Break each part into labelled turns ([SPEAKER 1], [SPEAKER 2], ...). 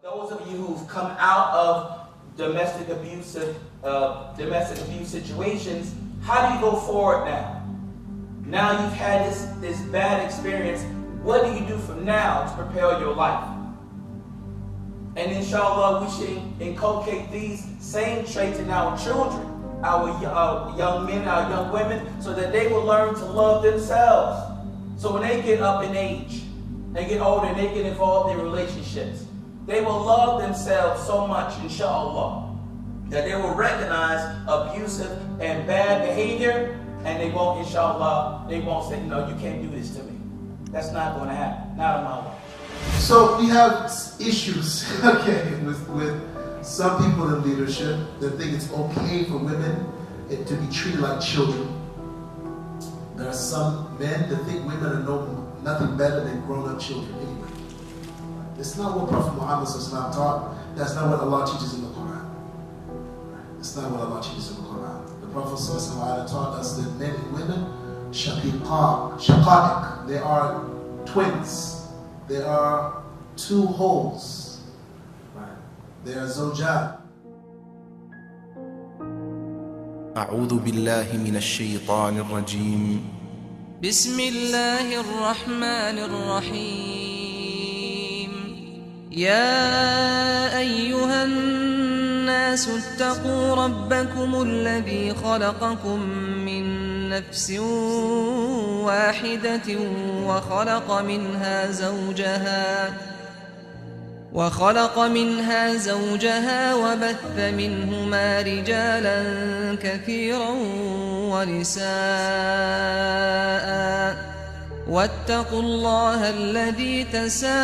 [SPEAKER 1] Those of you who've come out of domestic abuse situations, how do you go forward now? Now you've had this bad experience. What do you do from now to prepare your life? And inshallah, we should inculcate these same traits in our children, our young men, our young women, so that they will learn to love themselves. So when they get up in age, they get older, and they get involved in relationships, they will love themselves so much, inshallah, that they will recognize abusive and bad behavior, and they won't, inshallah, they won't say, no, you can't do this to me. That's not going to happen. Not in my life.
[SPEAKER 2] So we have issues, okay, with some people in leadership that think it's okay for women to be treated like children. There are some men that think women are nothing better than grown-up children anyway. It's not what Prophet Muhammad taught. That's not what Allah teaches in the Quran. It's not what Allah teaches in the Quran. The Prophet taught us that men and women, shaqa'iq, they are twins. They are two wholes. They are zawjan.
[SPEAKER 3] أعوذ بالله من الشيطان الرجيم
[SPEAKER 4] بسم الله الرحمن الرحيم يا أيها الناس اتقوا ربكم الذي خلقكم من نفس واحدة وخلق منها زوجها وبث منهما رجالا كثيرا ونساء واتقوا الله الذي تساءلون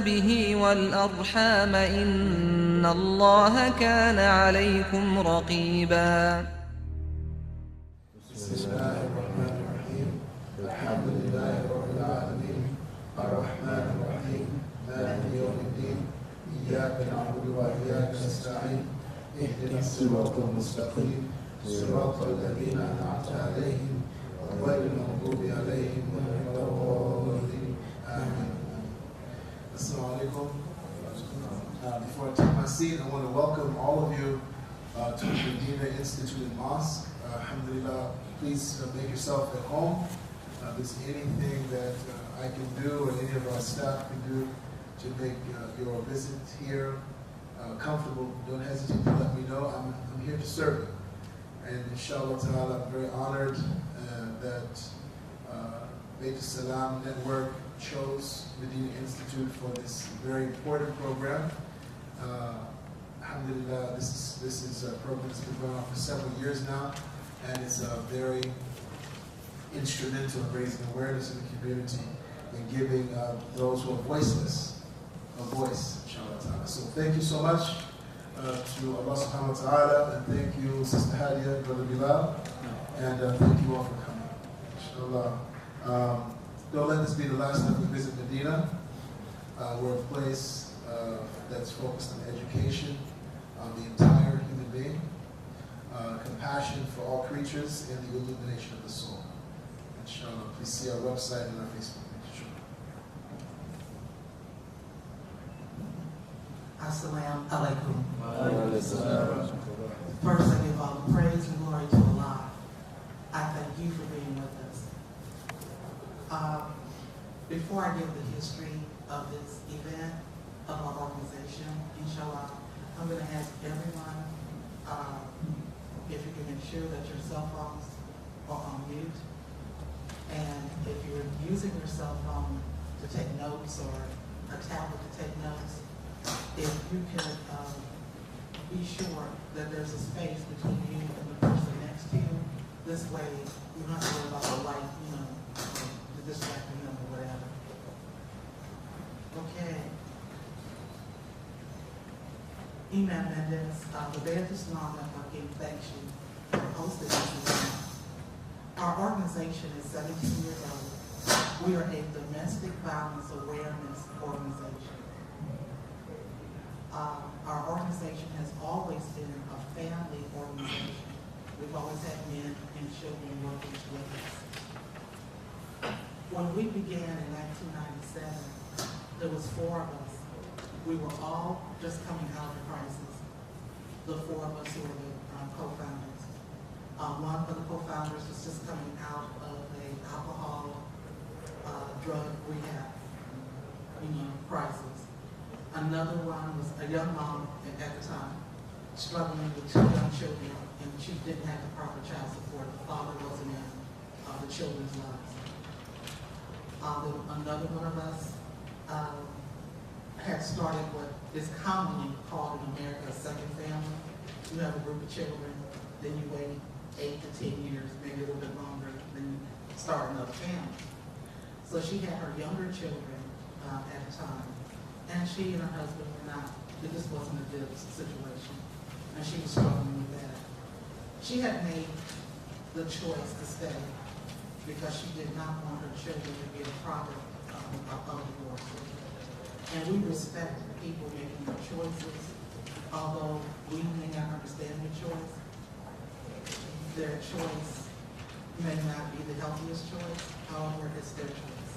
[SPEAKER 4] به والأرحام إن الله كان عليكم رقيبا
[SPEAKER 2] بسم الله الرحمن الرحيم الحمد لله رب العالمين الرحمن الرحيم مالك يوم الدين إياك نعبد وإياك نستعين اهدنا الصراط المستقيم صراط الذين أنعمت عليهم غير المغضوب عليهم ولا الضالين آمين. Assalamu alaikum. Before I take my seat, I want to welcome all of you to the Medina Institute and Mosque. Alhamdulillah, please make yourself at home. If there's anything that I can do or any of our staff can do to make your visit here comfortable, don't hesitate to let me know. I'm here to serve you. And inshallah ta'ala, I'm very honored that Baitul Salaam Network chose Medina Institute for this very important program. Alhamdulillah, this is a program that's been going on for several years now, and it's very instrumental in raising awareness in the community and giving those who are voiceless a voice, inshallah ta'ala. So thank you so much to Allah subhanahu wa ta'ala, and thank you Sister Hadia, Brother Bilal, and thank you all for coming, inshallah. Don't let this be the last time we visit Medina. We're a place that's focused on education, on the entire human being, compassion for all creatures, and the illumination of the soul. Inshallah, please see our website and our Facebook page.
[SPEAKER 5] Assalamu alaikum. First, I give all the praise and glory to Allah. I thank you for being with us. Before I give the history of this event, of our organization, inshallah, I'm going to ask everyone if you can ensure that your cell phones are on mute. And if you're using your cell phone to take notes or a tablet to take notes, if you can be sure that there's a space between you and the person next to you. This way, you don't have to worry about the light, to distract them or whatever. Okay. Imam Mendez, the Baitul Salaam Network thanks you for hosting this event. Our organization is 17 years old. We are a domestic violence awareness organization. Our organization has always been a family organization. We've always had men and children working with us. When we began in 1997, There was 4 of us. We were all just coming out of the crisis. The 4 of us who were the co-founders. One of the co-founders was just coming out of a alcohol, drug rehab, crisis. Another one was a young mom at the time, struggling with 2 young children, and she didn't have the proper child support. The father wasn't in the children's lives. Another one of us had started what is commonly called in America a second family. You have a group of children, then you wait 8 to 10 years, maybe a little bit longer, then you start another family. So she had her younger children at the time, and she and her husband were not, this wasn't a good situation, and she was struggling with that. She had made the choice to stay because she did not want her children to be a product of divorce. And we respect people making their choices, although we may not understand their choice may not be the healthiest choice, however, it's their choice.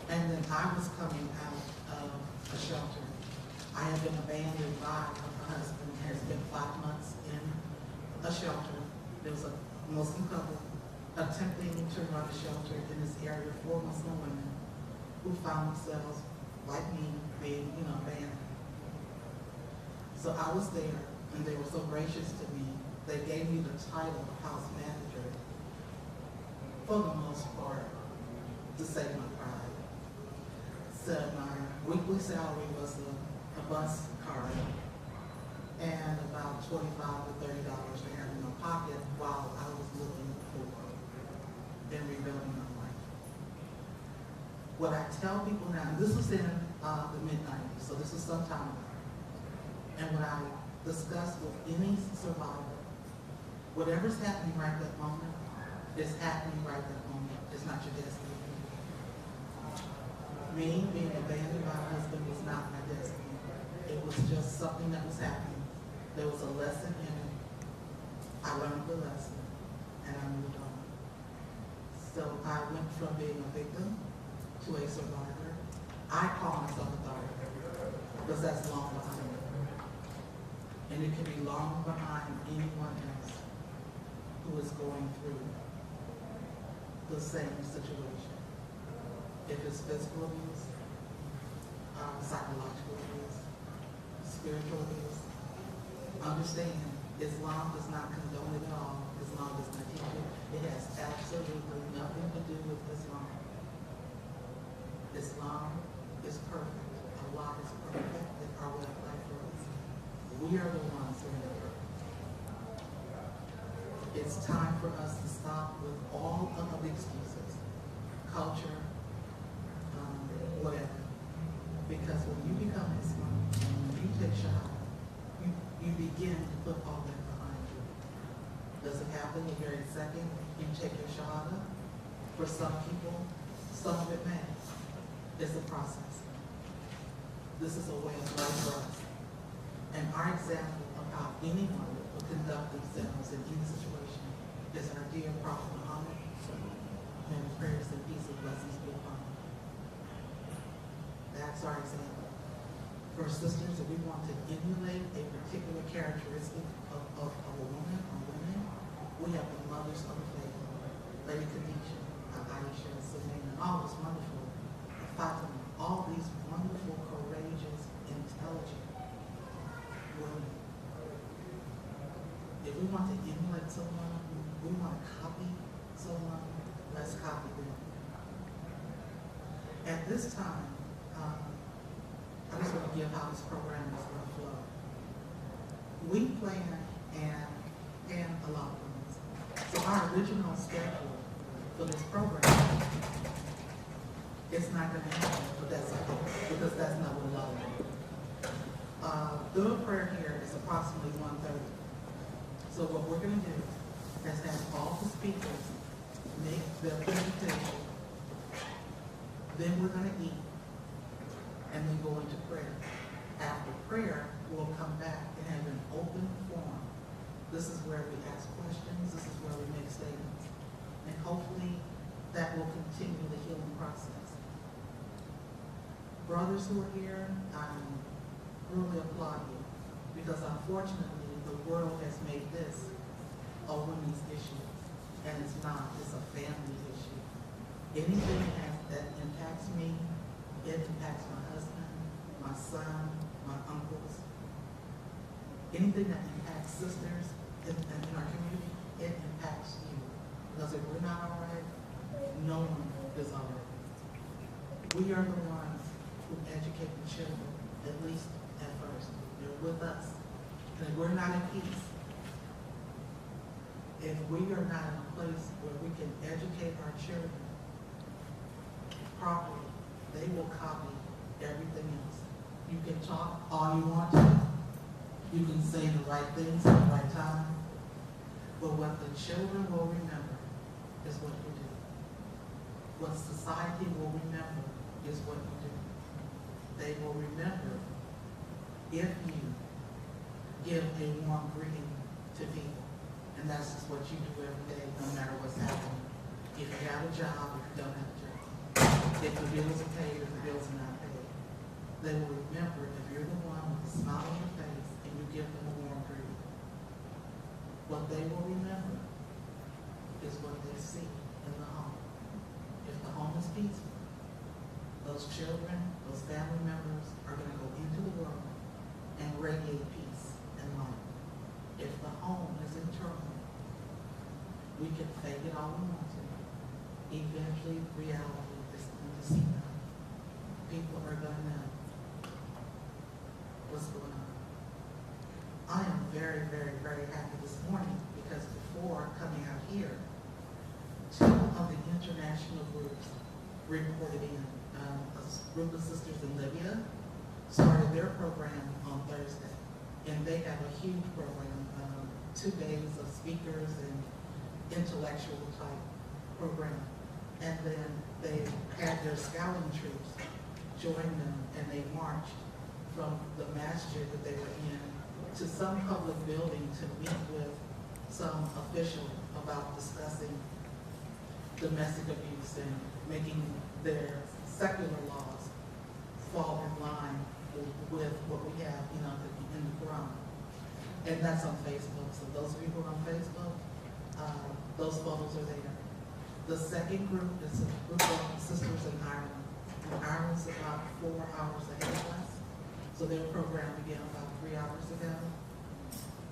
[SPEAKER 5] And then I was coming out of a shelter. I had been abandoned by a husband, has been 5 months in a shelter. There was a Muslim couple attempting to run a shelter in this area for Muslim women who found themselves, like me, being, abandoned. So I was there, and they were so gracious to me. They gave me the title of house manager, for the most part, to save my pride. So my weekly salary was a bus card and about $25 to $30 to have in my pocket while I was looking for and rebuilding my life. What I tell people now, and this was in the mid-90s, so this is some time ago, and when I discuss with any survivor, whatever's happening right that moment is happening right that moment. It's not your destiny. Me being abandoned by a husband was not my destiny. It was just something that was happening. There was a lesson in it. I learned the lesson, and I moved on. So I went from being a victim to a survivor. I call myself a daughter because that's long behind me. And it can be long behind anyone else who is going through the same situation. If it's physical abuse, psychological abuse, spiritual abuse, understand Islam does not condone it at all. Islam does not teach it. It has absolutely nothing to do with Islam. Islam is perfect. Allah is perfect in our way of life for us. We are the ones who are perfect. It's time for us to stop with all of the excuses, culture, whatever. Because when you become Islam, when you take Shahada, you begin to put all that behind you. Does it happen the very second you take your Shahada? For some people, some of it may. It's a process. This is a way of life for us. And our example of how anyone will conduct themselves in any situation is our dear Prophet Muhammad, and prayers and peace and blessings be upon him. That's our example. For sisters, if we want to emulate a particular characteristic of a woman or women, we have the mothers of the faith, Lady Khadijah, Aisha, Sumayna, and all those wonderful, Fatima, all these wonderful, courageous, intelligent women. If we want to emulate someone, we want to copy someone, let's copy them. At this time, I just want to give how this program is going to flow. We plan and a lot of things. So our original schedule for this program, it's not going to happen, but that's okay, because that's not what Allah wants. The prayer here is approximately 1:30. So what we're going to do is have all the speakers make their presentation. Then we're going to eat, and then go into prayer. After prayer, we'll come back and have an open forum. This is where we ask questions. This is where we make statements. And hopefully that will continue the healing process. Brothers who are here, I really applaud you, because unfortunately, the world has made this a women's issue, and it's not. It's a family issue. Anything that impacts me, it impacts my husband, my son, my uncles. Anything that impacts sisters in our community, it impacts you. Because if we're not all right, no one is all right. We are the ones who educate the children, at least at first. They're with us. And if we're not at peace, if we are not in a place where we can educate our children properly, they will copy everything else. You can talk all you want to. You can say the right things at the right time. But what the children will remember is what you do. What society will remember is what you do. They will remember if you give a warm greeting to people. And that's just what you do every day, no matter what's happening. If you have a job, if you don't have a job. If the bills are paid, if the bills are not paid. They will remember if you're the one with a smile on your face and you give them a warm greeting. What they will remember is what they see in the home. If the home is peaceful, those children, those family members are going to go into the world and radiate peace and light. If the home is in turmoil, we can fake it all we want to. Eventually, reality is going to see them. People are going to know what's going on. I am very, very, very happy this morning because before coming out here, 2 of the international groups reported in. A group of sisters in Libya started their program on Thursday, and they have a huge program, 2 days of speakers and intellectual type program. And then they had their scouting troops join them, and they marched from the Masjid that they were in to some public building to meet with some official about discussing domestic abuse and making their secular laws fall in line with what we have, in the Quran. And that's on Facebook. So those of you who are on Facebook, those photos are there. The second group is a group of sisters in Ireland. And Ireland's about 4 hours ahead of us. So their program began about 3 hours ago.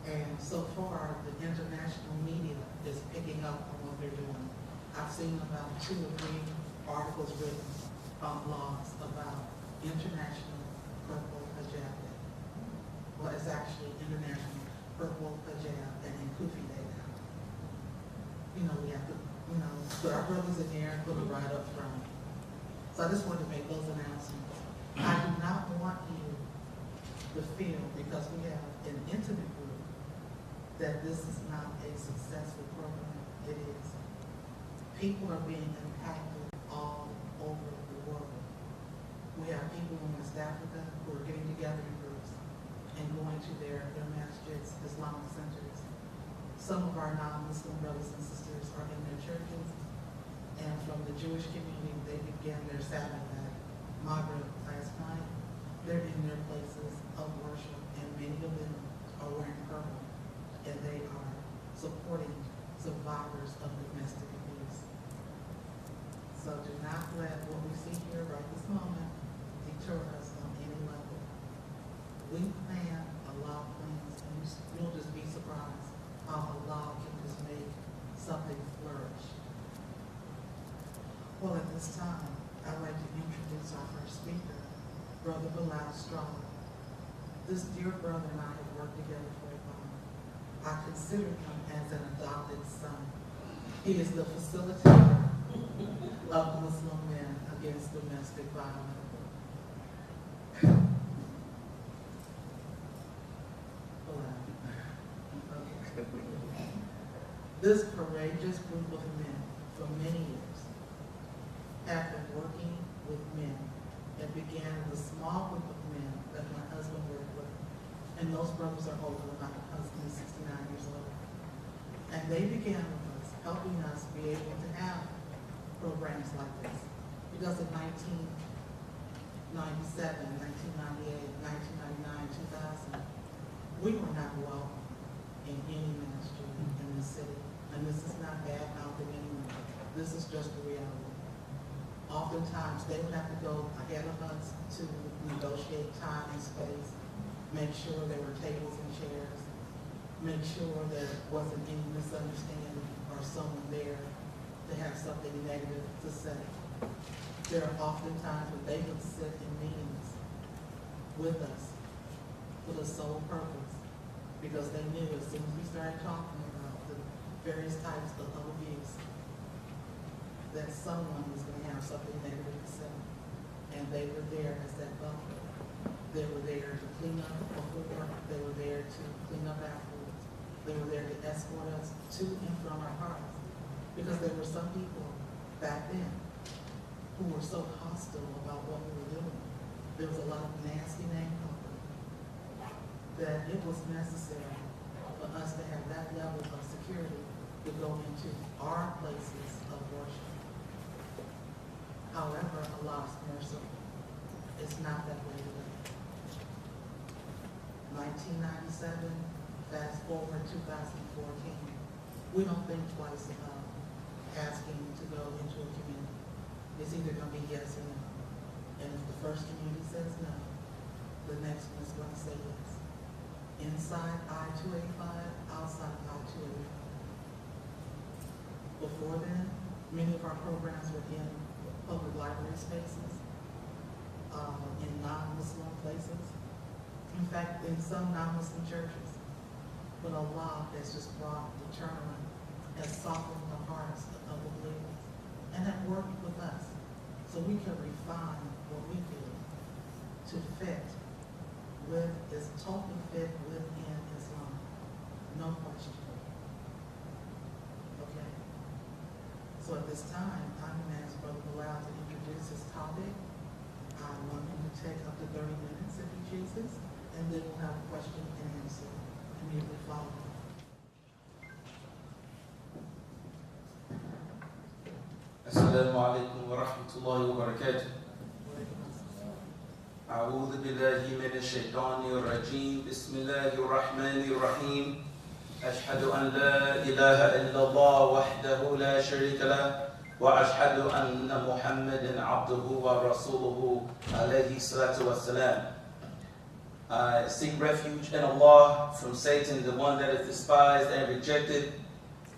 [SPEAKER 5] And so far, the international media is picking up on what they're doing. I've seen about 2 or 3 articles written on blogs about International Purple Hijab Day. Well, it's actually International Purple Hijab and Kufi Day now. We have to, put our brothers in there and put it right up front. So I just wanted to make those announcements. I do not want you to feel, because we have an intimate group, that this is not a successful program. It is. People are being impacted all over the world. We have people in West Africa who are getting together in groups and going to their masjids, Islamic centers. Some of our non-Muslim brothers and sisters are in their churches, and from the Jewish community, they began their Sabbath at Maghrib last night. They're in their places of worship, and many of them are wearing purple, and they are supporting survivors of domestic abuse. So do not let what we see here right this moment deter us on any level. We plan a lot of things, and you'll just be surprised how Allah can just make something flourish. Well, at this time, I'd like to introduce our first speaker, Brother Bilal Strong. This dear brother and I have worked together for a while. I consider him as an adopted son. He is the facilitator of Muslim men against domestic violence. This courageous group of men for many years have been working with men. It began with a small group of men that my husband worked with. And those brothers are older than my husband, is 69 years old. And they began with us, helping us be able to have programs like this. Because in 97, 1998, 1999, 2000, we were not welcome in any ministry in the city. And this is not bad mouthing anyone. This is just the reality. Oftentimes, they would have to go ahead of us to negotiate time and space, make sure there were tables and chairs, make sure there wasn't any misunderstanding or someone there to have something negative to say. There are often times when they would sit in meetings with us for the sole purpose, because they knew as soon as we started talking about the various types of abuse, that someone was going to have something negative to say. And they were there as that buffer. They were there to clean up before, they were there to clean up afterwards. They were there to escort us to and from our hearts. Because there were some people back then who were so hostile about what we were doing. There was a lot of nasty name calling, that it was necessary for us to have that level of security to go into our places of worship. However, Allah is merciful. It's not that way today. 1997, fast forward 2014, we don't think twice about asking to go into a community. It's either going to be yes or no. And if the first community says no, the next one is going to say yes. Inside I-285, outside I-285. Before then, many of our programs were in public library spaces, in non-Muslim places. In fact, in some non-Muslim churches. But Allah has just brought the turnaround, has softened the hearts of the believers, and have worked with us so we can refine what we do to fit with, is totally fit within Islam. No question. Okay? So at this time, I'm going to ask Brother Bilal to introduce his topic. I want him to take up to 30 minutes if he chooses, and then we'll have a question and answer immediately following.
[SPEAKER 1] السلام عليكم ورحمة الله وبركاته. أعوذ بالله من الشيطان الرجيم. بسم الله الرحمن الرحيم. أشهد أن لا إله إلا الله وحده لا شريك له وأشهد أن محمدا عبده ورسوله عليه الصلاة والسلام. I seek refuge in Allah from Satan, the one that is despised and rejected.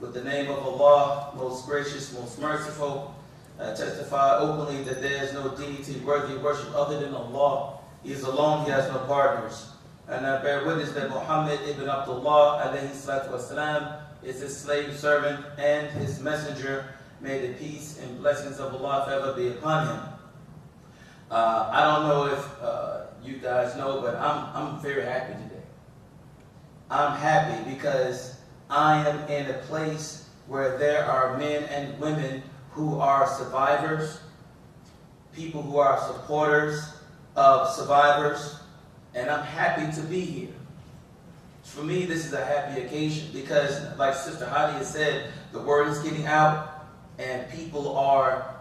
[SPEAKER 1] With the name of Allah, most gracious, most merciful, I testify openly that there is no deity worthy of worship other than Allah. He is alone, He has no partners. And I bear witness that Muhammad ibn Abdullah alayhi salatu wasalam is His slave servant and His messenger. May the peace and blessings of Allah forever be upon him. I don't know if you guys know, but I'm very happy today. I'm happy because I am in a place where there are men and women who are survivors, people who are supporters of survivors, and I'm happy to be here. For me, this is a happy occasion because, like Sister Hadayai said, the word is getting out and people are,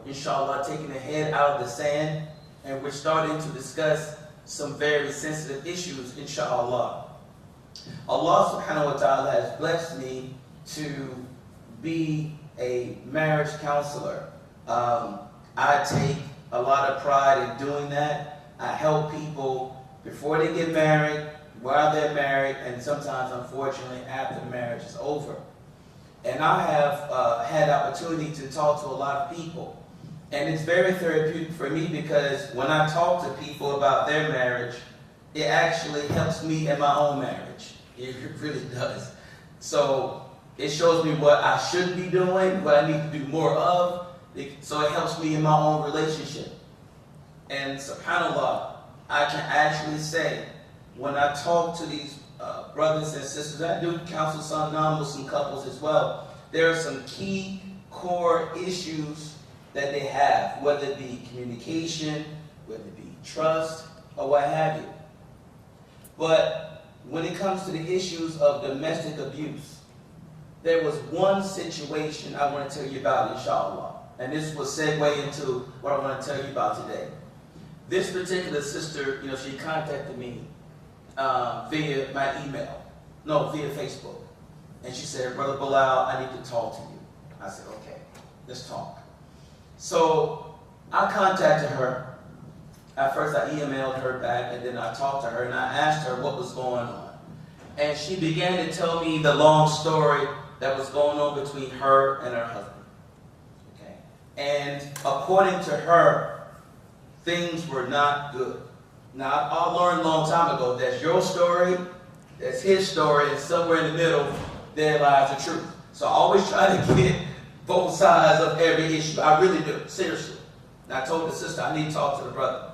[SPEAKER 1] inshallah, taking their head out of the sand, and we're starting to discuss some very sensitive issues, inshallah. Allah subhanahu wa ta'ala has blessed me to be a marriage counselor. I take a lot of pride in doing that. I help people before they get married, while they're married, and sometimes, unfortunately, after the marriage is over. And I have had opportunity to talk to a lot of people. And it's very therapeutic for me because when I talk to people about their marriage, it actually helps me in my own marriage. It really does. So it shows me what I should be doing, what I need to do more of. So it helps me in my own relationship. And subhanAllah, I can actually say, when I talk to these brothers and sisters, I do counsel some non-Muslim couples as well, there are some key core issues that they have, whether it be communication, whether it be trust, or what have you. But when it comes to the issues of domestic abuse, there was one situation I want to tell you about, inshallah. And this will segue into what I want to tell you about today. this particular sister, she contacted me via my email, via Facebook. And she said, Brother Bilal, I need to talk to you. I said, okay, let's talk. So I contacted her. At first I emailed her back, and then I talked to her, and I asked her what was going on. And she began to tell me the long story that was going on between her and her husband. Okay? And according to her, things were not good. Now, I learned a long time ago, that's your story, that's his story, and somewhere in the middle, there lies the truth. So I always try to get both sides of every issue. I really do, seriously. And I told the sister, I need to talk to the brother.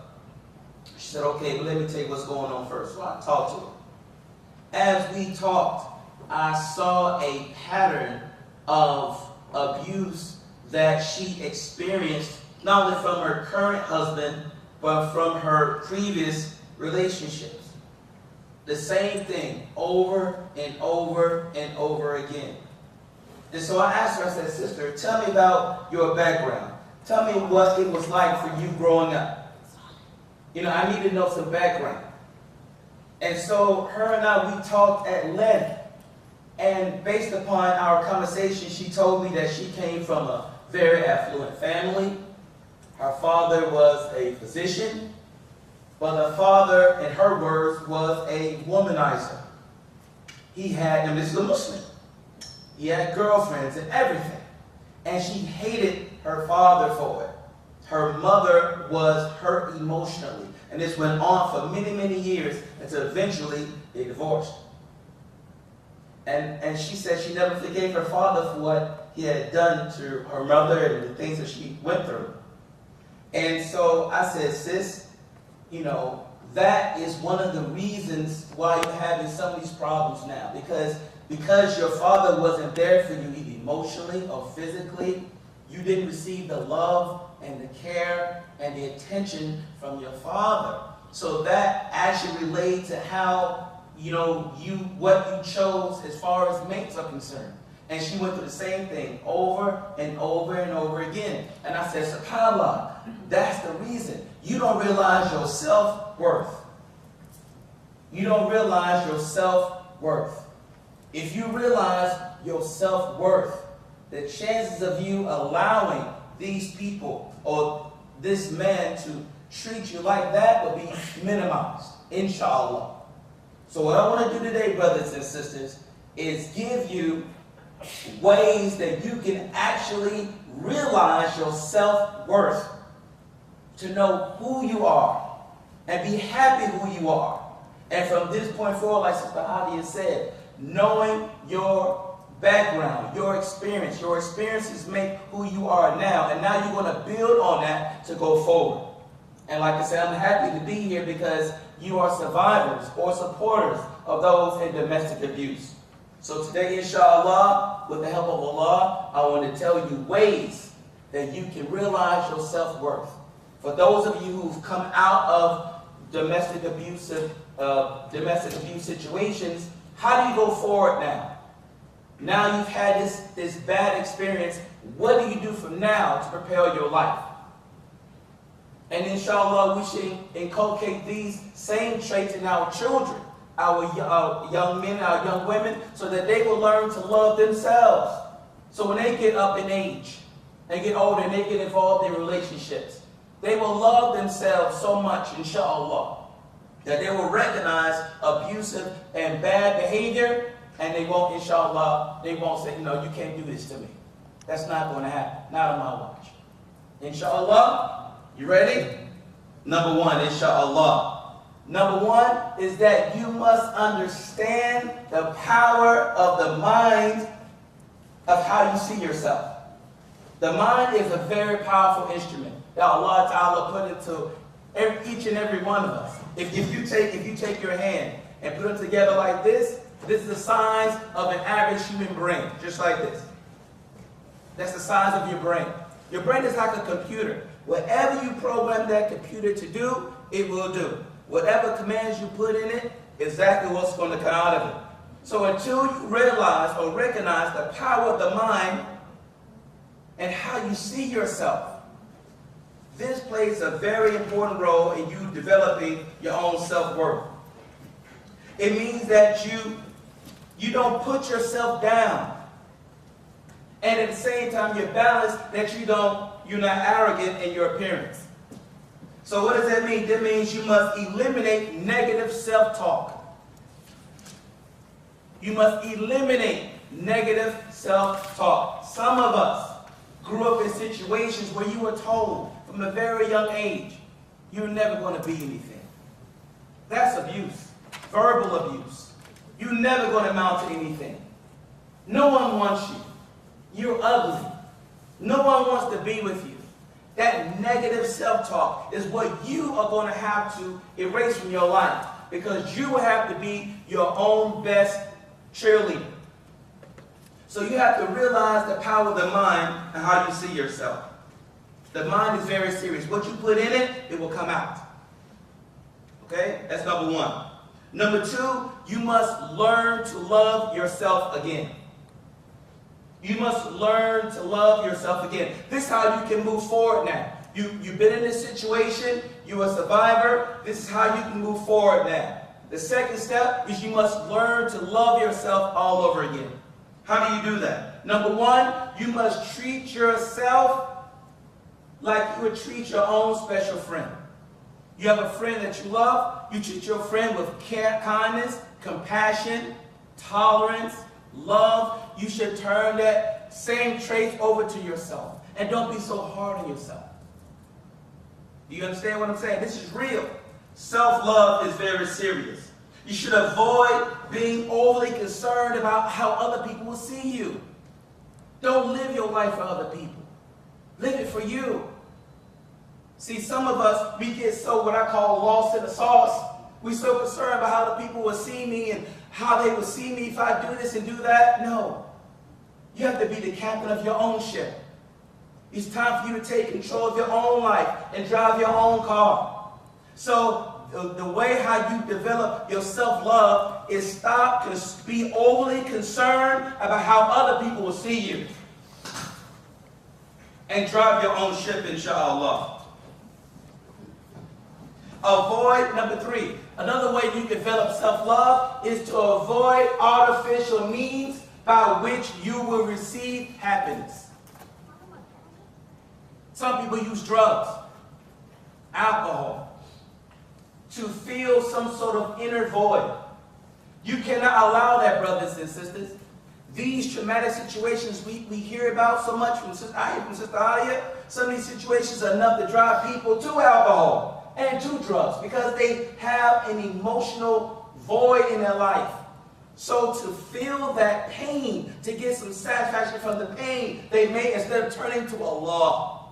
[SPEAKER 1] She said, okay, but let me tell you what's going on first. So I talked to her. As we talked, I saw a pattern of abuse that she experienced, not only from her current husband, but from her previous relationships. The same thing over and over and over again. And so I asked her, I said, sister, tell me about your background. Tell me what it was like for you growing up. I need to know some background. And so her and I, we talked at length. And based upon our conversation, she told me that she came from a very affluent family. Her father was a physician, but her father, in her words, was a womanizer. He had, and this is a Muslim, he had girlfriends and everything. And she hated her father for it. Her mother was hurt emotionally. And this went on for many, many years until eventually they divorced. And she said she never forgave her father for what he had done to her mother and the things that she went through. And so I said, sis, that is one of the reasons why you're having some of these problems now. Because your father wasn't there for you either emotionally or physically. You didn't receive the love and the care and the attention from your father. So that actually relates to how, what you chose as far as mates are concerned. And she went through the same thing over and over and over again. And I said, SubhanAllah, that's the reason. You don't realize your self-worth. You don't realize your self-worth. If you realize your self-worth, the chances of you allowing these people or this man to treat you like that will be minimized, inshallah. So what I want to do today, brothers and sisters, is give you ways that you can actually realize your self-worth, to know who you are and be happy who you are. And from this point forward, like Sister Hadayai said, knowing your background, your experiences make who you are now, and now you're going to build on that to go forward. And like I said, I'm happy to be here because you are survivors or supporters of those in domestic abuse. So today, inshallah, with the help of Allah, I want to tell you ways that you can realize your self-worth. For those of you who've come out of domestic abuse situations, how do you go forward now? Now you've had this bad experience. What do you do from now to prepare your life? And inshallah, we should inculcate these same traits in our children, our young men, our young women, so that they will learn to love themselves. So when they get up in age, they get older, and they get involved in relationships, they will love themselves so much, inshallah, that they will recognize abusive and bad behavior, and they won't, inshallah, they won't say, no, you can't do this to me. That's not going to happen. Not on my watch. Inshallah, you ready? Number one, inshallah. Number one is that you must understand the power of the mind of how you see yourself. The mind is a very powerful instrument that Allah Ta'ala put into each and every one of us. If you take your hand and put them together like this is the size of an average human brain, just like this. That's the size of your brain. Your brain is like a computer. Whatever you program that computer to do, it will do. Whatever commands you put in it, exactly what's going to come out of it. So until you realize or recognize the power of the mind and how you see yourself, this plays a very important role in you developing your own self-worth. It means that you don't put yourself down. And at the same time, you're balanced, that you're not arrogant in your appearance. So what does that mean? That means you must eliminate negative self-talk. You must eliminate negative self-talk. Some of us grew up in situations where you were told from a very young age, you're never going to be anything. That's abuse. Verbal abuse. You're never going to amount to anything. No one wants you. You're ugly. No one wants to be with you. That negative self-talk is what you are going to have to erase from your life, because you will have to be your own best cheerleader. So you have to realize the power of the mind and how you see yourself. The mind is very serious. What you put in it, it will come out. Okay? That's number one. Number two, you must learn to love yourself again. You must learn to love yourself again. This is how you can move forward now. You've been in this situation. You're a survivor. This is how you can move forward now. The second step is you must learn to love yourself all over again. How do you do that? Number one, you must treat yourself like you would treat your own special friend. You have a friend that you love. You treat your friend with care, kindness, compassion, tolerance, love. You should turn that same trait over to yourself. And don't be so hard on yourself. Do you understand what I'm saying? This is real. Self-love is very serious. You should avoid being overly concerned about how other people will see you. Don't live your life for other people. Live it for you. See, some of us, we get so what I call lost in the sauce. We're so concerned about how the people will see me and how they will see me if I do this and do that. No. You have to be the captain of your own ship. It's time for you to take control of your own life and drive your own car. So the way how you develop your self-love is stop to be overly concerned about how other people will see you. And drive your own ship, inshallah. Avoid, number three, another way you develop self-love is to avoid artificial means by which you will receive happiness. Some people use drugs, alcohol, to fill some sort of inner void. You cannot allow that, brothers and sisters. These traumatic situations we hear about so much from Sister Hadayai, some of these situations are enough to drive people to alcohol and to drugs because they have an emotional void in their life. So to feel that pain, to get some satisfaction from the pain, they may, instead of turning to Allah,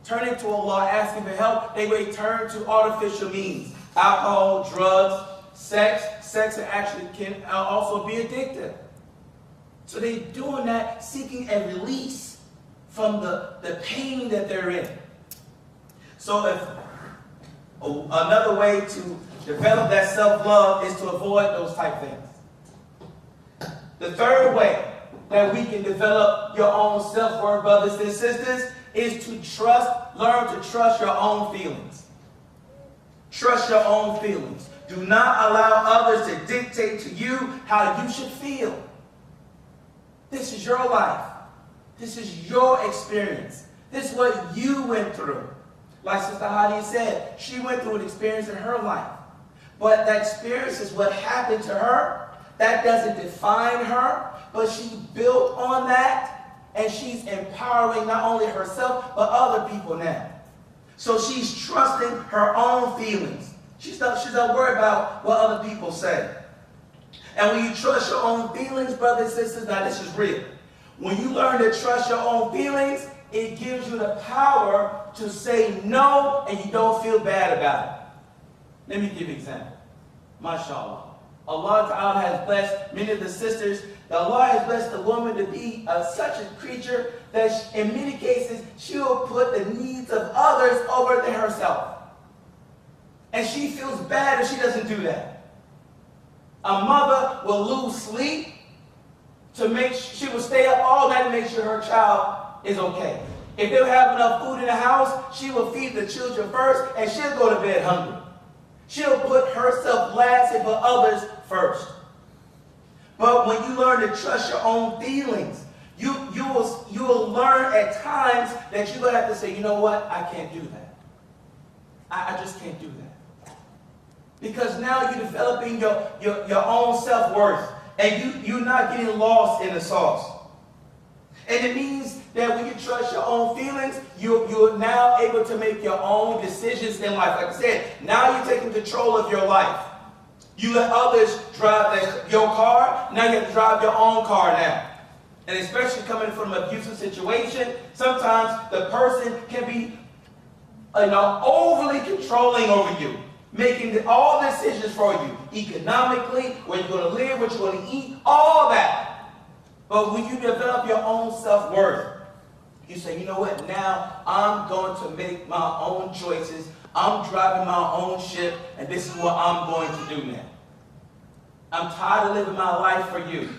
[SPEAKER 1] asking for help, they may turn to artificial means. Alcohol, drugs, sex. Sex actually can also be addictive. So they're doing that, seeking a release from the pain that they're in. So if another way to develop that self-love is to avoid those type things. The third way that we can develop your own self-worth, brothers and sisters, is to learn to trust your own feelings. Trust your own feelings. Do not allow others to dictate to you how you should feel. This is your life. This is your experience. This is what you went through. Like Sister Hadayai said, she went through an experience in her life. But that experience is what happened to her. That doesn't define her, but she built on that, and she's empowering not only herself, but other people now. So she's trusting her own feelings. She's not worried about what other people say. And when you trust your own feelings, brothers and sisters, now this is real. When you learn to trust your own feelings, it gives you the power to say no and you don't feel bad about it. Let me give you an example. MashaAllah. Allah Ta'ala has blessed many of the sisters. Allah has blessed the woman to be such a creature that in many cases she will put the needs of others over than herself. And she feels bad if she doesn't do that. A mother will lose sleep she will stay up all night to make sure her child is okay. If they don't have enough food in the house, she will feed the children first, and she'll go to bed hungry. She'll put herself last and put others first. But when you learn to trust your own feelings, you will learn at times that you're going to have to say, you know what, I can't do that. I just can't do that. Because now you're developing your own self-worth, and you're not getting lost in the sauce. And it means that when you trust your own feelings, you're now able to make your own decisions in life. Like I said, now you're taking control of your life. You let others drive your car, now you have to drive your own car now. And especially coming from an abusive situation, sometimes the person can be overly controlling over you, making all decisions for you, economically, where you're going to live, what you're going to eat, all that. But when you develop your own self-worth, you say, you know what, now I'm going to make my own choices. I'm driving my own ship, and this is what I'm going to do now. I'm tired of living my life for you,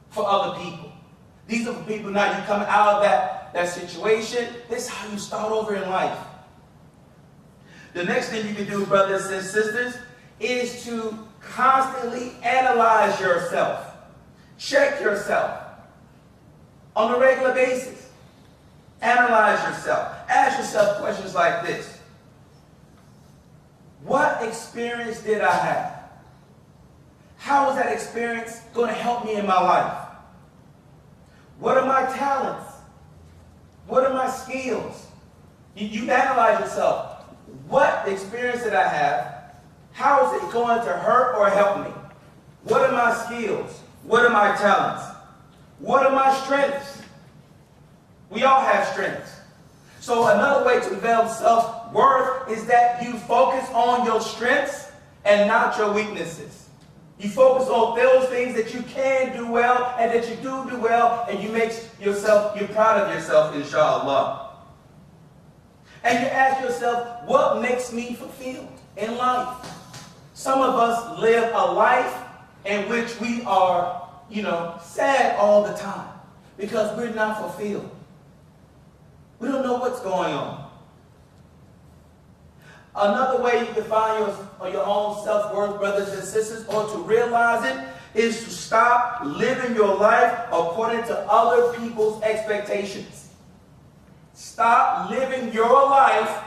[SPEAKER 1] for other people. These are the people now you come out of that situation. This is how you start over in life. The next thing you can do, brothers and sisters, is to constantly analyze yourself. Check yourself on a regular basis. Analyze yourself. Ask yourself questions like this. What experience did I have? How is that experience going to help me in my life? What are my talents? What are my skills? You analyze yourself. What experience did I have? How is it going to hurt or help me? What are my skills? What are my talents? What are my strengths? We all have strengths. So another way to develop self-worth is that you focus on your strengths and not your weaknesses. You focus on those things that you can do well and that you do well, and you're proud of yourself, inshallah. And you ask yourself, what makes me fulfilled in life? Some of us live a life in which we are, sad all the time because we're not fulfilled. We don't know what's going on. Another way you can find your own self-worth, brothers and sisters, or to realize it, is to stop living your life according to other people's expectations. Stop living your life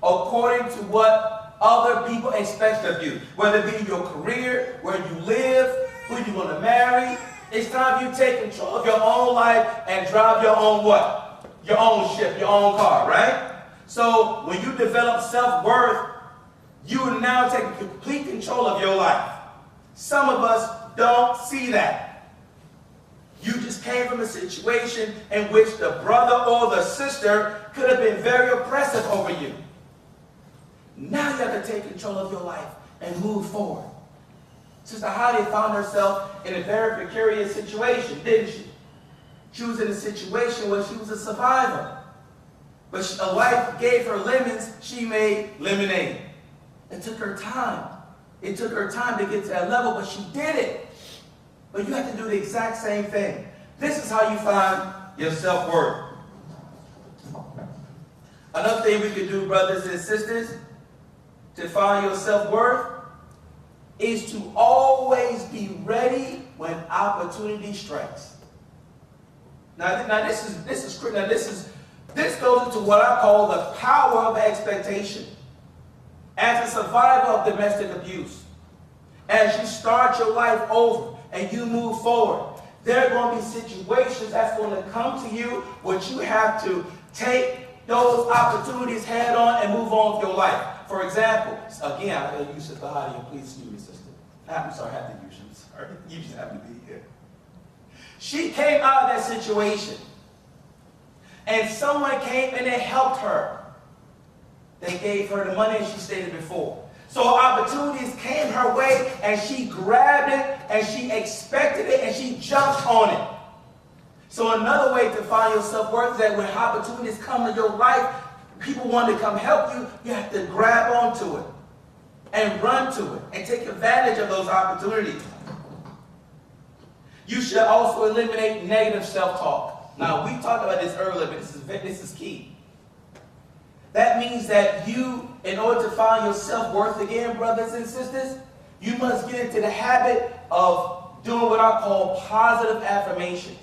[SPEAKER 1] according to what other people expect of you. Whether it be your career, where you live, who you're going to marry. It's time you take control of your own life and drive your own what? Your own ship, your own car, right? So when you develop self-worth, you are now taking complete control of your life. Some of us don't see that. You just came from a situation in which the brother or the sister could have been very oppressive over you. Now you have to take control of your life and move forward. Sister Hadayai found herself in a very precarious situation, didn't she? She was in a situation where she was a survivor. But life gave her lemons, she made lemonade. It took her time. It took her time to get to that level, but she did it. But you have to do the exact same thing. This is how you find your self-worth. Another thing we can do, brothers and sisters, to find your self-worth is to always be ready when opportunity strikes. This goes into what I call the power of expectation. As a survivor of domestic abuse, as you start your life over and you move forward, there are going to be situations that's going to come to you where you have to take those opportunities head on and move on with your life. For example, again, I got to use Sister Hadayai. Please excuse me, sister. I'm sorry, I have to use you. I'm sorry. You just have to be here. She came out of that situation, and someone came and they helped her. They gave her the money, as she stated before. So opportunities came her way, and she grabbed it, and she expected it, and she jumped on it. So another way to find your self-worth is that when opportunities come to your life, people want to come help you, you have to grab onto it and run to it and take advantage of those opportunities. You should also eliminate negative self-talk. Now, we talked about this earlier, but this is key. That means that you, in order to find your self-worth again, brothers and sisters, you must get into the habit of doing what I call positive affirmations.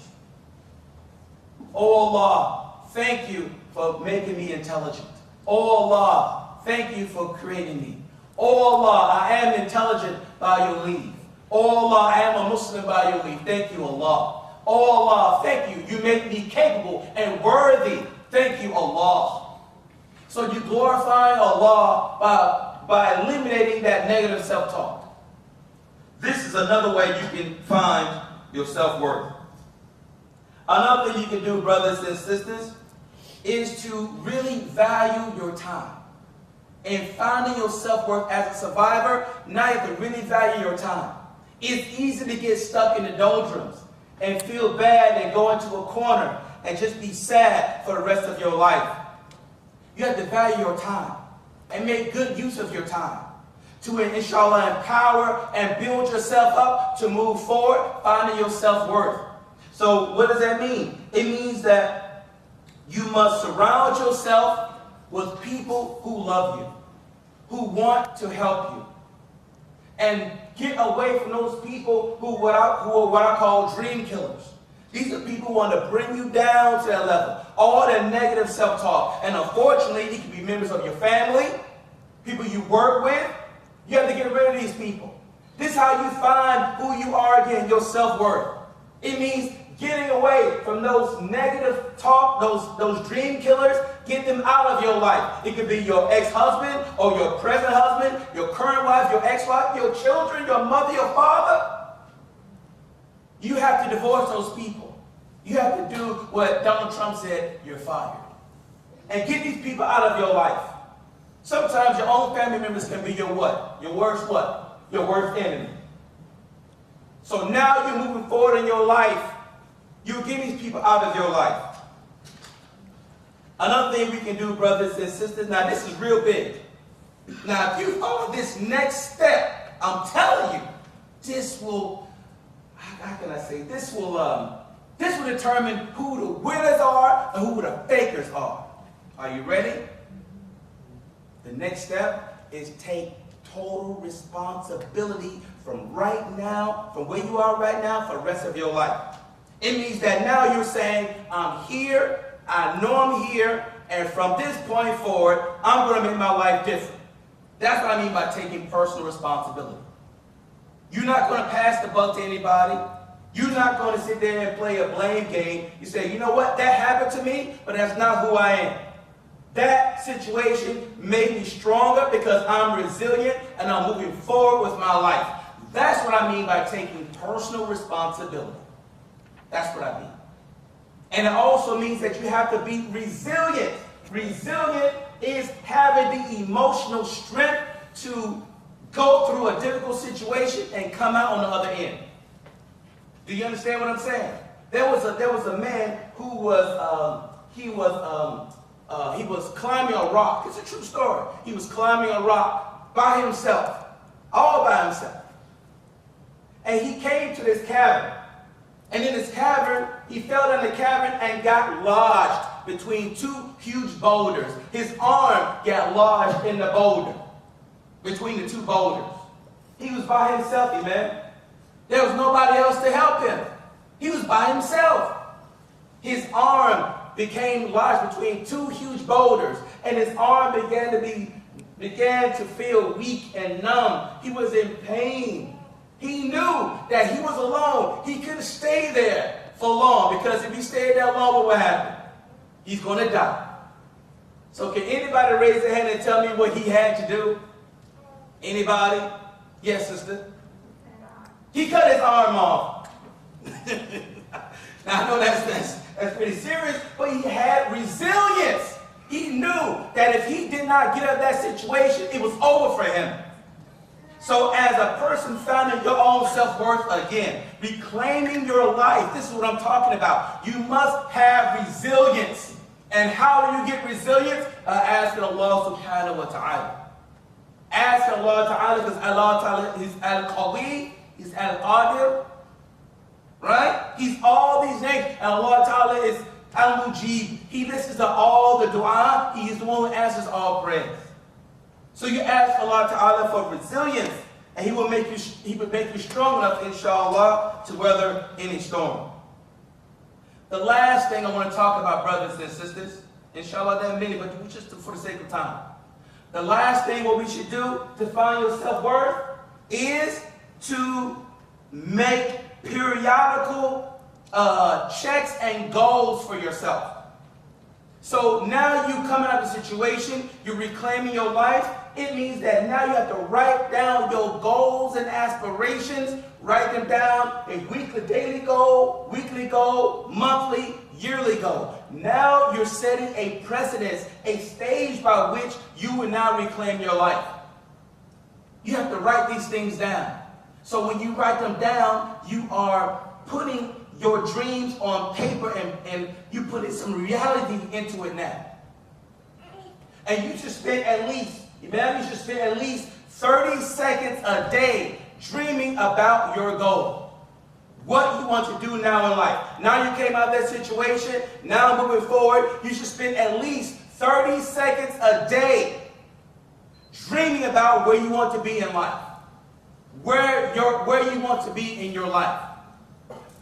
[SPEAKER 1] Oh Allah, thank you for making me intelligent. Oh Allah, thank you for creating me. Oh Allah, I am intelligent by your leave. Oh Allah, I am a Muslim by your leave. Thank you, Allah. Oh Allah, thank you. You make me capable and worthy. Thank you, Allah. So you glorify Allah by eliminating that negative self-talk. This is another way you can find your self-worth. Another thing you can do, brothers and sisters, is to really value your time. In finding your self-worth as a survivor, now you have to really value your time. It's easy to get stuck in the doldrums and feel bad and go into a corner and just be sad for the rest of your life. You have to value your time and make good use of your time to, inshallah, empower and build yourself up to move forward, finding your self-worth. So what does that mean? It means that you must surround yourself with people who love you, who want to help you. And get away from those people who are what I call dream killers. These are people who want to bring you down to that level. All that negative self-talk. And unfortunately, it can be members of your family, people you work with. You have to get rid of these people. This is how you find who you are again, your self-worth. It means getting away from those negative talk, those dream killers. Get them out of your life. It could be your ex-husband or your present husband, your current wife, your ex-wife, your children, your mother, your father. You have to divorce those people. You have to do what Donald Trump said, you're fired. And get these people out of your life. Sometimes your own family members can be your what? Your worst what? Your worst enemy. So now you're moving forward in your life. You get these people out of your life. Another thing we can do, brothers and sisters, now this is real big. Now if you follow this next step, I'm telling you, this will, how can I say, this will determine who the winners are and who the fakers are. Are you ready? The next step is take total responsibility from right now, from where you are right now, for the rest of your life. It means that now you're saying, I'm here, I know I'm here, and from this point forward, I'm going to make my life different. That's what I mean by taking personal responsibility. You're not going to pass the buck to anybody. You're not going to sit there and play a blame game. You say, you know what, that happened to me, but that's not who I am. That situation made me stronger because I'm resilient and I'm moving forward with my life. That's what I mean by taking personal responsibility. That's what I mean. And it also means that you have to be resilient. Resilient is having the emotional strength to go through a difficult situation and come out on the other end. Do you understand what I'm saying? There was a man who was climbing a rock. It's a true story. He was climbing a rock by himself, all by himself. And he came to this cavern. And in this cavern, he fell down the cavern and got lodged between two huge boulders. His arm got lodged in the boulder, between the two boulders. He was by himself, man. There was nobody else to help him. He was by himself. His arm became lodged between two huge boulders, and his arm began to feel weak and numb. He was in pain. He knew that he was alone. He couldn't stay there for long, because if he stayed there long, what would happen? He's going to die. So can anybody raise their hand and tell me what he had to do? Anybody? Yes, sister? He cut his arm off. Now I know that's pretty serious, but he had resilience. He knew that if he did not get out of that situation, it was over for him. So as a person finding your own self-worth again, reclaiming your life, this is what I'm talking about. You must have resilience. And how do you get resilience? Asking Allah subhanahu wa ta'ala. Ask Allah ta'ala, because Allah ta'ala is al-Qawi, He's al-Qadir, right? He's all these name. And Allah Ta'ala is Al-Majeed. He listens to all the dua. He is the one who answers all prayers. So you ask Allah Ta'ala for resilience, and He will make you strong enough, inshallah, to weather any storm. The last thing I want to talk about, brothers and sisters, inshallah, there are many, but just for the sake of time. The last thing what we should do to find your self-worth is to make periodical checks and goals for yourself. So now you coming out of the situation, you're reclaiming your life. It means that now you have to write down your goals and aspirations. Write them down, a weekly, daily goal, monthly, yearly goal. Now you're setting a precedence, a stage by which you will now reclaim your life. You have to write these things down. So when you write them down, you are putting your dreams on paper and you putting some reality into it now. And you should spend at least, imagine you should spend at least 30 seconds a day dreaming about your goal. What you want to do now in life. Now you came out of that situation. Now moving forward, you should spend at least 30 seconds a day dreaming about where you want to be in life. Where you want to be in your life.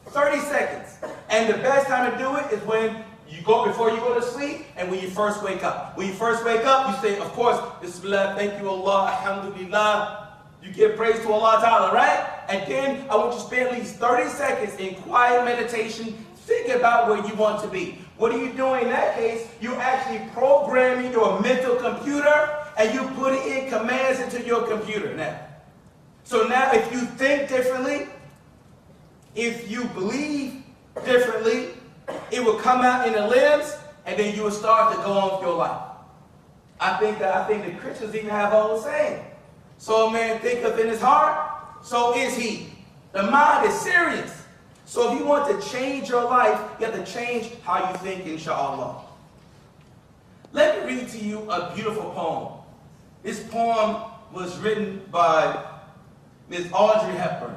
[SPEAKER 1] 30 seconds. And the best time to do it is when before you go to sleep and when you first wake up. When you first wake up, you say, of course, Bismillah, thank you Allah, Alhamdulillah. You give praise to Allah Ta'ala, right? And then I want you to spend at least 30 seconds in quiet meditation. Think about where you want to be. What are you doing in that case? You're actually programming your mental computer and you put in commands into your computer now. So now if you think differently, if you believe differently, it will come out in the limbs and then you will start to go on with your life. I think the Christians even have all the saying. So a man thinketh in his heart, so is he. The mind is serious. So if you want to change your life, you have to change how you think, inshallah. Let me read to you a beautiful poem. This poem was written by Ms. Audrey Hepburn.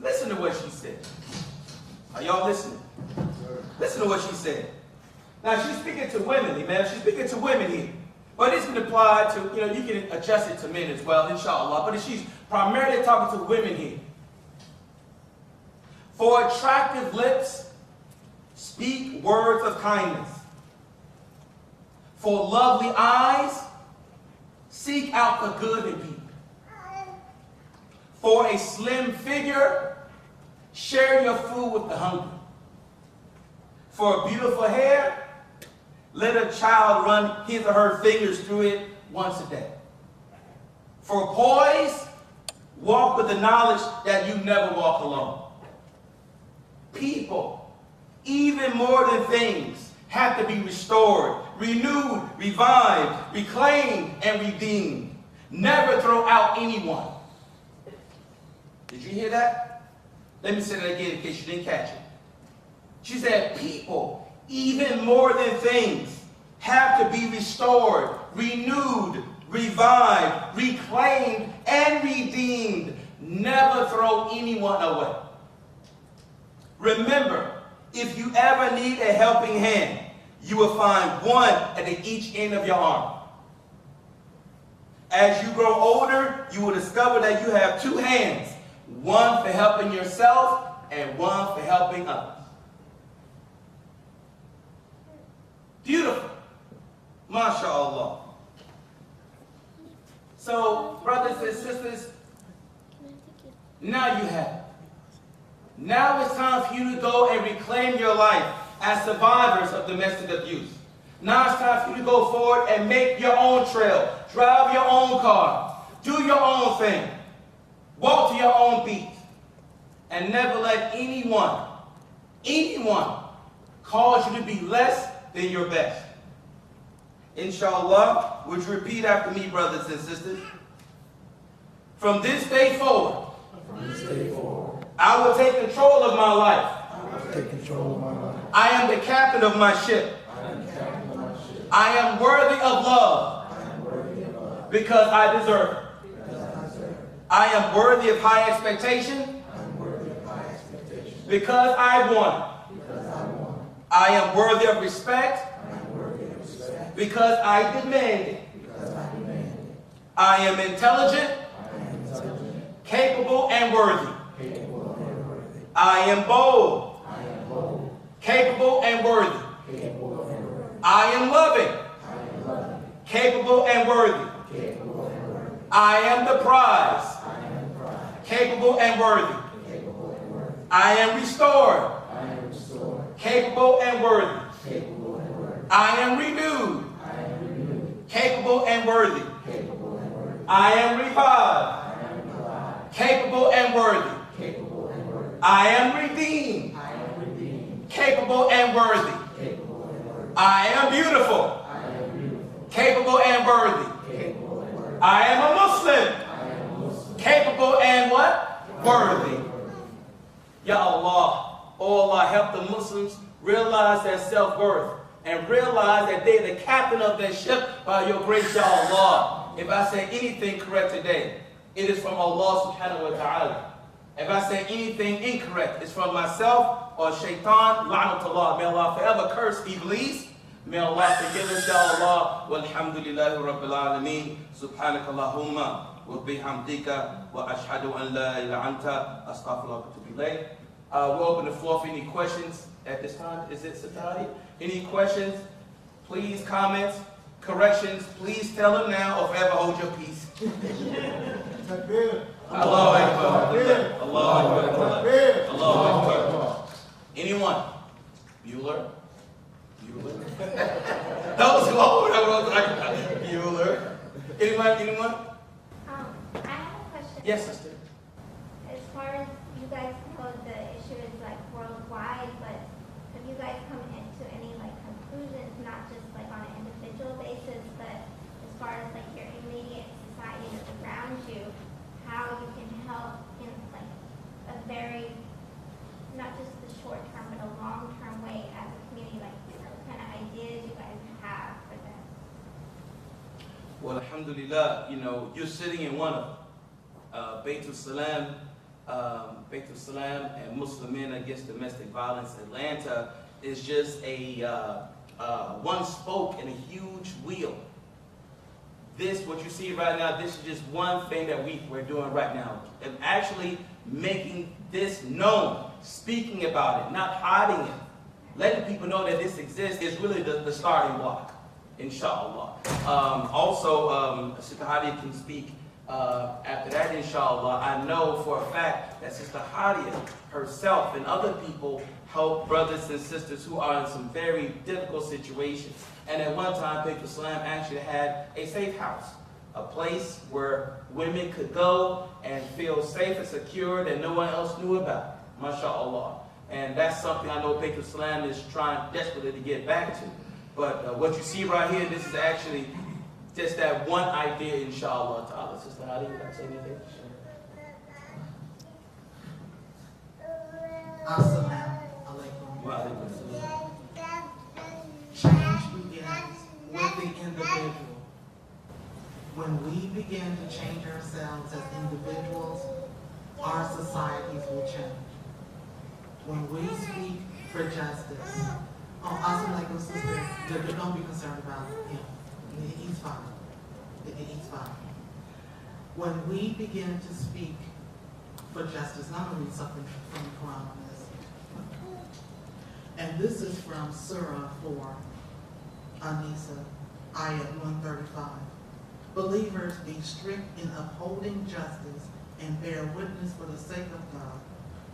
[SPEAKER 1] Listen to what she said. Are y'all listening? Listen to what she said. Now she's speaking to women, man. She's speaking to women here. But this can apply to, you can adjust it to men as well, inshallah. But she's primarily talking to women here. For attractive lips, speak words of kindness. For lovely eyes, seek out the good in people. For a slim figure, share your food with the hungry. For beautiful hair, let a child run his or her fingers through it once a day. For poise, walk with the knowledge that you never walk alone. People, even more than things, have to be restored, renewed, revived, reclaimed, and redeemed. Never throw out anyone. Did you hear that? Let me say that again in case you didn't catch it. She said, people, even more than things, have to be restored, renewed, revived, reclaimed, and redeemed. Never throw anyone away. Remember, if you ever need a helping hand, you will find one at each end of your arm. As you grow older, you will discover that you have two hands, one for helping yourself and one for helping others. Beautiful. MashaAllah. So, brothers and sisters, now you have it. Now it's time for you to go and reclaim your life as survivors of domestic abuse. Now it's time for you to go forward and make your own trail. Drive your own car. Do your own thing. Walk to your own beat. And never let anyone cause you to be less than your best. Inshallah, would you repeat after me, brothers and sisters? From this day forward, I will take control of my life. I am the captain of my ship. I am worthy of love because I deserve it. I am worthy of high expectation because I want it. I am worthy of respect because I demand it. I am intelligent, capable, and worthy. I am bold, capable, and worthy. I am loving, capable, and worthy. I am the prize, capable, and worthy. I am restored, capable, and worthy. I am renewed, capable, and worthy. I am revived, capable, and worthy. I am redeemed, capable, and worthy. I am beautiful, capable, and worthy. I am a Muslim, capable, and what? Worthy. Ya Allah, oh Allah, help the Muslims realize their self-worth and realize that they are the captain of their ship by your grace, Ya Allah. If I say anything correct today, it is from Allah subhanahu wa ta'ala. If I say anything incorrect, it's from myself or shaitan, la'natullah. May Allah forever curse Iblis. May Allah forgive us, Ya Allah. Walhamdulillahi rabbil alameen. Subhanakallahumma wa bihamdika wa ashhadu an la ilaha anta astaghfiruka wa atubu ilayk. We'll open the floor for any questions at this time. Is it Satadi? Any questions? Please, comments, corrections. Please tell them now or forever hold your peace. Allahu Akbar. Allahu Akbar. Allahu Akbar. Anyone? Bueller? That was long. Bueller. Anyone?
[SPEAKER 6] I have a question.
[SPEAKER 1] Yes, sister.
[SPEAKER 6] As far as you guys know, the issue is like worldwide, but have you guys come into any like conclusions, not just like on an individual basis, but as far as like your immediate society that's around you, how you can help in like a very, not just the short term, but a long term way as a community, like what kind of ideas you guys have for that?
[SPEAKER 1] Well, alhamdulillah, you know, you're sitting in one of Baitul Salaam, and Muslim Men Against Domestic Violence Atlanta is just a one spoke in a huge wheel. This, what you see right now, this is just one thing that we're doing right now. And actually making this known, speaking about it, not hiding it. Letting people know that this exists is really the starting block, inshallah. Also, Sister Hadia can speak after that, inshallah. I know for a fact that Sister Hadia herself and other people help brothers and sisters who are in some very difficult situations. And at one time, Baitul Salaam actually had a safe house, a place where women could go and feel safe and secure that no one else knew about, mashallah. And that's something I know Baitul Salaam is trying desperately to get back to. But what you see right here, this is actually just that one idea, inshallah ta'ala. Sister Hadia, would you say anything?
[SPEAKER 5] Assalamu alaikum.
[SPEAKER 1] Wa alaikum salam.
[SPEAKER 5] Change begins with the individual. When we begin to change ourselves as individuals, our societies will change. When we speak for justice, assalamu alaikum, sister, don't be concerned about him. He's fine. He's fine. When we begin to speak for justice, I'm going to read something from the Quran on this. And this is from Surah 4, An-Nisa, Ayat 135. Believers, be strict in upholding justice and bear witness for the sake of God,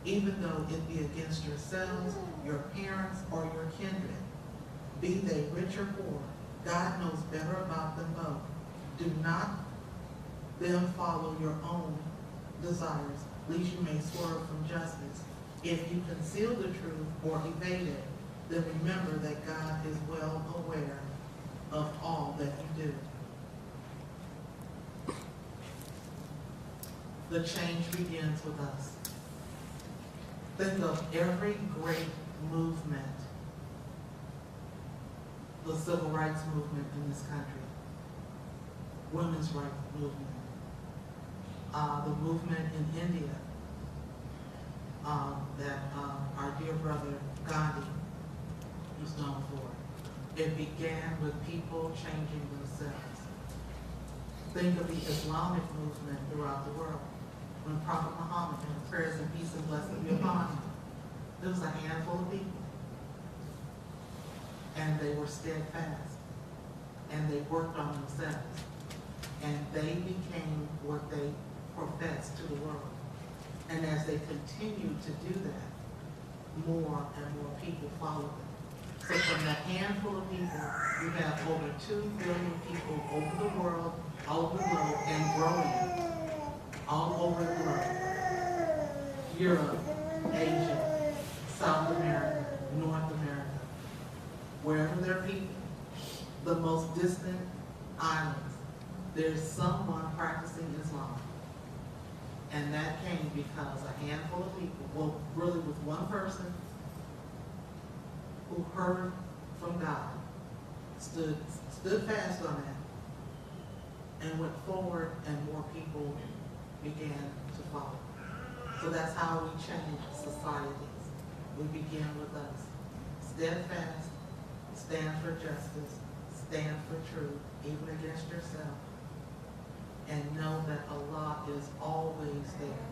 [SPEAKER 5] even though it be against yourselves, your parents, or your kindred. Be they rich or poor, God knows better about them both. Do not then follow your own desires, lest you may swerve from justice. If you conceal the truth or evade it, then remember that God is well aware of all that you do. The change begins with us. Think of every great movement, the civil rights movement in this country, women's rights movement, the movement in India that your brother Gandhi was known for. It began with people changing themselves. Think of the Islamic movement throughout the world. When Prophet Muhammad, and prayers and peace and blessing be upon him, there was a handful of people. And they were steadfast. And they worked on themselves. And they became what they professed to the world. And as they continued to do that, more and more people followed them. So from that handful of people, you have over 2 billion people over the world, all over the globe, and growing all over the globe. Europe, Asia, South America, North America. Wherever there are people, the most distant islands, there's someone practicing Islam. And that came because a handful of people, well, really with one person, who heard from God, stood fast on that, and went forward, and more people began to follow. So that's how we change societies. We begin with us. Steadfast, stand for justice, stand for truth, even against yourself, and know that Allah is always there.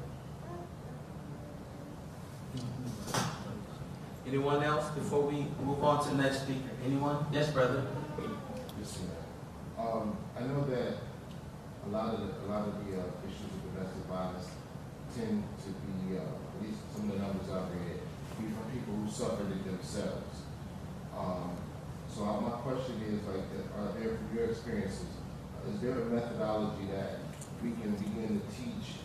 [SPEAKER 1] Anyone else before we move on to the next speaker? Anyone? Yes, brother.
[SPEAKER 2] Yes, sir. I know that a lot of the issues of domestic violence tend to be, at least some of the numbers I've read, be from people who suffered it themselves. So my question is, like, are there, from your experiences, is there a methodology that we can begin to teach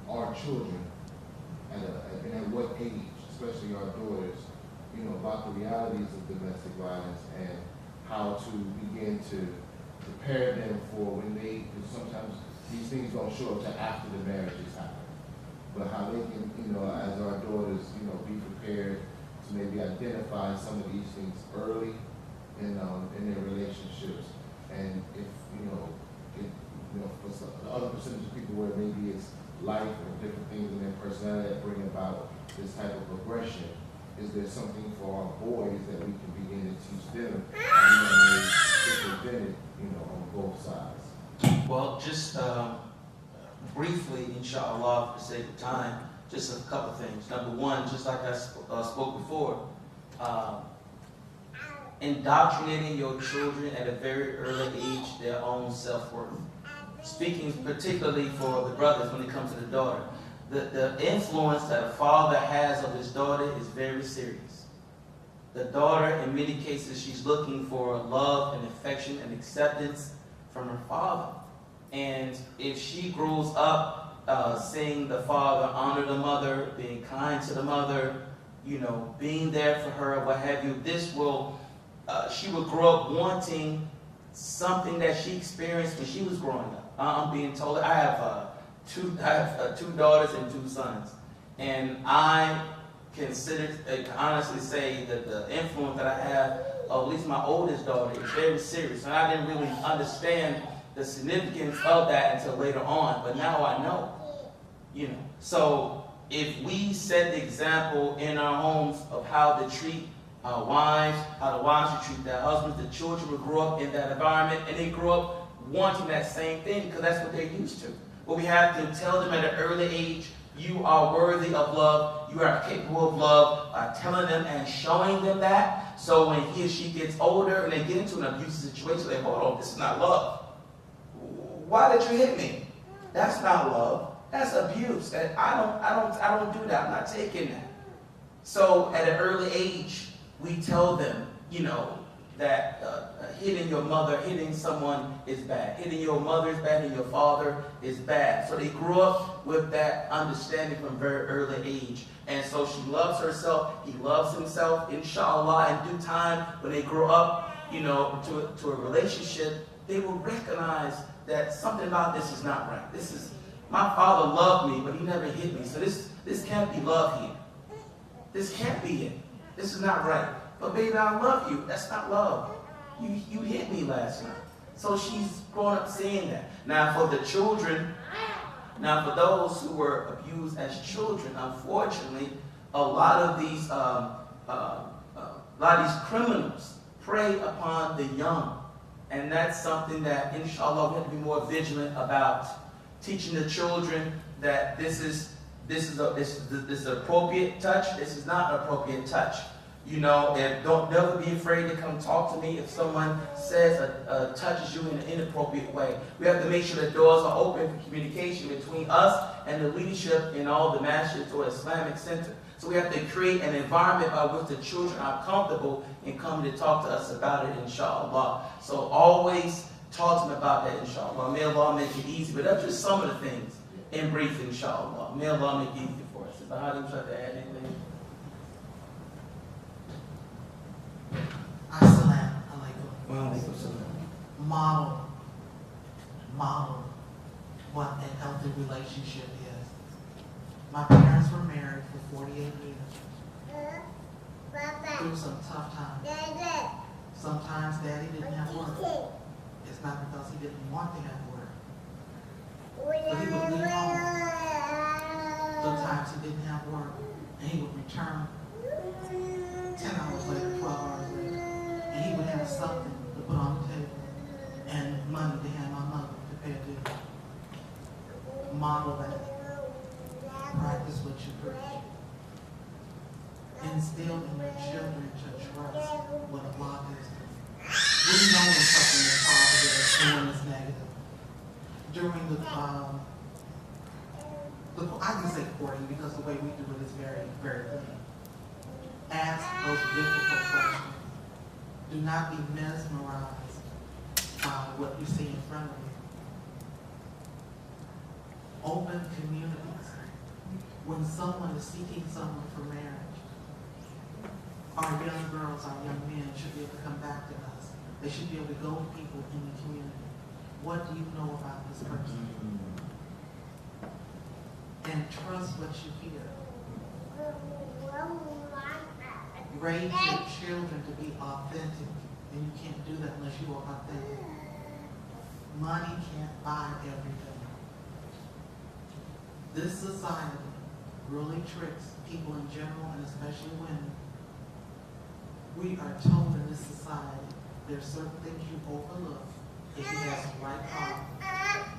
[SPEAKER 2] our children and at what age, especially our daughters, about the realities of domestic violence and how to begin to prepare them for when because sometimes these things don't show up until after the marriage has happened, but how they can, as our daughters, be prepared to maybe identify some of these things early in their relationships, and if for the other percentage of people where maybe it's life or different things in their personality that bring about this type of aggression, is there something for our boys that we can begin to teach them to prevent it, on both sides?
[SPEAKER 1] Well, just briefly, inshallah, for the sake of time, just a couple things. Number one, just like I spoke before, indoctrinating your children at a very early age their own self-worth. Speaking particularly for the brothers when it comes to the daughter. The influence that a father has of his daughter is very serious. The daughter, in many cases, she's looking for love and affection and acceptance from her father. And if she grows up seeing the father honor the mother, being kind to the mother, being there for her, what have you, she will grow up wanting something that she experienced when she was growing up. I'm being told, I have two daughters and 2 sons, and I can honestly say that the influence that I have, or at least my oldest daughter, is very serious, and I didn't really understand the significance of that until later on, but now I know. So if we set the example in our homes of how to treat our wives, how the wives should treat their husbands, the children will grow up in that environment, and they grow up wanting that same thing because that's what they're used to. But we have to tell them at an early age, you are worthy of love, you are capable of love, telling them and showing them that. So when he or she gets older and they get into an abusive situation, they hold on, this is not love. Why did you hit me? That's not love. That's abuse. I don't do that. I'm not taking that. So at an early age, we tell them, that hitting your mother, hitting someone is bad. Hitting your mother is bad, hitting your father is bad. So they grew up with that understanding from a very early age. And so she loves herself, he loves himself. Inshallah, in due time, when they grow up, to a relationship, they will recognize that something about this is not right. My father loved me, but he never hit me. So this can't be love here. This can't be it. This is not right. But baby, I love you. That's not love. You hit me last night. So she's growing up seeing that. Now for the children, for those who were abused as children, unfortunately, a lot of these criminals prey upon the young, and that's something that, inshallah, we have to be more vigilant about. Teaching the children that this is appropriate touch. This is not appropriate touch. You know, and don't never be afraid to come talk to me if someone says touches you in an inappropriate way. We have to make sure that doors are open for communication between us and the leadership in all the masjids or Islamic center. So we have to create an environment by which the children are comfortable in coming to talk to us about it, inshallah. So always talk to them about that, inshallah. May Allah make it easy. But that's just some of the things in brief, inshallah. May Allah make it easy for us. Is Hadayai try to add anything?
[SPEAKER 5] Salaam alaikum. Model what a healthy relationship is. My parents were married for 48 years. Through some tough times. Sometimes Daddy didn't have work. It's not because he didn't want to have work, but he would leave home. Sometimes he didn't have work, and he would return 10 hours later, 12 hours later, and he would have something to put on the table and money to hand my mother to pay a bill. Model that. Practice what you preach. Instill in your children to trust what Allah is. We know when something is positive and when it's negative. During I can say courting because the way we do it is very, very clean. Ask those difficult questions. Do not be mesmerized by what you see in front of you. Open communities. When someone is seeking someone for marriage, our young girls, our young men should be able to come back to us. They should be able to go to people in the community. What do you know about this person? And trust what you hear. Raise your children to be authentic, and you can't do that unless you are authentic. Money can't buy everything. This society really tricks people in general, and especially women. We are told in this society there's certain things you overlook if you have the right car.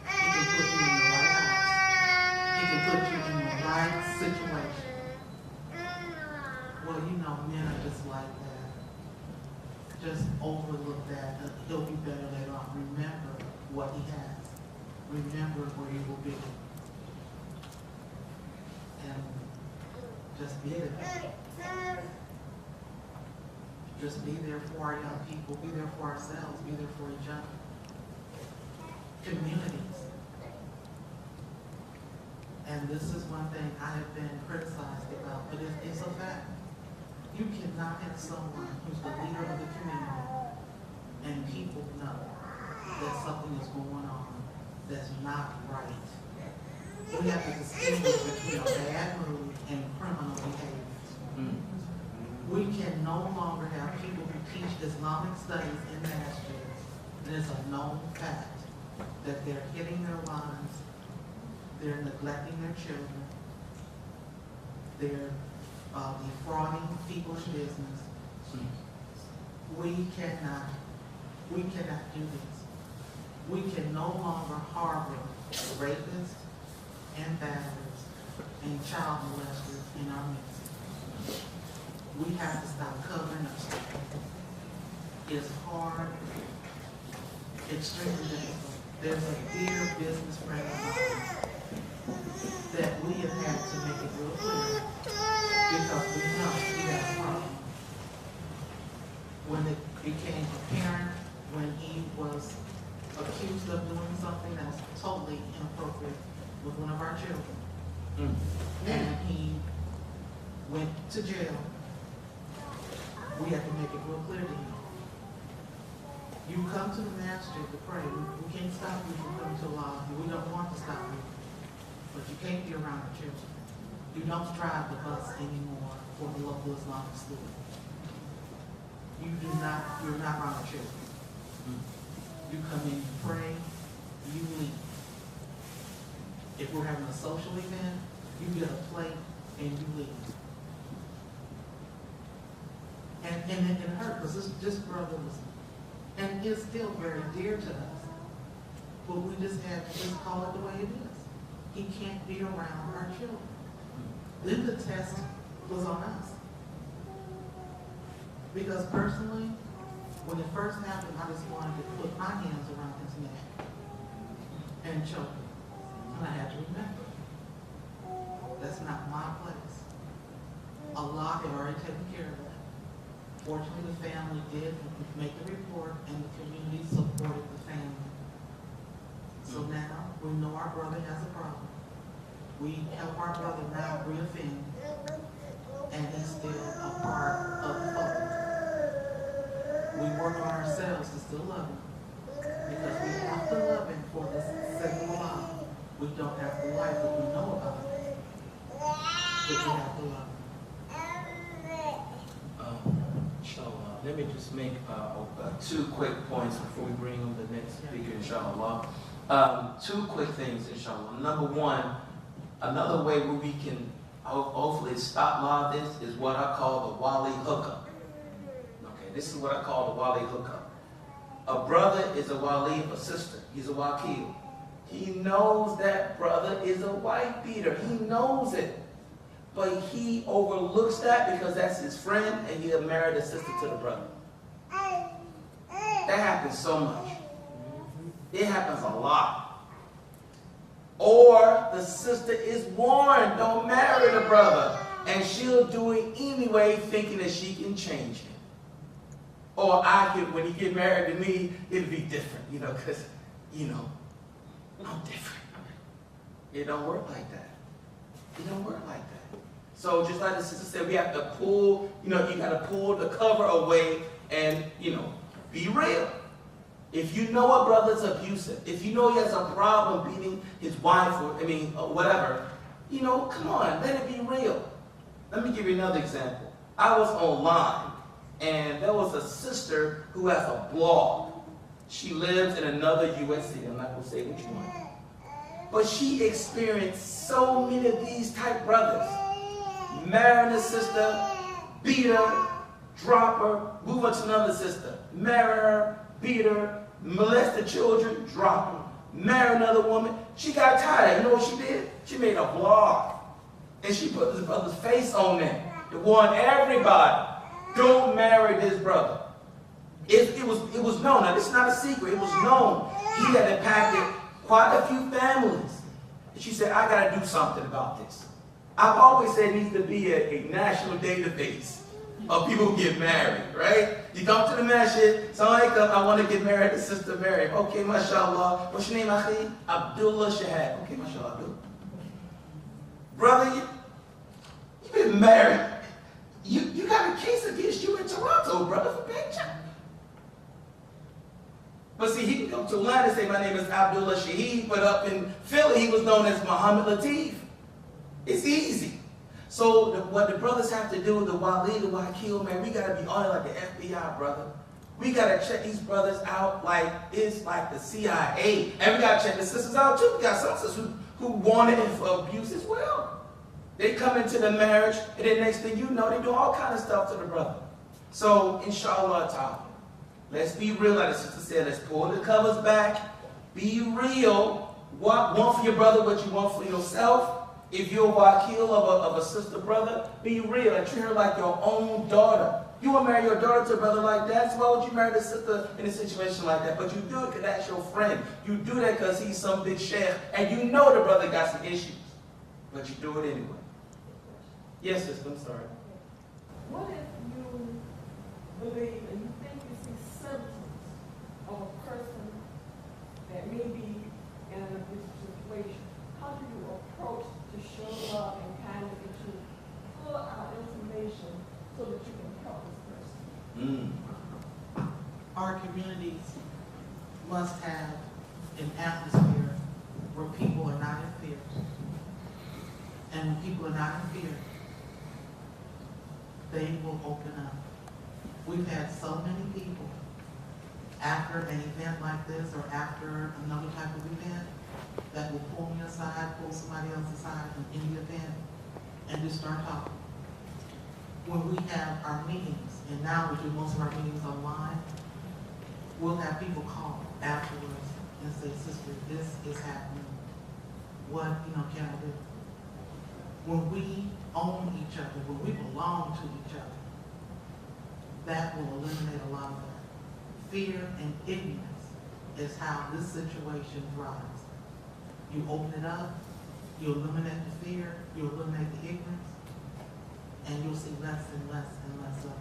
[SPEAKER 5] He can put you in the right house. He can put you in the right situation. Well, you know, men are just like that. Just overlook that. He'll be better later on. Remember what he has. Remember where you will be. And just be there. Just be there for our young people. Be there for ourselves. Be there for each other. Communities. And this is one thing I have been criticized about, but it's a fact. You cannot have someone who's the leader of the community and people know that something is going on that's not right. We have to distinguish between a bad mood and criminal behavior. We can no longer have people who teach Islamic studies in masjids, and it's a known fact that they're hitting their wives, they're neglecting their children, they're defrauding people's business. We cannot do this. We can no longer harbor rapists and batterers and child molesters in our midst. We have to stop covering up stuff. It's hard, extremely difficult. There's a dear business friend of mine that we have had to make it real clear because we know he had a problem. When it became apparent, when he was accused of doing something that was totally inappropriate with one of our children, and he went to jail, we had to make it real clear to him. You come to the masjid to pray. We can't stop you from coming to Allah. We don't want to stop you. But you can't be around the children. You don't drive the bus anymore for the local Islamic school. You're not around the children. You come in, you pray, you leave. If we're having a social event, you get a plate and you leave. And it hurt because this brother was, and is still very dear to us. But we just had to just call it the way it is. He can't be around our children. Then the test was on us. Because personally, when it first happened, I just wanted to put my hands around his neck and choke him. And I had to remember, that's not my place. Allah had already taken care of that. Fortunately, the family did make the report, and the community supported the family. So now we know our brother has a problem. We help our brother now reoffend, and he's still a part of the fold. We work on ourselves to still love him, because we have to love him for the sake of Allah. We don't have to like what we know about him, but we have to love him.
[SPEAKER 1] Inshallah. Let me just make two quick points before we bring on the next speaker, inshallah. Two quick things, inshallah. Number one, another way where we can hopefully stop a lot of this is what I call the wali hookup. Okay, this is what I call the wali hookup. A brother is a wali of a sister. He's a wakil. He knows that brother is a wife beater. He knows it. But he overlooks that because that's his friend and he'll marry the sister to the brother. That happens so much. It happens a lot. Or the sister is warned, don't marry the brother. And she'll do it anyway thinking that she can change him. Or when he get married to me, it'll be different, because, I'm different. It don't work like that. It don't work like that. So just like the sister said, we have to pull, you got to pull the cover away and, be real. If you know a brother's abusive, if you know he has a problem beating his wife or whatever, come on, let it be real. Let me give you another example. I was online and there was a sister who has a blog. She lives in another U.S. city. I'm not going to say which one. But she experienced so many of these type brothers. Marrying a sister, beat her, drop her, move her to another sister. Marry her, beat her, molest the children, drop her. Marry another woman. She got tired. You know what she did? She made a blog. And she put this brother's face on there to warn everybody, don't marry this brother. It was known. Now, this is not a secret. It was known. He had impacted quite a few families. And she said, I got to do something about this. I've always said it needs to be a national database of people who get married, right? You come to the Masjid, somebody come, I want to get married to Sister Mary. Okay, mashallah. What's your name, Akhi? Abdullah Shahad. Okay, mashallah, Abdullah. Brother, you've been married. You got a case against you in Toronto, brother, for bad child. But see, he can come to Atlanta and say, my name is Abdullah Shaheed, but up in Philly, he was known as Muhammad Latif. It's easy. So what the brothers have to do, the wali, the wakil, man, we got to be on it like the FBI, brother. We got to check these brothers out like it's like the CIA. And we got to check the sisters out too. We got some sisters who wanted it for abuse as well. They come into the marriage, and then next thing you know, they do all kind of stuff to the brother. So, inshallah ta'ala, let's be real, like the sister said, let's pull the covers back. Be real. Want for your brother what you want for yourself. If you're a wakil of a sister brother, be real and treat her like your own daughter. You won't marry your daughter to a brother like that, so why would you marry the sister in a situation like that? But you do it because that's your friend. You do that because he's some big sheikh, and you know the brother got some issues. But you do it anyway. Yes, sister, I'm sorry.
[SPEAKER 7] What if you believe and you think you see symptoms of a person that may be in an abusive situation? How do you approach to show love and kindness and to pull out information so that you can help this person?
[SPEAKER 5] Our communities must have an atmosphere where people are not in fear. And when people are not in fear, they will open up. We've had so many people after an event like this or after another type of event that will pull me aside, pull somebody else aside from any event, and just start talking. when we have our meetings, and now we do most of our meetings online, we'll have people call afterwards and say, sister, this is happening. What, can I do? When we own each other, when we belong to each other, that will eliminate a lot of that. Fear and ignorance is how this situation thrives. You open it up, you eliminate the fear, you eliminate the ignorance, and you'll see less and less and less of it.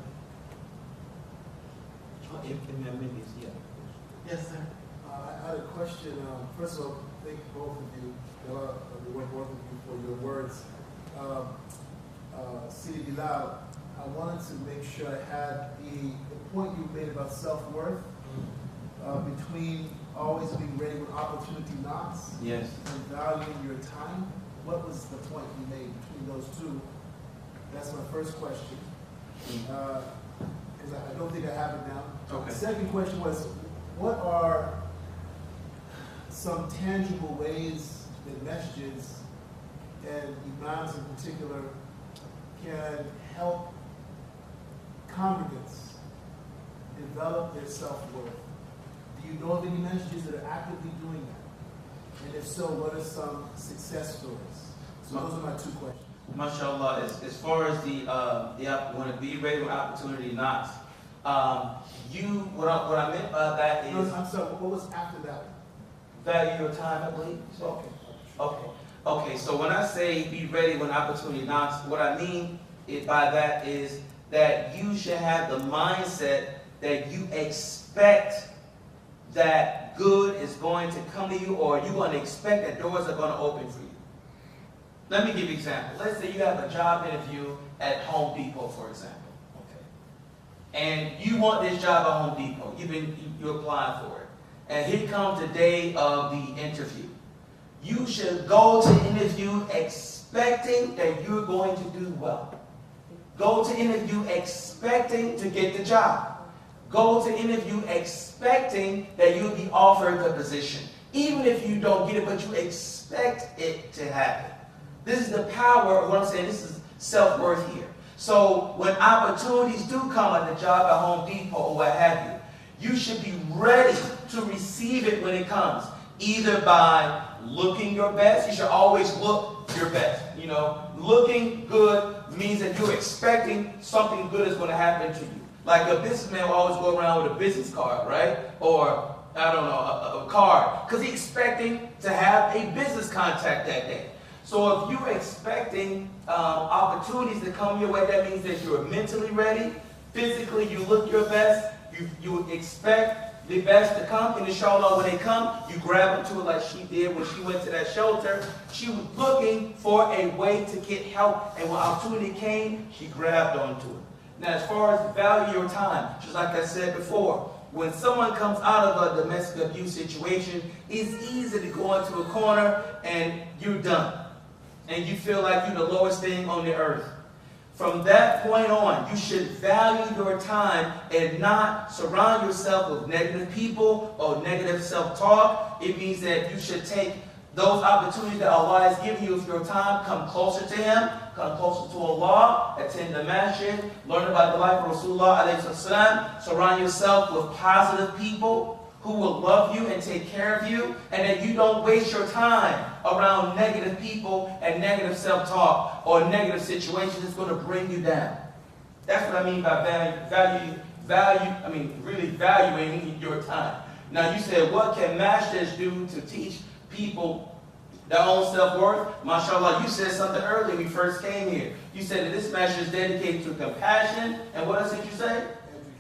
[SPEAKER 5] Yes, sir.
[SPEAKER 2] I had a question. First of all, thank both of you, both of you for your words. Sidi Bilal, I wanted to make sure I had the point you made about self-worth between always being ready when opportunity knocks,
[SPEAKER 1] Yes.
[SPEAKER 2] and valuing your time. What was the point you made between those two? That's my first question. Because I don't think I have it now.
[SPEAKER 1] Okay.
[SPEAKER 2] The second question was, what are some tangible ways that masjids and imams in particular can help congregants develop their self-worth? Do you know of any masjids that are actively doing that? And if so, what are some success stories? So those are my two questions.
[SPEAKER 1] MashaAllah, as far as the when to be ready when opportunity knocks, what I meant by that is...
[SPEAKER 2] No, I'm sorry, what was after that?
[SPEAKER 1] Value your time, I believe. Okay, so when I say be ready when opportunity knocks, what I mean by that is that you should have the mindset that you expect that good is going to come to you, or you're going to expect that doors are going to open for you. Let me give you an example. Let's say you have a job interview at Home Depot, for example. Okay. And you want this job at Home Depot. You're applying for it. And here comes the day of the interview. You should go to interview expecting that you're going to do well. Go to interview expecting to get the job. Go to interview expecting that you'll be offered the position. Even if you don't get it, but you expect it to happen. This is the power of what I'm saying. This is self-worth here. So when opportunities do come at the job at Home Depot or what have you, you should be ready to receive it when it comes. Either by looking your best. You should always look your best. Looking good means that you're expecting something good is going to happen to you. Like a businessman will always go around with a business card, right? Or, I don't know, a card. Because he's expecting to have a business contact that day. So if you're expecting opportunities to come your way, that means that you're mentally ready. Physically, you look your best. You expect the best to come. And inshallah, when they come, you grab them to it like she did when she went to that shelter. She was looking for a way to get help. And when opportunity came, she grabbed onto it. Now, as far as value your time, just like I said before, when someone comes out of a domestic abuse situation, it's easy to go into a corner and you're done. And you feel like you're the lowest thing on the earth. From that point on, you should value your time and not surround yourself with negative people or negative self-talk. It means that you should take those opportunities that Allah has given you with your time, come closer to Him, come closer to Allah, attend the Masjid, learn about the life of Rasulullah alayhi salam, surround yourself with positive people who will love you and take care of you, and that you don't waste your time around negative people and negative self-talk or negative situations that's going to bring you down. That's what I mean by really valuing your time. Now you said, what can Masjids do to teach people their own self-worth? MashaAllah, you said something earlier when we first came here. You said that this Masjid is dedicated to compassion, and what else did you say?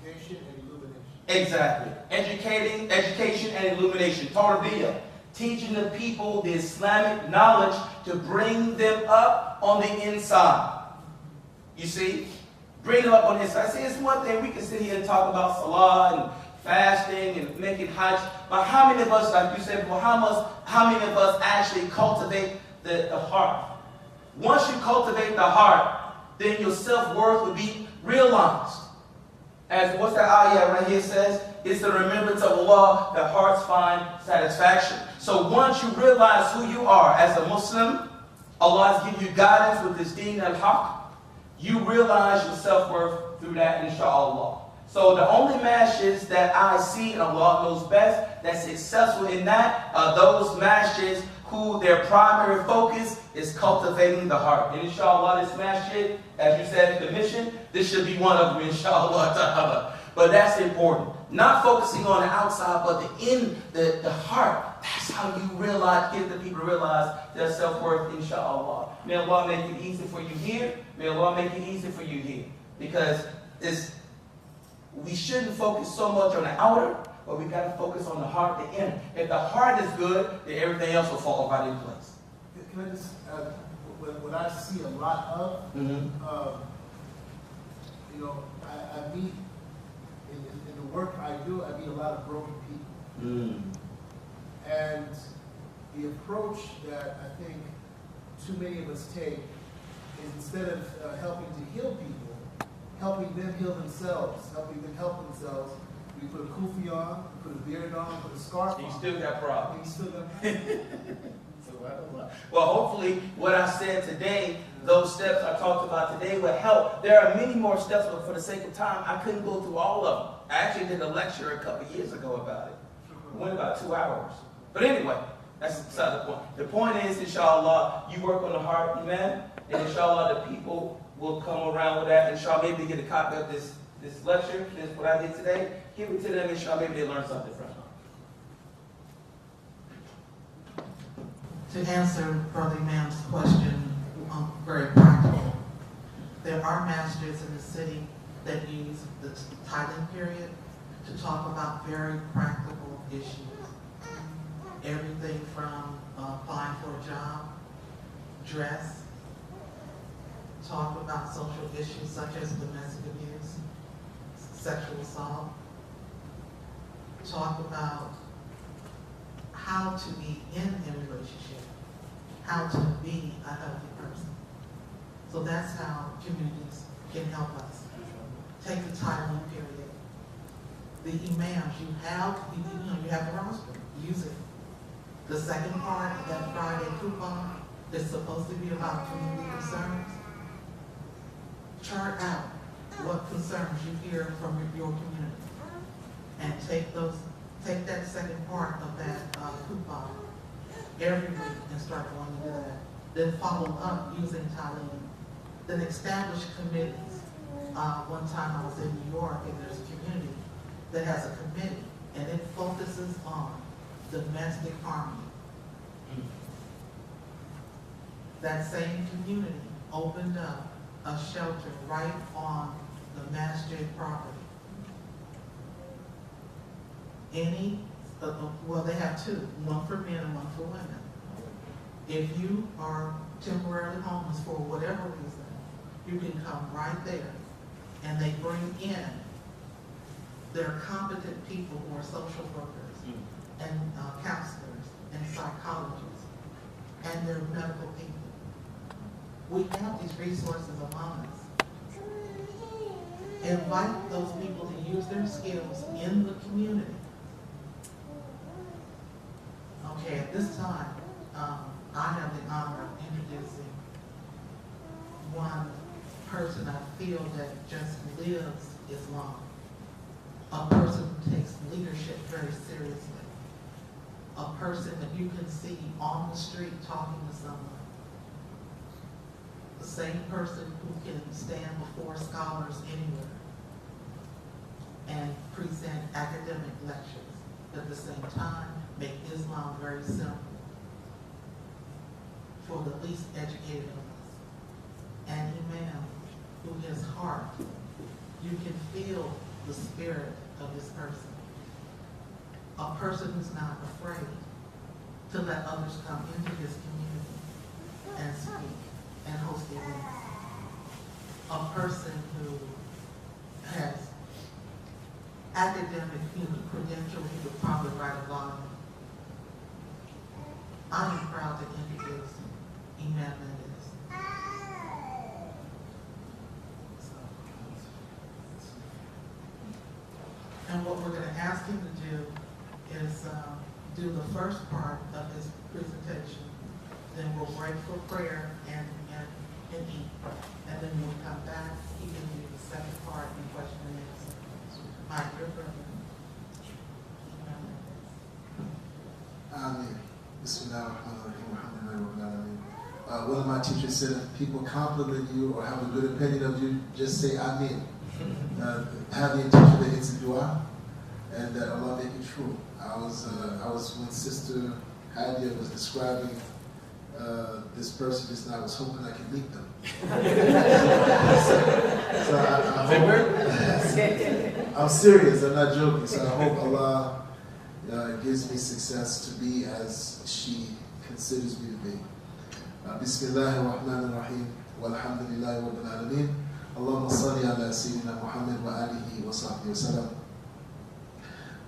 [SPEAKER 2] Education and illumination.
[SPEAKER 1] Exactly. Education and illumination. Tarbiyah. Teaching the people the Islamic knowledge to bring them up on the inside. You see? Bring them up on the inside. See, it's one thing we can sit here and talk about salah and fasting and making hajj, but how many of us, like you said before, how many of us actually cultivate the heart? Once you cultivate the heart, then your self-worth will be realized. As what's that ayah right here says? It's the remembrance of Allah that hearts find satisfaction. So once you realize who you are as a Muslim, Allah has given you guidance with this Deen al-Haq. you realize your self-worth through that, inshallah. So the only masjids that I see, and Allah knows best, that's successful in that, are those masjids who their primary focus is cultivating the heart. And inshallah, this masjid, as you said in the mission, this should be one of them, inshallah ta'ala. But that's important. Not focusing on the outside, but the heart. That's how you realize, get the people to realize their self-worth, inshallah. May Allah make it easy for you here. May Allah make it easy for you here. Because we shouldn't focus so much on the outer, but we got to focus on the heart, the inner. If the heart is good, then everything else will fall right in place.
[SPEAKER 2] Can I just add, what I see a lot of, you know, I meet, in the work I do, I meet a lot of broken people. And the approach that I think too many of us take is, instead of helping to heal people, helping them heal themselves, helping them help themselves. We put a kufi on, we put a beard on, put a scarf on.
[SPEAKER 1] You still got problems.
[SPEAKER 2] And you still got problems.
[SPEAKER 1] Well, hopefully what I said today, those steps I talked about today will help. There are many more steps, but for the sake of time, I couldn't go through all of them. I actually did a lecture a couple years ago about it. It went about 2 hours. But anyway, that's beside the point. The point is, inshallah, you work on the heart, amen? And inshallah, the people will come around with that. Inshallah, maybe they get a copy of this lecture, this what I did today. Give it to them, inshallah, maybe they learn something from it.
[SPEAKER 5] To answer Brother Imam's question, very practical. There are masjids in the city that use the tithing period to talk about very practical issues. Everything from applying for a job, dress, talk about social issues such as domestic abuse, sexual assault, talk about how to be in a relationship, how to be a healthy person. So that's how communities can help us. Take the tithing period. The imams, you have the roster, use it. The second part of that Friday coupon is supposed to be about community concerns. Chart out what concerns you hear from your community, and take that second part of that coupon every week and start going into that. Then follow up using Talim. Then establish committees. One time I was in New York, and there's a community that has a committee, and it focuses on domestic harmony. That same community opened up a shelter right on the Masjid property. Well, they have two, one for men and one for women. If you are temporarily homeless for whatever reason, you can come right there, and they bring in their competent people who are social workers and counselors and psychologists and their medical people. We have these resources among us. Invite those people to use their skills in the community. Okay, at this time, I have the honor of introducing one person I feel that just lives Islam. A person who takes leadership very seriously. A person that you can see on the street talking to someone. The same person who can stand before scholars anywhere and present academic lectures, but at the same time make Islam very simple for the least educated of us. An imam who his heart, you can feel the spirit of this person. A person who's not afraid to let others come into his community and speak and host events. A person who has academic credentials, he could probably write a volume. I am proud to introduce Imam Mendez. And what we're going to ask him to do is do the first part of his presentation. Then we'll break for prayer and and eat. And then when we come back, he can do the second part in question and answer. All right, your brother.
[SPEAKER 2] Ameen. Bismillahirrahmanirrahim. One of my teachers said, if people compliment you or have a good opinion of you, just say Ameen. Have the intention that it's a dua, and that Allah make it true. I was when Sister Hadayai was describing this person just now, I was hoping I could meet them. So I hope, I'm serious, I'm not joking. So I hope Allah gives me success to be as she considers me to be. Bismillahirrahmanirrahim. Walhamdulillahi rabbil alameen. Allahumma salli ala Sayyidina Muhammad wa alihi wa sahbihi wa sallam.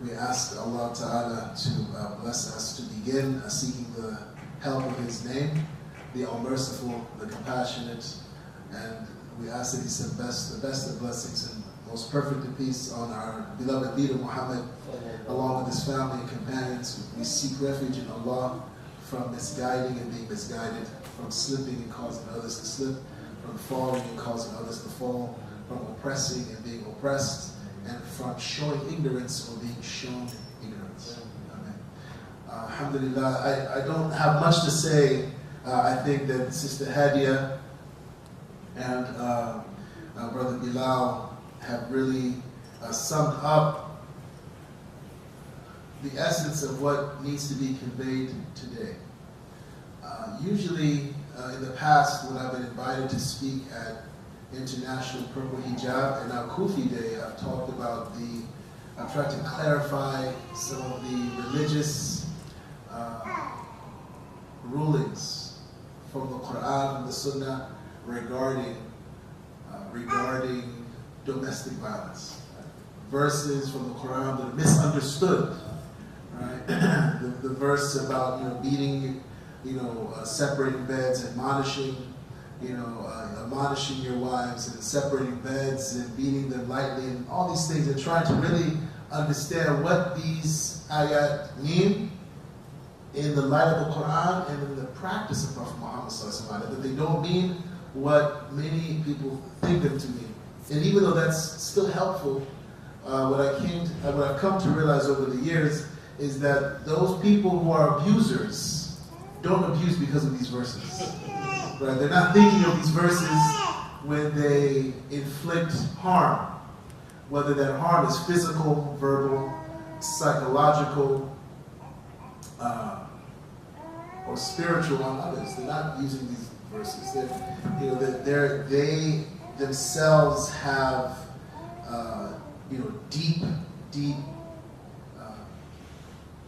[SPEAKER 2] We ask Allah Ta'ala to bless us to begin seeking the help of His name, the All-Merciful, the Compassionate, and we ask that He send the best of blessings and most perfect of peace on our beloved leader Muhammad, along with his family and companions. We seek refuge in Allah from misguiding and being misguided, from slipping and causing others to slip, from falling and causing others to fall, from oppressing and being oppressed, and from showing ignorance or being shown ignorance. Amen. Alhamdulillah, I don't have much to say. I think that Sister Hadayai and Brother Bilal have really summed up the essence of what needs to be conveyed today. Usually, in the past, when I've been invited to speak at International Purple Hijab and now Kufi Day, I've tried to clarify some of the religious rulings from the Quran and the Sunnah regarding domestic violence. Verses from the Quran that are misunderstood, right? the verse about beating, separating beds, admonishing your wives, and separating beds and beating them lightly, and all these things, and trying to really understand what these ayat mean in the light of the Quran and in the practice of Prophet Muhammad sallallahu alaihi wasallam, that they don't mean what many people think them to mean. And even though that's still helpful, what I've come to realize over the years is that those people who are abusers don't abuse because of these verses. Right? They're not thinking of these verses when they inflict harm, whether that harm is physical, verbal, psychological, or spiritual on others. They're not using these verses. They themselves have deep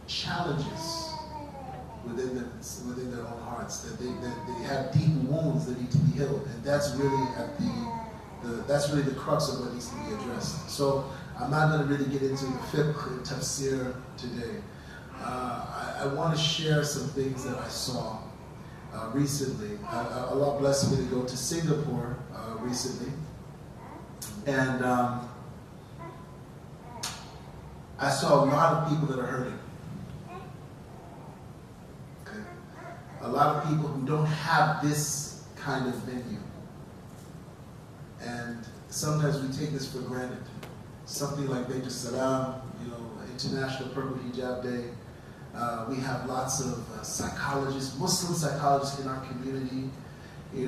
[SPEAKER 2] challenges within their own hearts. That they have deep wounds that need to be healed, and that's really the crux of what needs to be addressed. So I'm not going to really get into the fiqh and tafsir today. I want to share some things that I saw recently. Allah blessed me to go to Singapore recently, and I saw a lot of people that are hurting. Okay? A lot of people who don't have this kind of venue. And sometimes we take this for granted. Something like Baitul Salaam, International Purple Hijab Day. We have lots of psychologists, Muslim psychologists in our community. We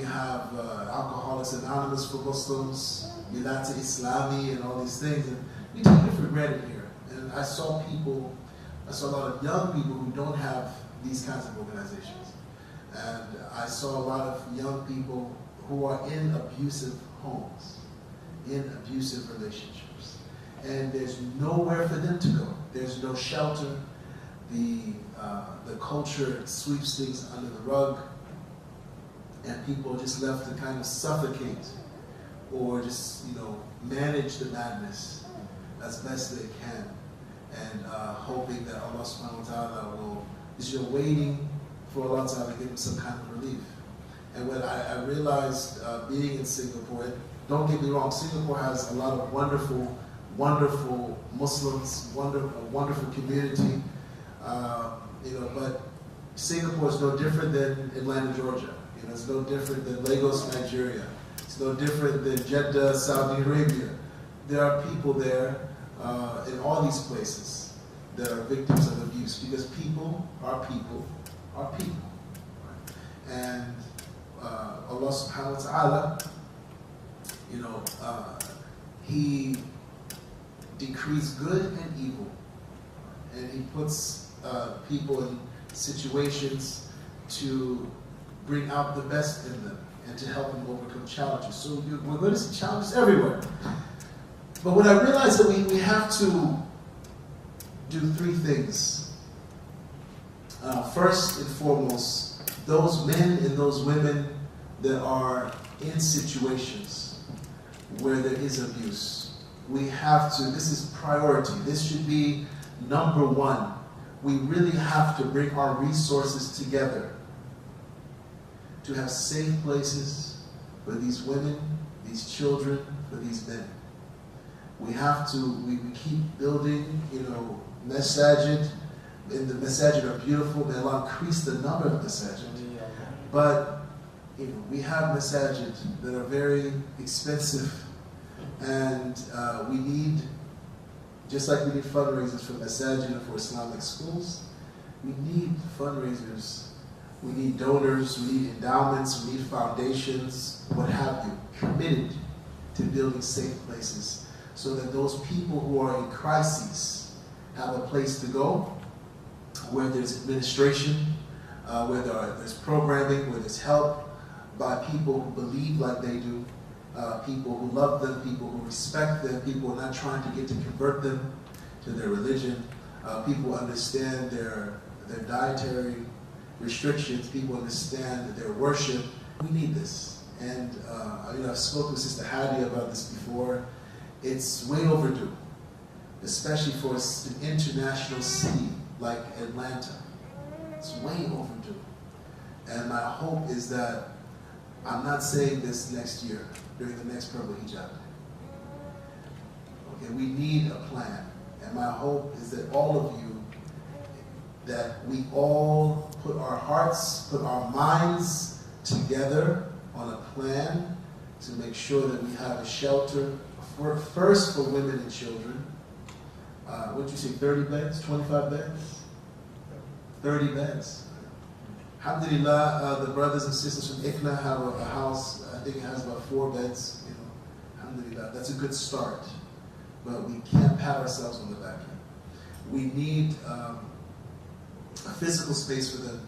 [SPEAKER 2] have Alcoholics Anonymous for Muslims, Milata Islami, and all these things. And we take it for granted here. And I saw a lot of young people who don't have these kinds of organizations. And I saw a lot of young people who are in abusive homes, in abusive relationships. And there's nowhere for them to go. There's no shelter. The culture sweeps things under the rug, and people are just left to kind of suffocate or just, manage the madness as best they can, and hoping that Allah subhanahu wa ta'ala will, waiting for Allah ta'ala to give them some kind of relief. And when I realized being in Singapore, don't get me wrong, Singapore has a lot of wonderful Muslims, wonderful community, but Singapore is no different than Atlanta, Georgia. You know, it's no different than Lagos, Nigeria. It's no different than Jeddah, Saudi Arabia. There are people there in all these places that are victims of abuse, because people are people are people. And Allah subhanahu wa ta'ala, you know, He decrees good and evil. And He puts people in situations to bring out the best in them and to help them overcome challenges. So we're going to see challenges everywhere. But what I realized that we have to do three things. First and foremost, those men and those women that are in situations where there is abuse, we have to, this is priority. This should be number one. We really have to bring our resources together to have safe places for these women, these children, for these men. We have to, we keep building, you know, Masjid, and the Masjid are beautiful. May Allah increase the number of Masjid. But, you know, we have Masjid that are very expensive, and we need, just like we need fundraisers for Masjid and for Islamic schools, we need fundraisers. We need donors, we need endowments, we need foundations, what have you, committed to building safe places so that those people who are in crises have a place to go, where there's administration, where there's programming, where there's help by people who believe like they do, people who love them, people who respect them, people who are not trying to get to convert them to their religion, people who understand their dietary restrictions, people understand their worship. We need this. And you know, I've spoken with Sister Hadayai about this before. It's way overdue, especially for an international city like Atlanta. It's way overdue. And my hope is that, I'm not saying this next year, during the next Purple Hijab. Okay, we need a plan. And my hope is that all of you, that we all put our hearts, put our minds together on a plan to make sure that we have a shelter, first for women and children. What did you say, 30 beds, 25 beds? 30 beds. Alhamdulillah, the brothers and sisters from ICNA have a house, I think it has about 4 beds. You know, alhamdulillah, that's a good start. But we can't pat ourselves on the back. We need a physical space for them.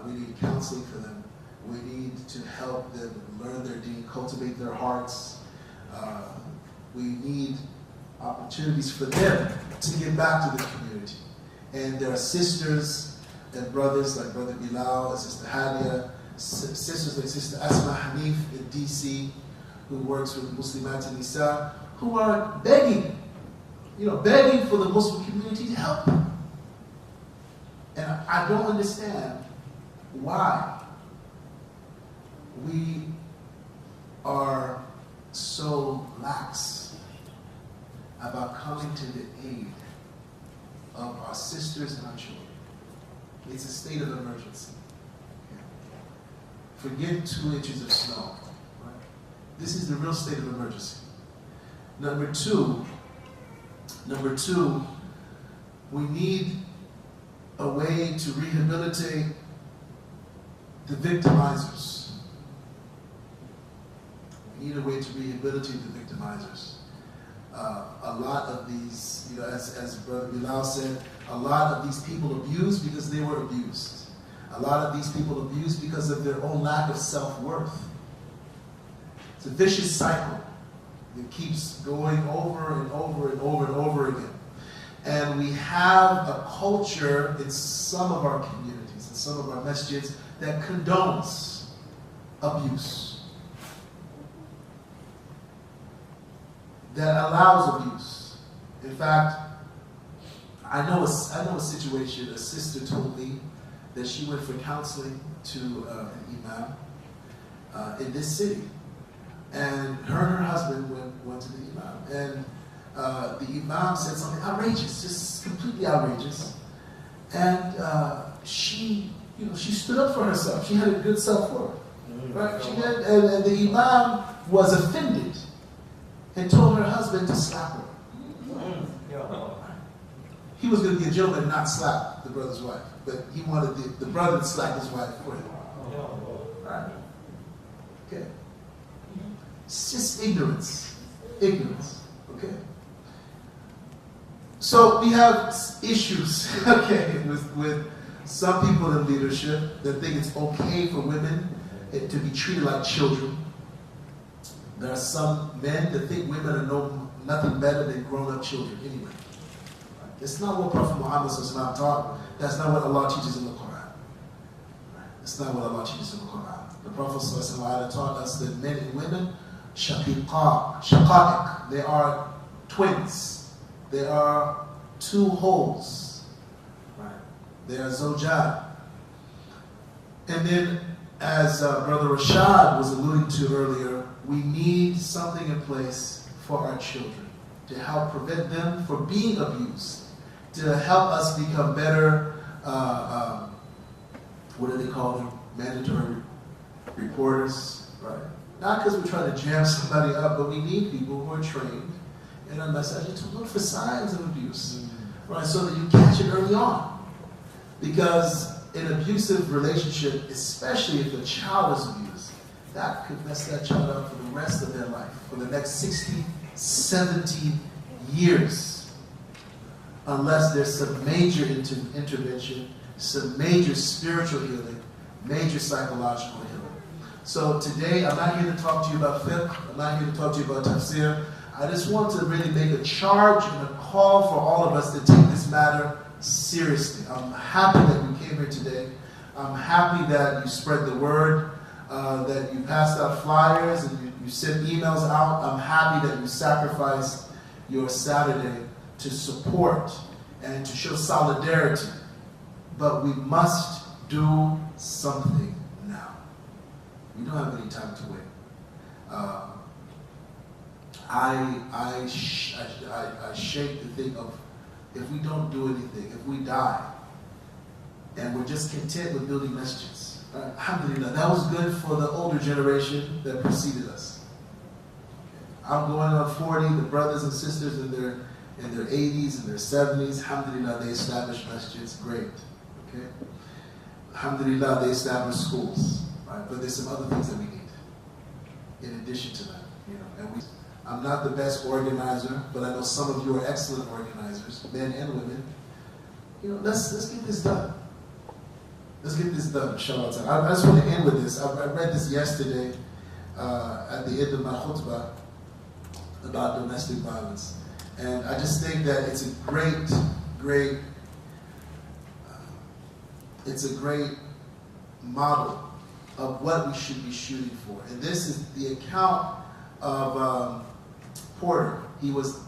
[SPEAKER 2] We need counseling for them. We need to help them learn their Deen, cultivate their hearts. We need opportunities for them to give back to the community. And there are sisters and brothers like Brother Bilal and Sister Hadayai, sisters like Sister Asma Hanif in DC, who works with Muslimat and Nisa, who are begging, you know, begging for the Muslim community to help them. And I don't understand why we are so lax about coming to the aid of our sisters and our children. It's a state of emergency. Forget 2 inches of snow. Right? This is the real state of emergency. Number two, we need a way to rehabilitate the victimizers. We need a way to rehabilitate the victimizers. A lot of these, you know, as Brother Bilal said, a lot of these people abused because they were abused. A lot of these people abused because of their own lack of self-worth. It's a vicious cycle. It keeps going over and over and over and over again. And we have a culture in some of our communities, in some of our masjids, that condones abuse, that allows abuse. In fact, I know a situation, a sister told me that she went for counseling to an imam in this city. And her and her husband went to the imam. And the imam said something outrageous, just completely outrageous. And she stood up for herself. She had a good self-worth. Right? She did, and the imam was offended and told her husband to slap her. He was going to be a gentleman and not slap the brother's wife, but he wanted the brother to slap his wife for him. Right? Okay. It's just ignorance. Ignorance. Okay. So we have issues, okay, with some people in leadership that think it's okay for women to be treated like children. There are some men that think women are nothing better than grown-up children anyway. It's not what Prophet Muhammad taught. That's not what Allah teaches in the Quran. That's not what Allah teaches in the Quran. The Prophet taught us that men and women, shaqa'iq, they are twins. They are two wholes. Right? They are zawjad. And then, as Brother Rashad was alluding to earlier, we need something in place for our children to help prevent them from being abused, to help us become better, what do they call them? Mandatory reporters, right? Not because we're trying to jam somebody up, but we need people who are trained in our message to look for signs of abuse, right? So that you catch it early on. Because in an abusive relationship, especially if a child is abused, that could mess that child up for the rest of their life, for the next 60, 70 years. Unless there's some major intervention, some major spiritual healing, major psychological healing. So today, I'm not here to talk to you about fiqh, I'm not here to talk to you about tafsir. I just want to really make a charge and a call for all of us to take this matter seriously. I'm happy that you came here today. I'm happy that you spread the word, that you passed out flyers and you sent emails out. I'm happy that you sacrificed your Saturday to support and to show solidarity. But we must do something now. We don't have any time to wait. I shake to think of if we don't do anything, if we die, and we're just content with building masjids. Alhamdulillah, that was good for the older generation that preceded us. I'm going on 40, the brothers and sisters in their 80s and their 70s, alhamdulillah, they established masjids, great. Okay? Alhamdulillah, they established schools. Right? But there's some other things that we need in addition to that. You know, and I'm not the best organizer, but I know some of you are excellent organizers, men and women. You know, let's get this done. Let's get this done, inshallah. I just want to end with this. I read this yesterday at the end of my khutbah about domestic violence. And I just think that it's a great model of what we should be shooting for. And this is the account of Porter. He was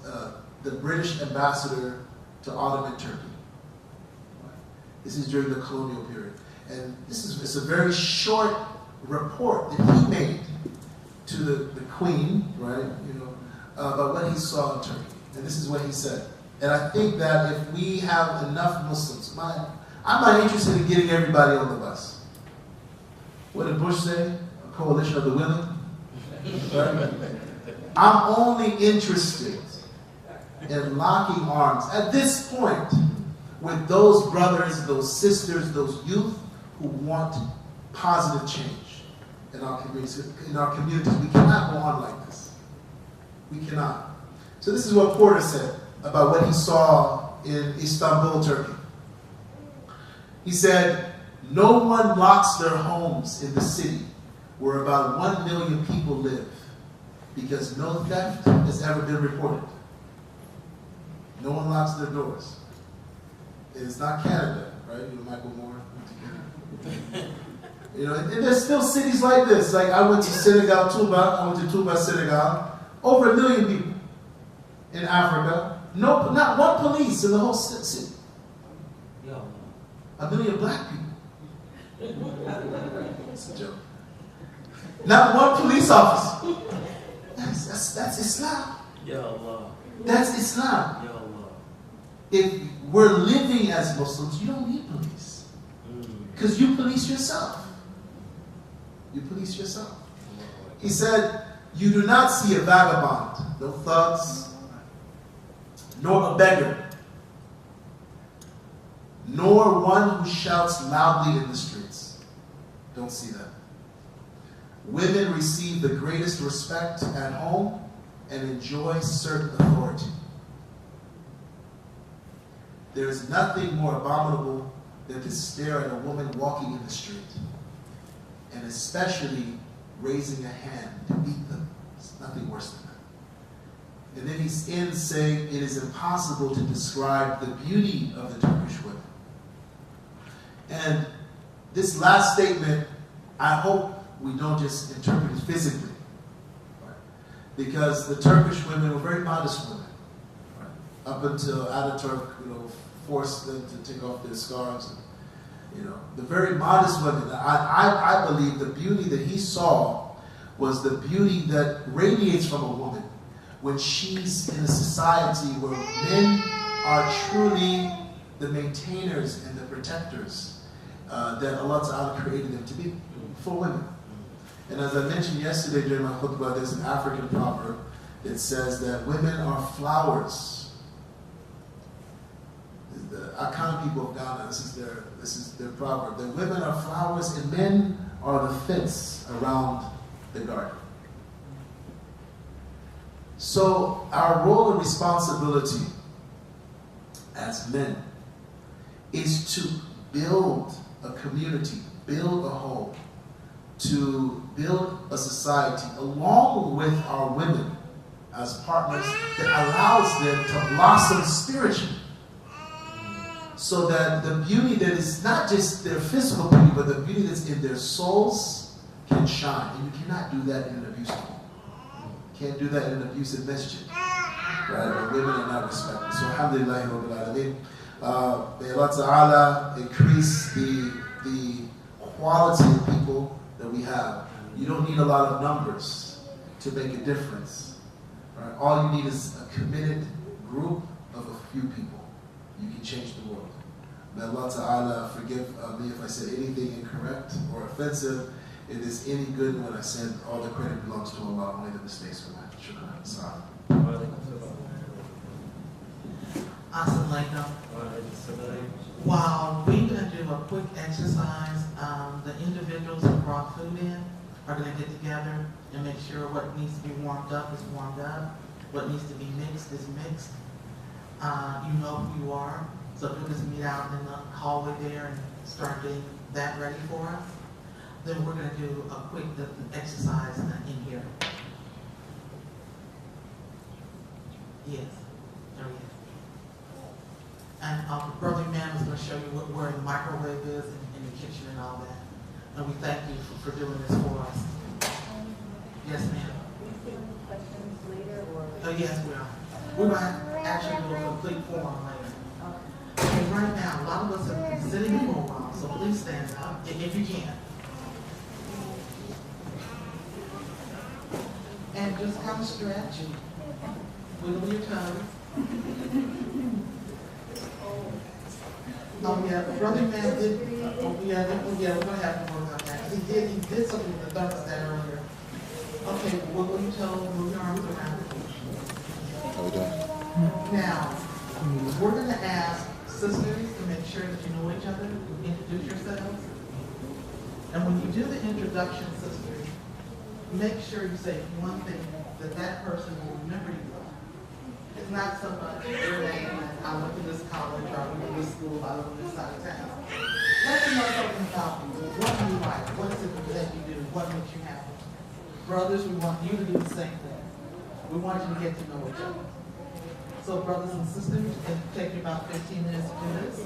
[SPEAKER 2] the British ambassador to Ottoman Turkey. This is during the colonial period. And it's a very short report that he made to the Queen, right? You know, about what he saw in Turkey. And this is what he said. And I think that if we have enough Muslims, I'm not interested in getting everybody on the bus. What did Bush say? A coalition of the willing? Right? I'm only interested in locking arms at this point with those brothers, those sisters, those youth who want positive change in our communities. We cannot go on like this. We cannot. So this is what Porter said about what he saw in Istanbul, Turkey. He said, no one locks their homes in the city where about 1 million people live because no theft has ever been reported. No one locks their doors. It's not Canada, right? You know, Michael Moore went to Canada. You know, and there's still cities like this. Like I went to Senegal, Touba. I went to Touba, Senegal. Over 1 million people in Africa. No, not one police in the whole city. 1 million black people. It's a joke. Not one police officer. That's Islam. That's Islam. If we're living as Muslims, you don't need police. Because you police yourself. you police yourself. He said, you do not see a vagabond, no thugs, nor a beggar, nor one who shouts loudly in the streets. Don't see that. Women receive the greatest respect at home and enjoy certain authority. There is nothing more abominable than to stare at a woman walking in the street, and especially raising a hand to beat them. It's nothing worse than that. And then he ends saying, it is impossible to describe the beauty of the Turkish women. And this last statement, I hope we don't just interpret it physically. Right? Because the Turkish women were very modest women. Right? Up until Ataturk, forced them to take off their scarves. And, the very modest women. I believe the beauty that he saw was the beauty that radiates from a woman when she's in a society where men are truly the maintainers and the protectors that Allah Ta'ala created them to be for women. And as I mentioned yesterday during my khutbah, there's an African proverb that says that women are flowers. The Akan people of Ghana, this is their proverb. That women are flowers and men are the fence around the garden. So our role and responsibility as men is to build a community, build a home, to build a society along with our women as partners that allows them to blossom spiritually. So that the beauty that is not just their physical beauty, but the beauty that's in their souls can shine. And you cannot do that in an abusive home. You can't do that in an abusive masjid. Right? Where women are not respected. So alhamdulillah, Rabbil Alameen. May Allah Ta'ala increase the quality of people that we have. You don't need a lot of numbers to make a difference. Right? All you need is a committed group of a few people. You can change the world. May Allah Ta'ala forgive me if I said anything incorrect or offensive. It is any good when I said all the credit belongs to Allah, only the mistakes for that. Shukran. Salaam.
[SPEAKER 5] Assalamu While we're going to do a quick exercise, the individuals who brought food in are going to get together and make sure what needs to be warmed up is warmed up, what needs to be mixed is mixed. You know who you are, so we'll just meet out in the hallway there and start getting that ready for us. Then we're going to do a quick exercise in here. Yes, there we go. And Brother Man is going to show you where the microwave is in the kitchen and all that. And we thank you for doing this for us. Yes, ma'am.
[SPEAKER 7] Questions later or?
[SPEAKER 5] Oh, yes, we are. We're going to actually do a complete forum later. Okay, right now, a lot of us have been sitting here for a while, so please stand up if you can. And just kind of stretch and wiggle your toes. Oh yeah, Brother Man did, we're going to have to work on that. He did something with the thermostat earlier. Okay, wiggle your toes, move your arms around.
[SPEAKER 2] How we doing?
[SPEAKER 5] Now, we're going to ask sisters to make sure that you know each other, introduce yourselves. And when you do the introduction, sisters, make sure you say one thing that person will remember you by. It's not so much your name, I went to this college, or I went to this school, I live on this side of town. Let them know something about you. What do you like? What is it that you do? What makes you happy? Brothers, we want you to do the same thing. We want you to get to know each other. So brothers and sisters, it'll take you about 15 minutes to do this.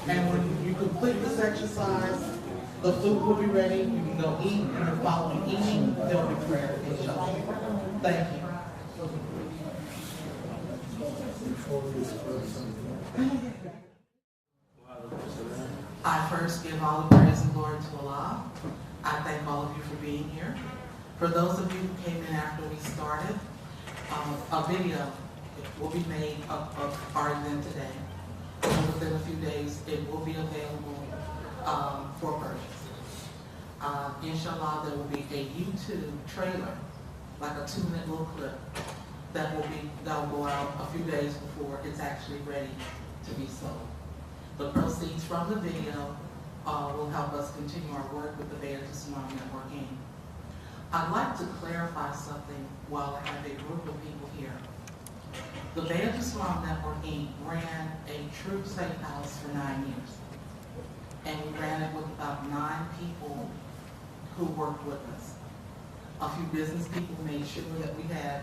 [SPEAKER 5] And when you complete this exercise, the food will be ready, you can go eat, and the following eating, there will be prayer, inshallah. Thank you. I first give all the praise and glory to Allah. I thank all of you for being here. For those of you who came in after we started, a video will be made of our event today. And within a few days, it will be available for purchase. Inshallah, there will be a YouTube trailer, like a 2-minute little clip, that will go out a few days before it's actually ready to be sold. The proceeds from the video will help us continue our work with the Baitul Salaam Network Inc. I'd like to clarify something while I have a group of people here. The Baitul Salaam Network Inc. ran a true safe house for 9 years. And we ran it with about 9 people who worked with us. A few business people made sure that we had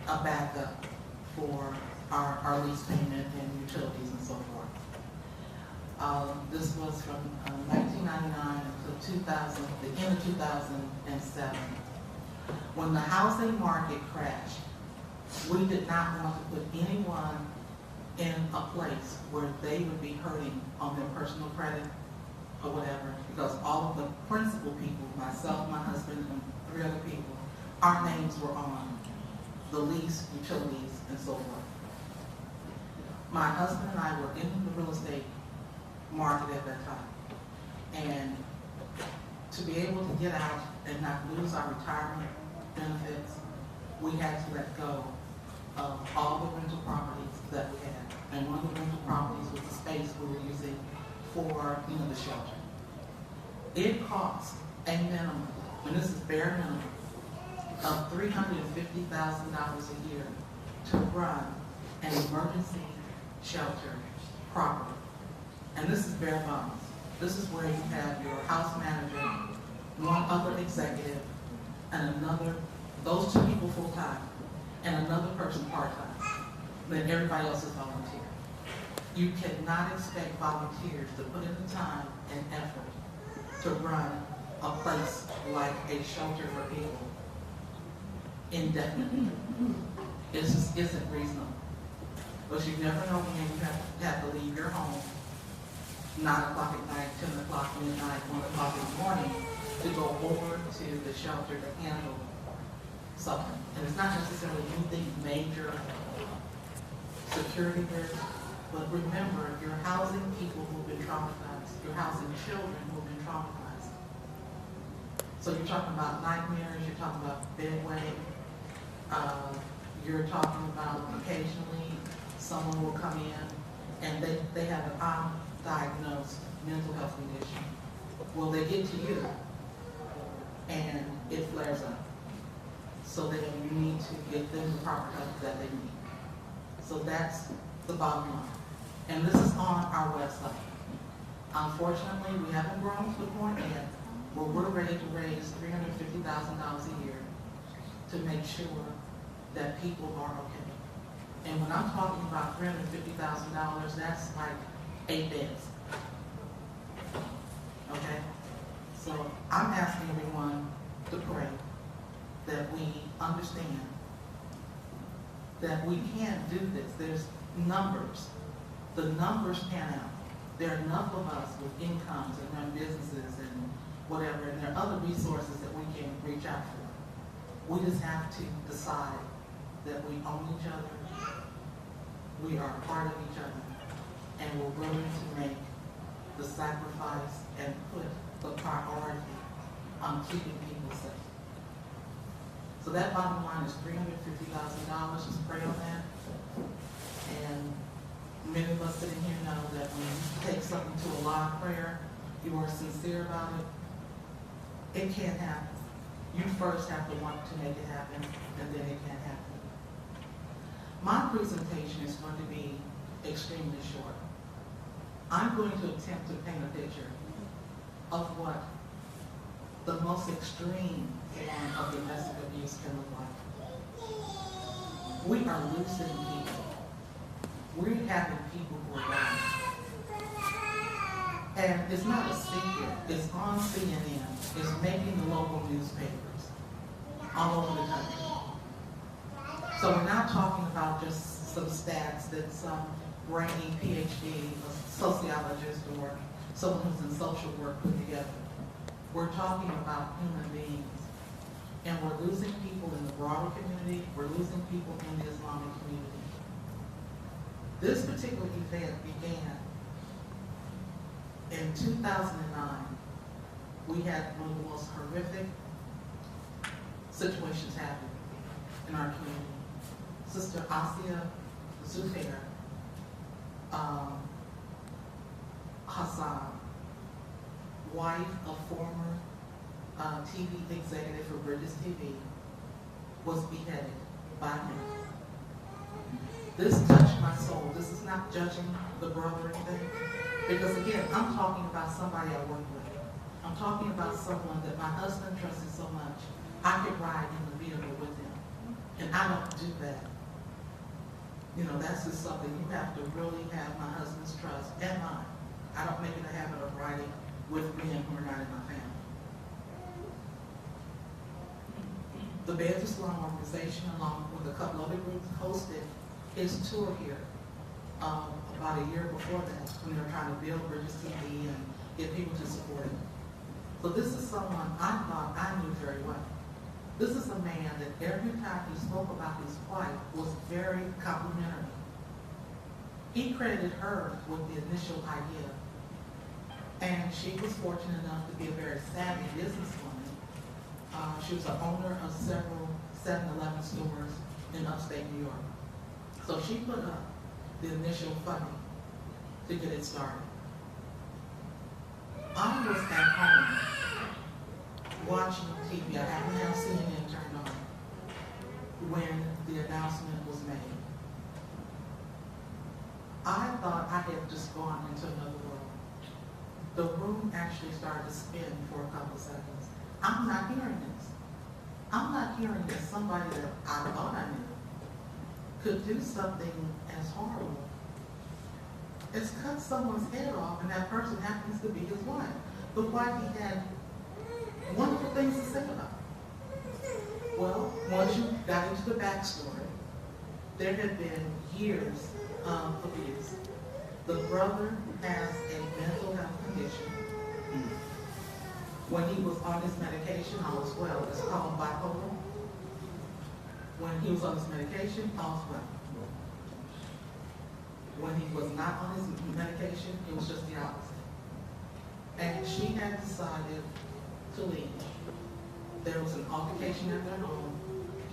[SPEAKER 5] a backup for our lease payment and utilities and so forth. This was from 1999 until 2000, the end of 2007. When the housing market crashed, we did not want to put anyone in a place where they would be hurting on their personal credit or whatever, because all of the principal people, myself, my husband, and 3 other people, our names were on the lease, utilities, and so forth. My husband and I were in the real estate market at that time, and to be able to get out and not lose our retirement benefits, we had to let go of all the rental properties that we had. And one of the rental properties was the space we were using for, the shelter. It cost a minimum, and this is bare minimum, of $350,000 a year to run an emergency shelter properly. And this is bare bones. This is where you have your house manager, one other executive, and those 2 people full-time, and another person part-time. Then everybody else is volunteer. You cannot expect volunteers to put in the time and effort to run a place like a shelter for people indefinitely. It just isn't reasonable. But you never know when you have to leave your home 9 o'clock at night, 10 o'clock midnight, 1 o'clock in the morning to go over to the shelter to handle something. And it's not necessarily anything major security risk, but remember, you're housing people who've been traumatized. You're housing children who've been traumatized. So you're talking about nightmares, you're talking about bedwetting, you're talking about occasionally someone will come in and they have an undiagnosed mental health condition. Well, they get to you and it flares up. So then you need to get them the proper help that they need. So that's the bottom line. And this is on our website. Unfortunately, we haven't grown to the point yet where we're ready to raise $350,000 a year to make sure that people are okay. And when I'm talking about $350,000, that's like 8 beds. Okay? So I'm asking everyone to pray that we understand that we can't do this. There's numbers. The numbers pan out. There are enough of us with incomes and run businesses and whatever, and there are other resources that we can reach out for. We just have to decide that we own each other, we are a part of each other, and we're willing to make the sacrifice and put the priority on keeping people safe. So that bottom line is $350,000. Just pray on that. And many of us sitting here know that when you take something to a live prayer, you are sincere about it, it can't happen. You first have to want to make it happen, and then it can happen. My presentation is going to be extremely short. I'm going to attempt to paint a picture of what the most extreme form of domestic abuse can look like. We are losing people. We're having people who are dying. And it's not a secret. It's on CNN. It's making the local newspapers all over the country. So we're not talking about just some stats that some brainy PhD, a sociologist, or someone who's in social work put together. We're talking about human beings. And we're losing people in the broader community. We're losing people in the Islamic community. This particular event began in 2009 we had one of the most horrific situations happen in our community. Sister Asia Zufair Hassan, wife of former TV executive for British TV, was beheaded by him. This touched my soul. This is not judging the brother or anything, because again, I'm talking about somebody I work with. I'm talking about someone that my husband trusted so much, I could ride in the vehicle with him. And I don't do that. You know, that's just something you have to really have my husband's trust and mine. I don't make it a habit of riding with men who are not in my family. The Baitul Salaam organization, along with a couple other groups, hosted his tour here about a year before that, when they were trying to build Bridges TV and get people to support it. So this is someone I thought I knew very well. This is a man that every time he spoke about his wife was very complimentary. He credited her with the initial idea. And she was fortunate enough to be a very savvy businesswoman. She was the owner of several 7-Eleven stores in upstate New York. So she put up the initial funding to get it started. I was at home watching TV. I happened to have CNN turned on when the announcement was made. I thought I had just gone into another world. The room actually started to spin for a couple of seconds. I'm not hearing this. I'm not hearing that somebody that I thought I knew could do something as horrible as cut someone's head off, and that person happens to be his wife. The wife he had wonderful things to say about. Well, once you got into the backstory, there had been years of abuse. The brother has a mental health condition. When he was on his medication, all was well. It's called bipolar. When he was on his medication, all was well. When he was not on his medication, it was just the opposite. And she had decided to leave. There was an altercation at their home.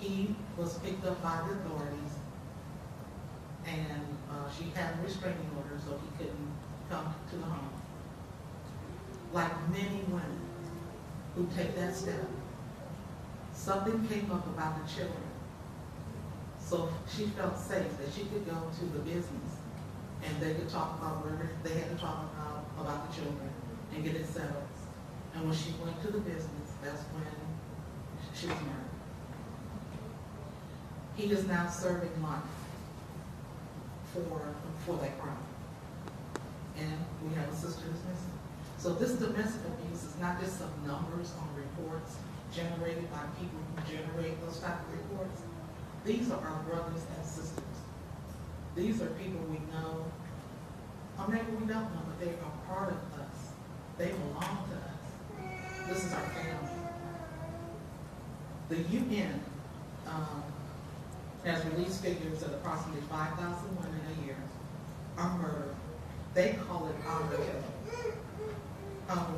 [SPEAKER 5] He was picked up by the authorities, and she had a restraining order, so he couldn't come to the home. Like many women who take that step, something came up about the children. So she felt safe that she could go to the business and they could talk about whatever they had to talk about the children and get it settled. And when she went to the business, that's when she was murdered. He is now serving life for that crime. And we have a sister who's missing. So this domestic abuse is not just some numbers on reports generated by people who generate those type of reports. These are our brothers and sisters. These are people we know, or maybe we don't know, but they are part of us. They belong to us. This is our family. The UN has released figures that approximately 5,000 women a year are murdered. They call it honor killing.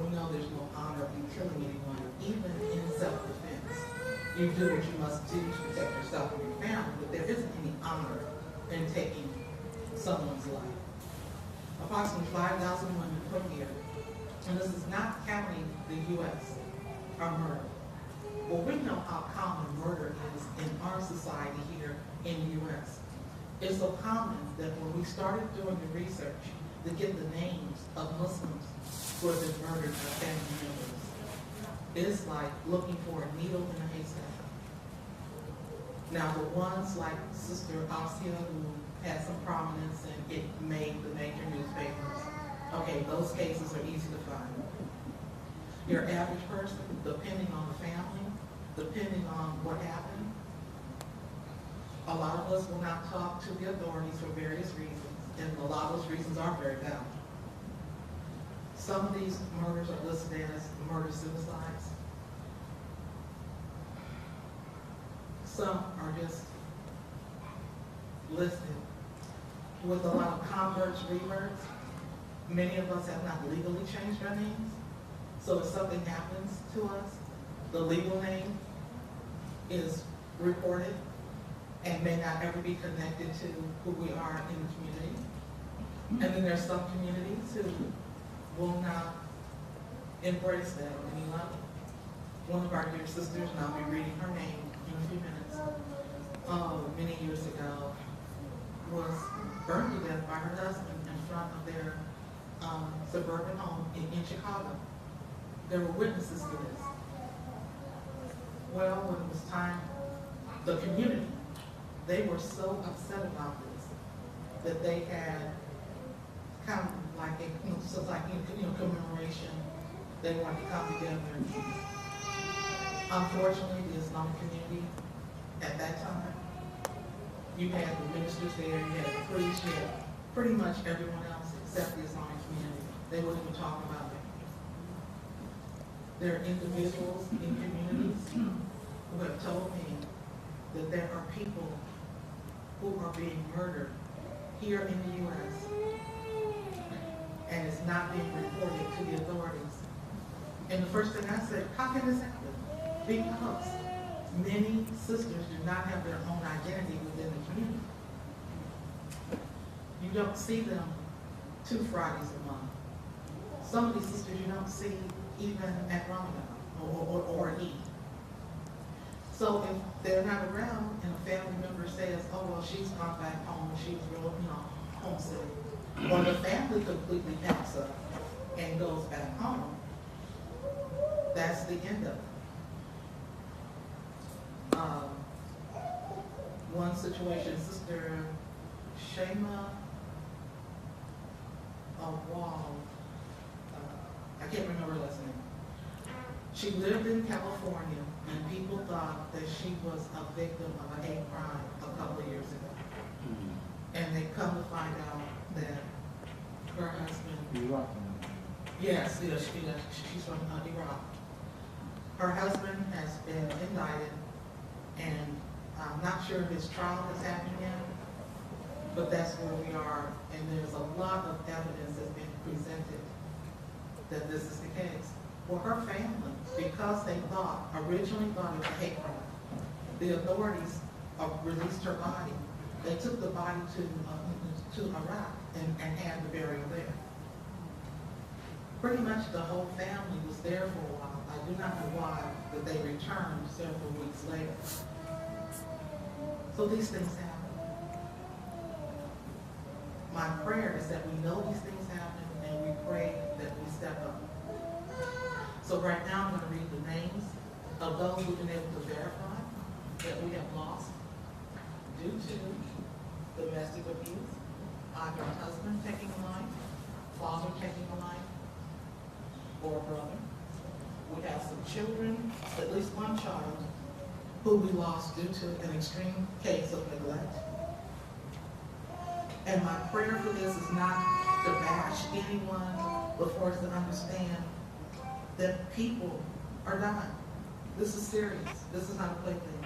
[SPEAKER 5] We know there's no honor in killing anyone, even in self-defense. You do what you must do to protect yourself and your family, but there isn't any honor in taking someone's life. Approximately 5,000 women per year, and this is not counting the U.S., are murdered. Well, we know how common murder is in our society here in the U.S. It's so common that when we started doing the research to get the names of Muslims who have been murdered by family members, it's like looking for a needle in a haystack. Now, the ones like Sister Asia, who had some prominence and it made the major newspapers, okay, those cases are easy to find. Your average person, depending on the family, depending on what happened, a lot of us will not talk to the authorities for various reasons, and a lot of those reasons are very valid. Some of these murders are listed as murder-suicides. Some are just listed with a lot of converts, reverts. Many of us have not legally changed our names, So if something happens to us, the legal name is reported and may not ever be connected to who we are in the community. And then there's some communities who will not embrace that on any level. One of our dear sisters, and I'll be reading her name in a few minutes, many years ago, was burned to death by her husband in front of their suburban home in Chicago. There were witnesses to this. Well, when it was time, the community, they were so upset about this that they had kind of like a commemoration. They wanted to come together. Unfortunately, the Islamic community at that time, you had the ministers there, you had the priests, you had pretty much everyone else except the Islamic community. They wouldn't even talk about it. There are individuals in communities who have told me that there are people who are being murdered here in the U.S. and it's not being reported to the authorities. And the first thing I said, how can this happen? Because many sisters do not have their own identity within the community. You don't see them 2 Fridays a month. Some of these sisters you don't see even at Ramadan or Eid. So if they're not around and a family member says, oh, well, she's gone back home, she's real, homesick, or the family completely packs up and goes back home, that's the end of it. One situation, Sister Shema Wall, I can't remember her last name. She lived in California, and people thought that she was a victim of a hate crime a couple of years ago. And they come to find out that her husband, yes, she's from Iraq. Her husband has been indicted, and I'm not sure if his trial has happened yet, but that's where we are, and there's a lot of evidence that's been presented that this is the case. Well, her family, because they originally thought it was a hate crime, the authorities released her body. They took the body to Iraq and had the burial there. Pretty much the whole family was there for a while. I do not know why, but they returned several weeks later. So these things happen. My prayer is that we know these things happen and we pray that we step up. So right now I'm going to read the names of those who've been able to verify that we have lost due to domestic abuse, either a husband taking a life, father taking a life, or a brother. We have some children, at least one child, who we lost due to an extreme case of neglect. And my prayer for this is not to bash anyone, but for us to understand that people are dying. This is serious. This is not a plaything.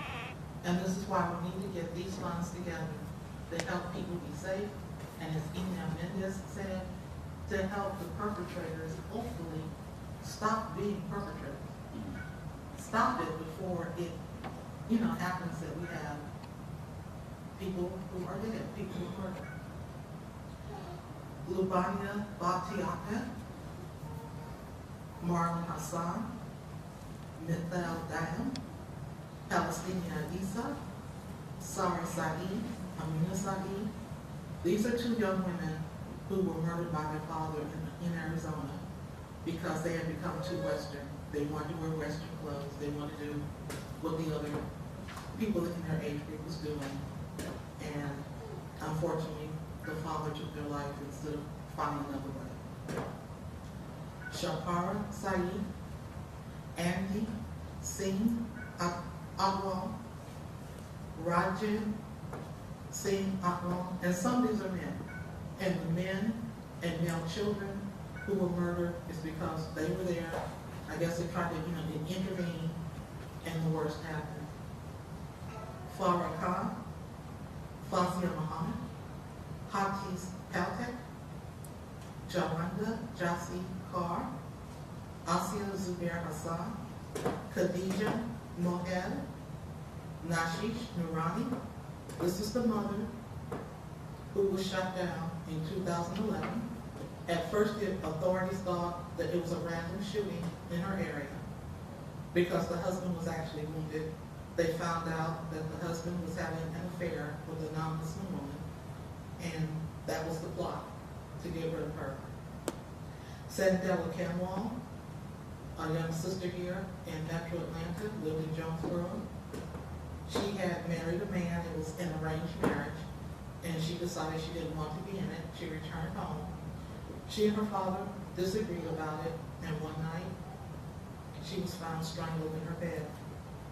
[SPEAKER 5] And this is why we need to get these funds together to help people be safe, and as Ina Mendez said, to help the perpetrators hopefully stop being perpetrators. Stop it before it, happens that we have people who are dead, people who are murdered. Lubania Batiaka, Marlon Hassan, Mithal Dayam, Palestinian Isa, Sarah Saeed, Amina Saeed. These are 2 young women who were murdered by their father in Arizona because they had become too Western. They wanted to wear Western clothes. They wanted to do what the other people in their age group was doing. And unfortunately, the father took their life instead of finding another way. Shapara Saeed, Andy Singh Agwal, Rajan Singh Agwal, and some of these are men. And the men and male children who were murdered is because they were there. I guess they tried to intervene, and the worst happened. Farah Khan, Fazia Muhammad, Hatis Paltek, Jawanda Jassi Carr, Asia Zubair Hassan, Khadija Mohed, Nashish Nurani. This is the mother who was shot down in 2011. At first, the authorities thought that it was a random shooting in her area because the husband was actually wounded. They found out that the husband was having an affair with a non-Muslim woman, and that was the plot to get rid of her. Sandela Kenwal, a young sister here in Metro Atlanta, lived in Jonesboro. She had married a man. It was an arranged marriage, and she decided she didn't want to be in it. She returned home. She and her father disagreed about it, and one night she was found strangled in her bed.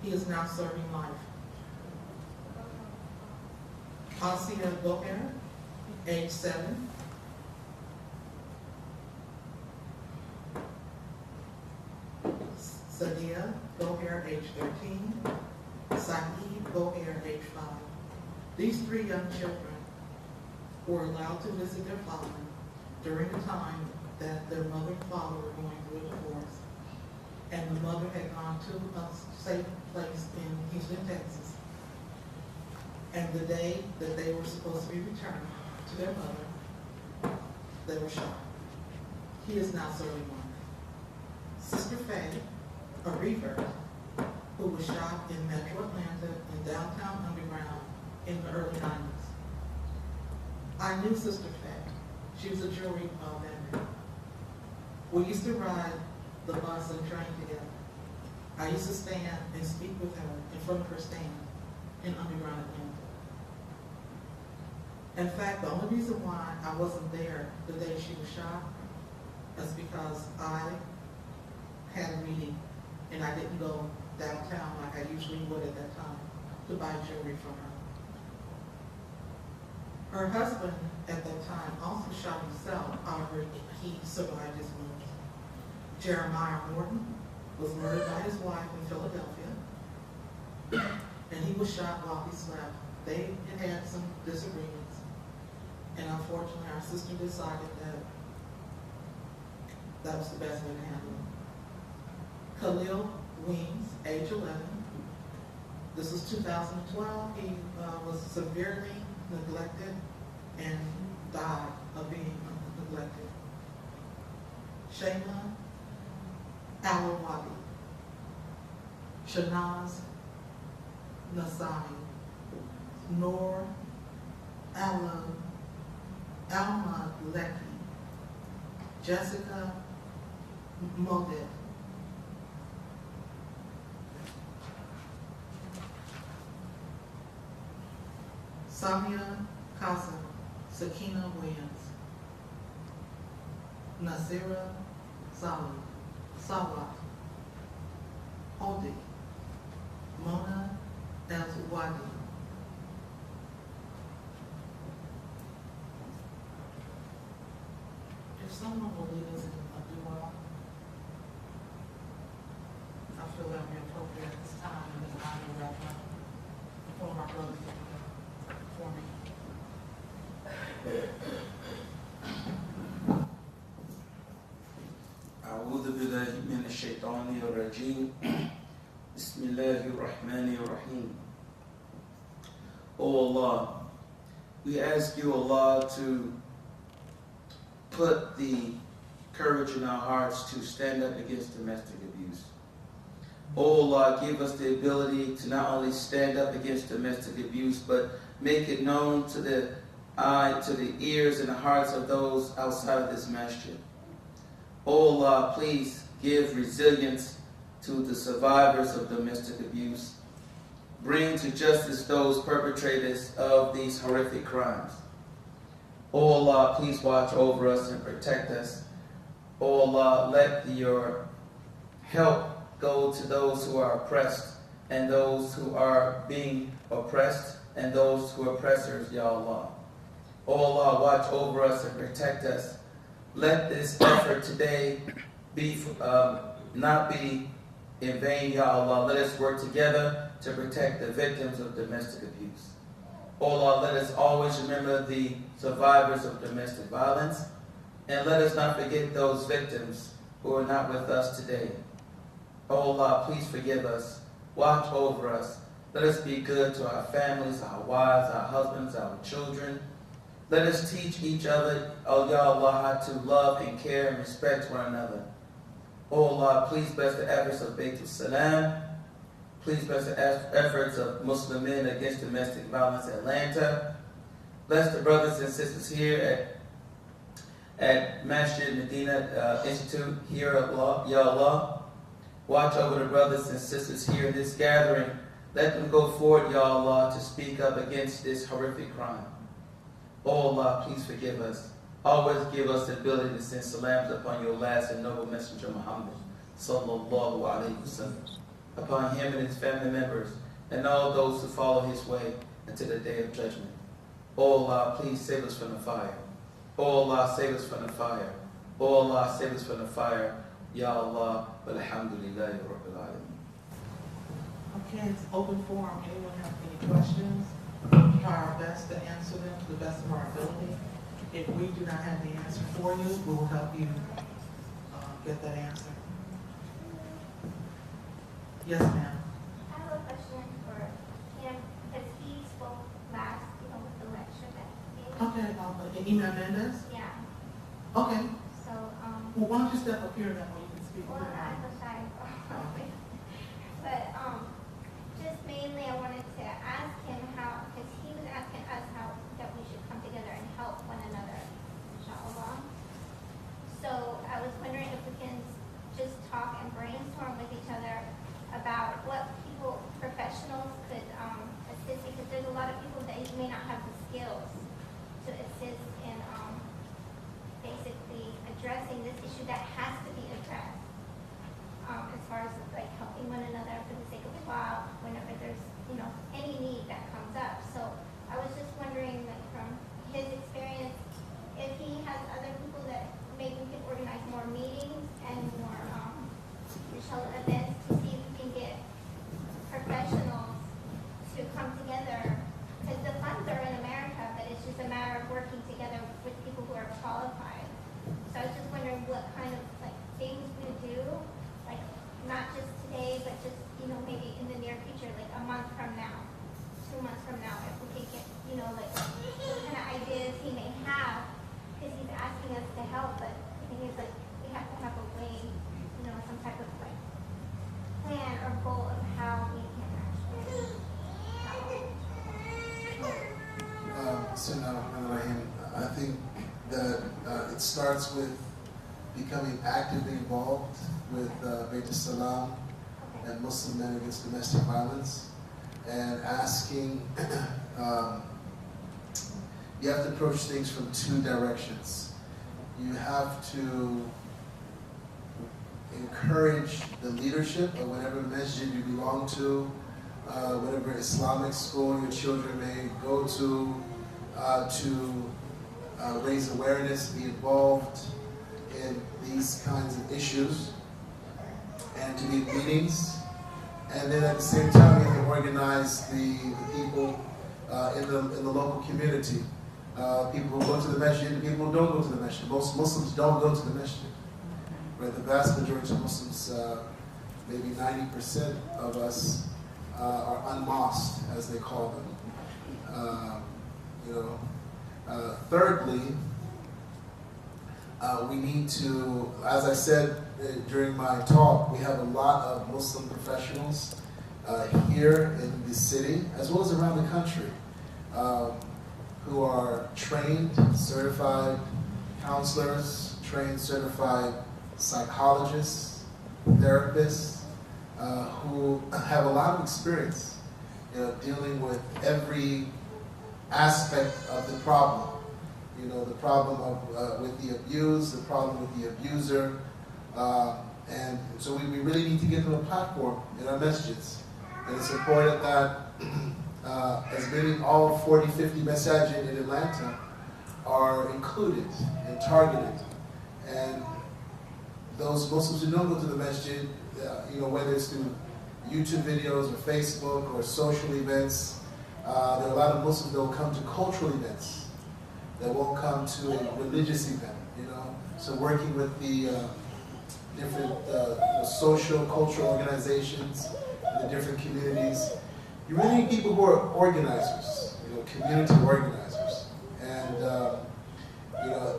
[SPEAKER 5] He is now serving life. Asia Goher, age 7. Sadia Goher, age 13. Saeed Goher, age 5. These 3 young children were allowed to visit their father during the time that their mother and father were going through a divorce. And the mother had gone to a safe place in Houston, Texas. And the day that they were supposed to be returned to their mother, they were shot. He is now serving life. Sister Faye, a revert, who was shot in Metro Atlanta in downtown Underground in the early 90s. I knew Sister Faye. She was a jewelry vendor. We used to ride the bus and train together. I used to stand and speak with her in front of her stand in Underground Atlanta. In fact, the only reason why I wasn't there the day she was shot is because I had a meeting and I didn't go downtown like I usually would at that time to buy jewelry from her. Her husband at that time also shot himself, however he survived his wounds. Jeremiah Morton was murdered by his wife in Philadelphia, and he was shot while he slept. They had some disagreements, and unfortunately our sister decided that that was the best way to handle it. Khalil Weems, age 11. This was 2012. He was severely neglected and died of being neglected. Shayla Alawadi, Shanaz Nasami, Noor Alma Lecky, Jessica Modet, Samia Casa, Sakina Williams, Nasira Sawat, Hodi, Mona El-Wadi. If someone will lead us in a dua, I feel that would be appropriate at this time, and then I will wrap up before my brothers for me.
[SPEAKER 1] أعوذ بالله من الشيطان الرجيم بسم الله الرحمن الرحيم. Oh Allah, we ask you, Allah, to put the courage in our hearts to stand up against domestic abuse. Oh Allah, give us the ability to not only stand up against domestic abuse, but make it known to the eye, to the ears and the hearts of those outside of this masjid. Oh Allah, please give resilience to the survivors of domestic abuse. Bring to justice those perpetrators of these horrific crimes. Oh Allah, please watch over us and protect us. Oh Allah, let your help go to those who are oppressed and those who are being oppressed and those who are oppressors, Ya Allah. Oh Allah, watch over us and protect us. Let this effort today be not be in vain, Ya Allah. Let us work together to protect the victims of domestic abuse. Oh Allah, let us always remember the survivors of domestic violence, and let us not forget those victims who who are not with us today. Oh Allah, please forgive us. Watch over us. Let us be good to our families, our wives, our husbands, our children. Let us teach each other, oh Ya Allah, how to love and care and respect one another. Oh Allah, please bless the efforts of Baitul Salaam. Please bless the efforts of Muslim men against domestic violence in Atlanta. Bless the brothers and sisters here at Masjid Medina Institute here, Ya Allah. Watch over the brothers and sisters here in this gathering. Let them go forward, Ya Allah, to speak up against this horrific crime. Oh Allah, please forgive us. Always give us the ability to send salams upon your last and noble messenger Muhammad sallallahu alayhi wasallam, upon him and his family members, and all those who follow his way until the day of judgment. Oh Allah, please save us from the fire. Oh Allah, save us from the fire. Oh Allah, save us from the fire. Ya Allah, walhamdulillahi rabbil alameen.
[SPEAKER 5] Okay, it's open forum. Anyone have any questions? We'll try our best to answer them to the best of our ability. If we do not have the answer for you, we will help you get that answer. Yes, ma'am.
[SPEAKER 6] I have a question for him, because he spoke last, with the lecture that he gave.
[SPEAKER 5] Okay, Email Mendez?
[SPEAKER 6] Yeah,
[SPEAKER 5] Okay.
[SPEAKER 6] so,
[SPEAKER 5] Well, why don't you step up here that way you can speak?
[SPEAKER 6] well, I'm so sorry. But, just mainly I wanted to ask him how, because he was asking us how, that we should come together and help one another, inshallah. So I was wondering if we can just talk and brainstorm with each other about what people, professionals could assist, because there's a lot of people that may not have the skills to assist in basically addressing this issue that has to be addressed. As far as like helping one another for the sake of Allah, whenever there's any need that comes up. So I was just wondering, like from his experience, if he has other people that maybe we can organize more meetings and more inshallah events to see if we can get professionals to come together, because the funds are in America, but it's just a matter of working together with people who are qualified. So I was just wondering what kind of things we do, like not just today, but just maybe in the near future, like a month from now, 2 months from now, if we could get what kind of ideas he may have, because he's asking us to help, but the thing is we have to have a way, some type of plan or goal of how we can actually help.
[SPEAKER 2] I think that it starts with becoming actively involved with Baitul Salaam and Muslim men against domestic violence, and asking, you have to approach things from two directions. You have to encourage the leadership of whatever masjid you belong to, whatever Islamic school your children may go to raise awareness, be involved in these kinds of issues, and to be in meetings. And then at the same time, you have to organize the people in the local community. People who go to the masjid and people who don't go to the masjid. Most Muslims don't go to the masjid. Right? The vast majority of Muslims, maybe 90% of us, are unmosqued, as they call them. Thirdly, we need to, as I said during my talk, we have a lot of Muslim professionals here in the city, as well as around the country, who are trained, certified counselors, trained, certified psychologists, therapists, who have a lot of experience dealing with every aspect of the problem. The problem of with the abuse, the problem with the abuser, and so we really need to give them a platform in our masjids. And it's important that as many, all 40, 50 masajid in Atlanta are included and targeted. And those Muslims who don't go to the masjid, whether it's through YouTube videos or Facebook or social events, there are a lot of Muslims that will come to cultural events, that won't come to a religious event, So working with the different social, cultural organizations, in the different communities. You really need people who are organizers, community organizers. And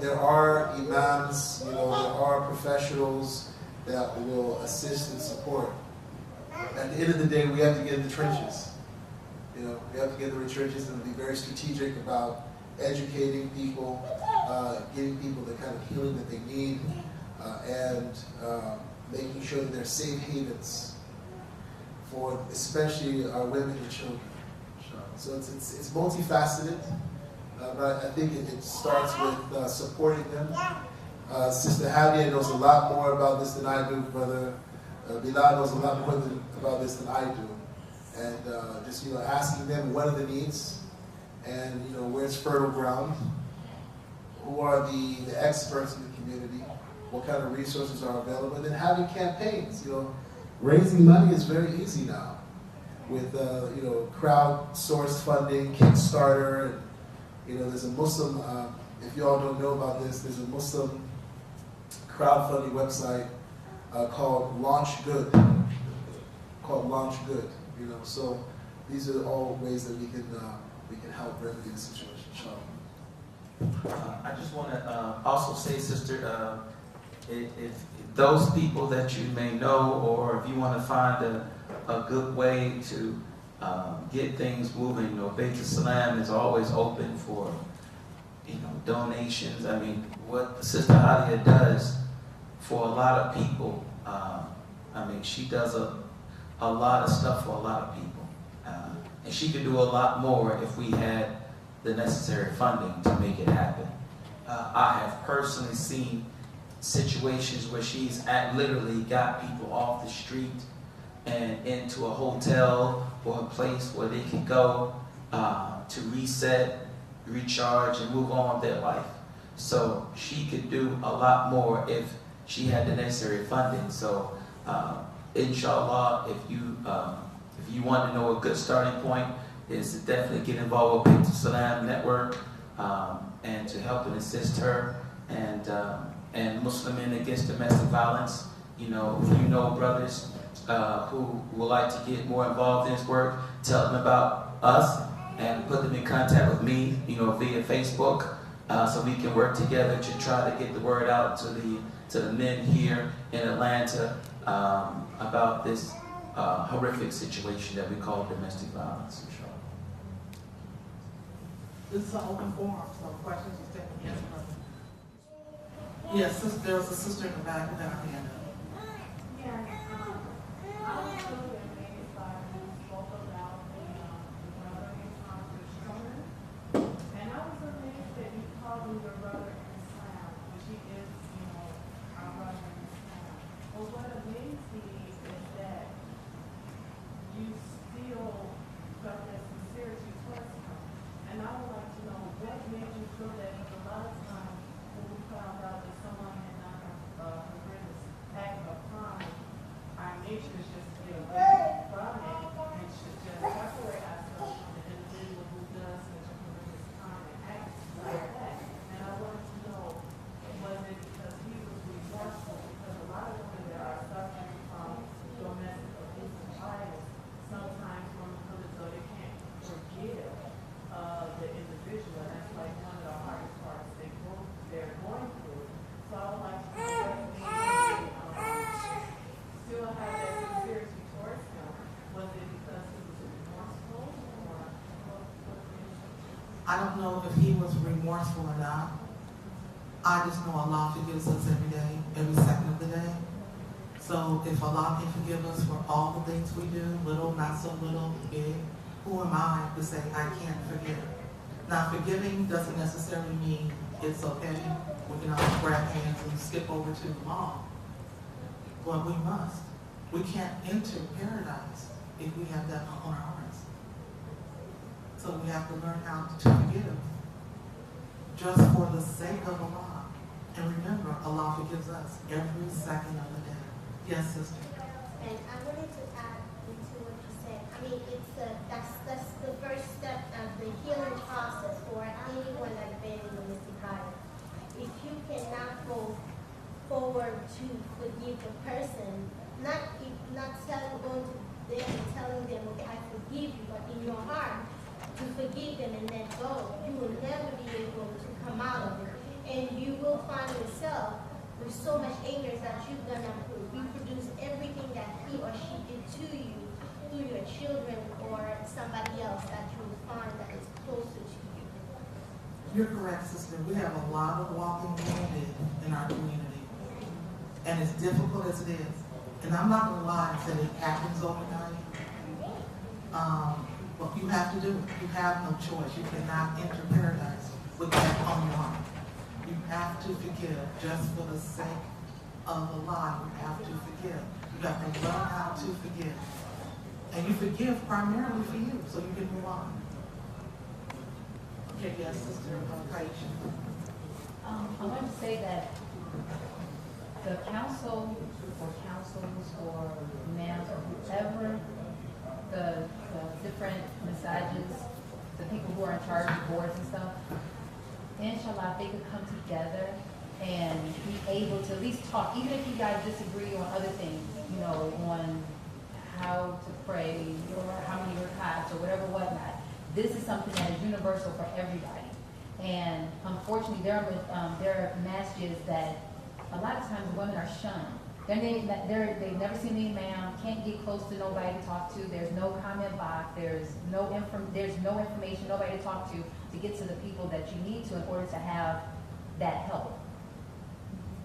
[SPEAKER 2] there are imams, there are professionals that will assist and support. At the end of the day, we have to get in the trenches. We have to get in the trenches and be very strategic about educating people, getting people the kind of healing that they need, and making sure that they're safe havens for especially our women and children. So it's multifaceted, but I think it starts with supporting them. Sister Hadayai knows a lot more about this than I do. Brother Bilal knows a lot more about this than I do. And just asking them what are the needs, and where's fertile ground, who are the experts in the community, what kind of resources are available, and then having campaigns. Raising money is very easy now with crowdsourced funding, Kickstarter, and there's a Muslim. If you all don't know about this, there's a Muslim crowdfunding website called Launch Good. So these are all ways that we can help remedy the situation.
[SPEAKER 1] I just want to also say, sister, if those people that you may know, or if you want to find a good way to get things moving, Baitul Salaam is always open for donations. I mean, what Sister Hadayai does for a lot of people, she does a lot of stuff for a lot of people. And she could do a lot more if we had the necessary funding to make it happen. I have personally seen situations where she's literally got people off the street and into a hotel or a place where they can go to reset, recharge, and move on with their life. So she could do a lot more if she had the necessary funding. So inshallah, if you want to know a good starting point, is to definitely get involved with Baitul Salaam Network and to help and assist her and Muslim Men Against Domestic Violence. If you know brothers who would like to get more involved in this work, tell them about us and put them in contact with me, via Facebook, so we can work together to try to get the word out to the men here in Atlanta about this horrific situation that we call domestic violence.
[SPEAKER 5] This is an open forum, so questions are taken. Yes, brother. Yes, there was a sister in the back with her hand up.
[SPEAKER 7] Yes, I was really amazed by when you spoke about the brother in Islam. And I was amazed that you called him your brother in Islam, which he is, our brother in Islam. But what amazed me is that you still felt that sincerity towards him. And I would like to know what made you feel that, because a lot of times when we found out that someone had done a horrendous act of crime, our nature is just to get away from it and should just separate ourselves from the individual who does such a horrendous crime and acts like that. And I wanted to know, was it because he was remorseful? Because a lot of women that are suffering from domestic abuse and violence sometimes want to feel as though they can't forgive the individual, and that's like one of the hardest parts they're going through. So I would like to know still have that sincerity towards him. Was it because he was remorseful, or what?
[SPEAKER 5] I don't know if he was remorseful or not. I just know Allah forgives us every day, every second of the day. So if Allah can forgive us for all the things we do, little, not so little, big, who am I to say I can't forgive? Now, forgiving doesn't necessarily mean it's okay. We can all grab hands and skip over to the mall. But we must. We can't enter paradise if we have that on our hearts. So we have to learn how to forgive, just for the sake of Allah. And remember, Allah forgives us every second of the day. Yes, sister.
[SPEAKER 6] And I wanted to add into what you said. That's the first step of the healing process for anyone that's been in domestic violence. If you cannot go forward to forgive
[SPEAKER 8] the person, not going to them and telling them, okay, I forgive you, but in your heart, to forgive them and let go, you will never be able to come out of it. And you will find yourself with so much anger that you're going to reproduce everything that he or she did to you through your children or somebody else that you will find that is closer to you.
[SPEAKER 5] You're correct, sister. We have a lot of walking wounded in our community. And as difficult as it is, and I'm not going to lie and say it happens overnight, but you have to do it. You have no choice. You cannot enter paradise with that on your heart. You have to forgive just for the sake of the lie. You have to forgive. You have to learn how to forgive. And you forgive primarily for you, so you can move on. Okay, yes, Sister Kaisha.
[SPEAKER 9] I want to say that the council or councils or imams or whoever, the different massages, the people who are in charge of boards and stuff, inshallah, they could come together and be able to at least talk, even if you guys disagree on other things, you know, on how to pray or how many rakats or whatever, whatnot. This is something that is universal for everybody. And unfortunately, there are masjids that a lot of times women are shunned. They've never seen the imam, can't get close to nobody to talk to. There's no comment box. There's no information, nobody to talk to get to the people that you need to in order to have that help.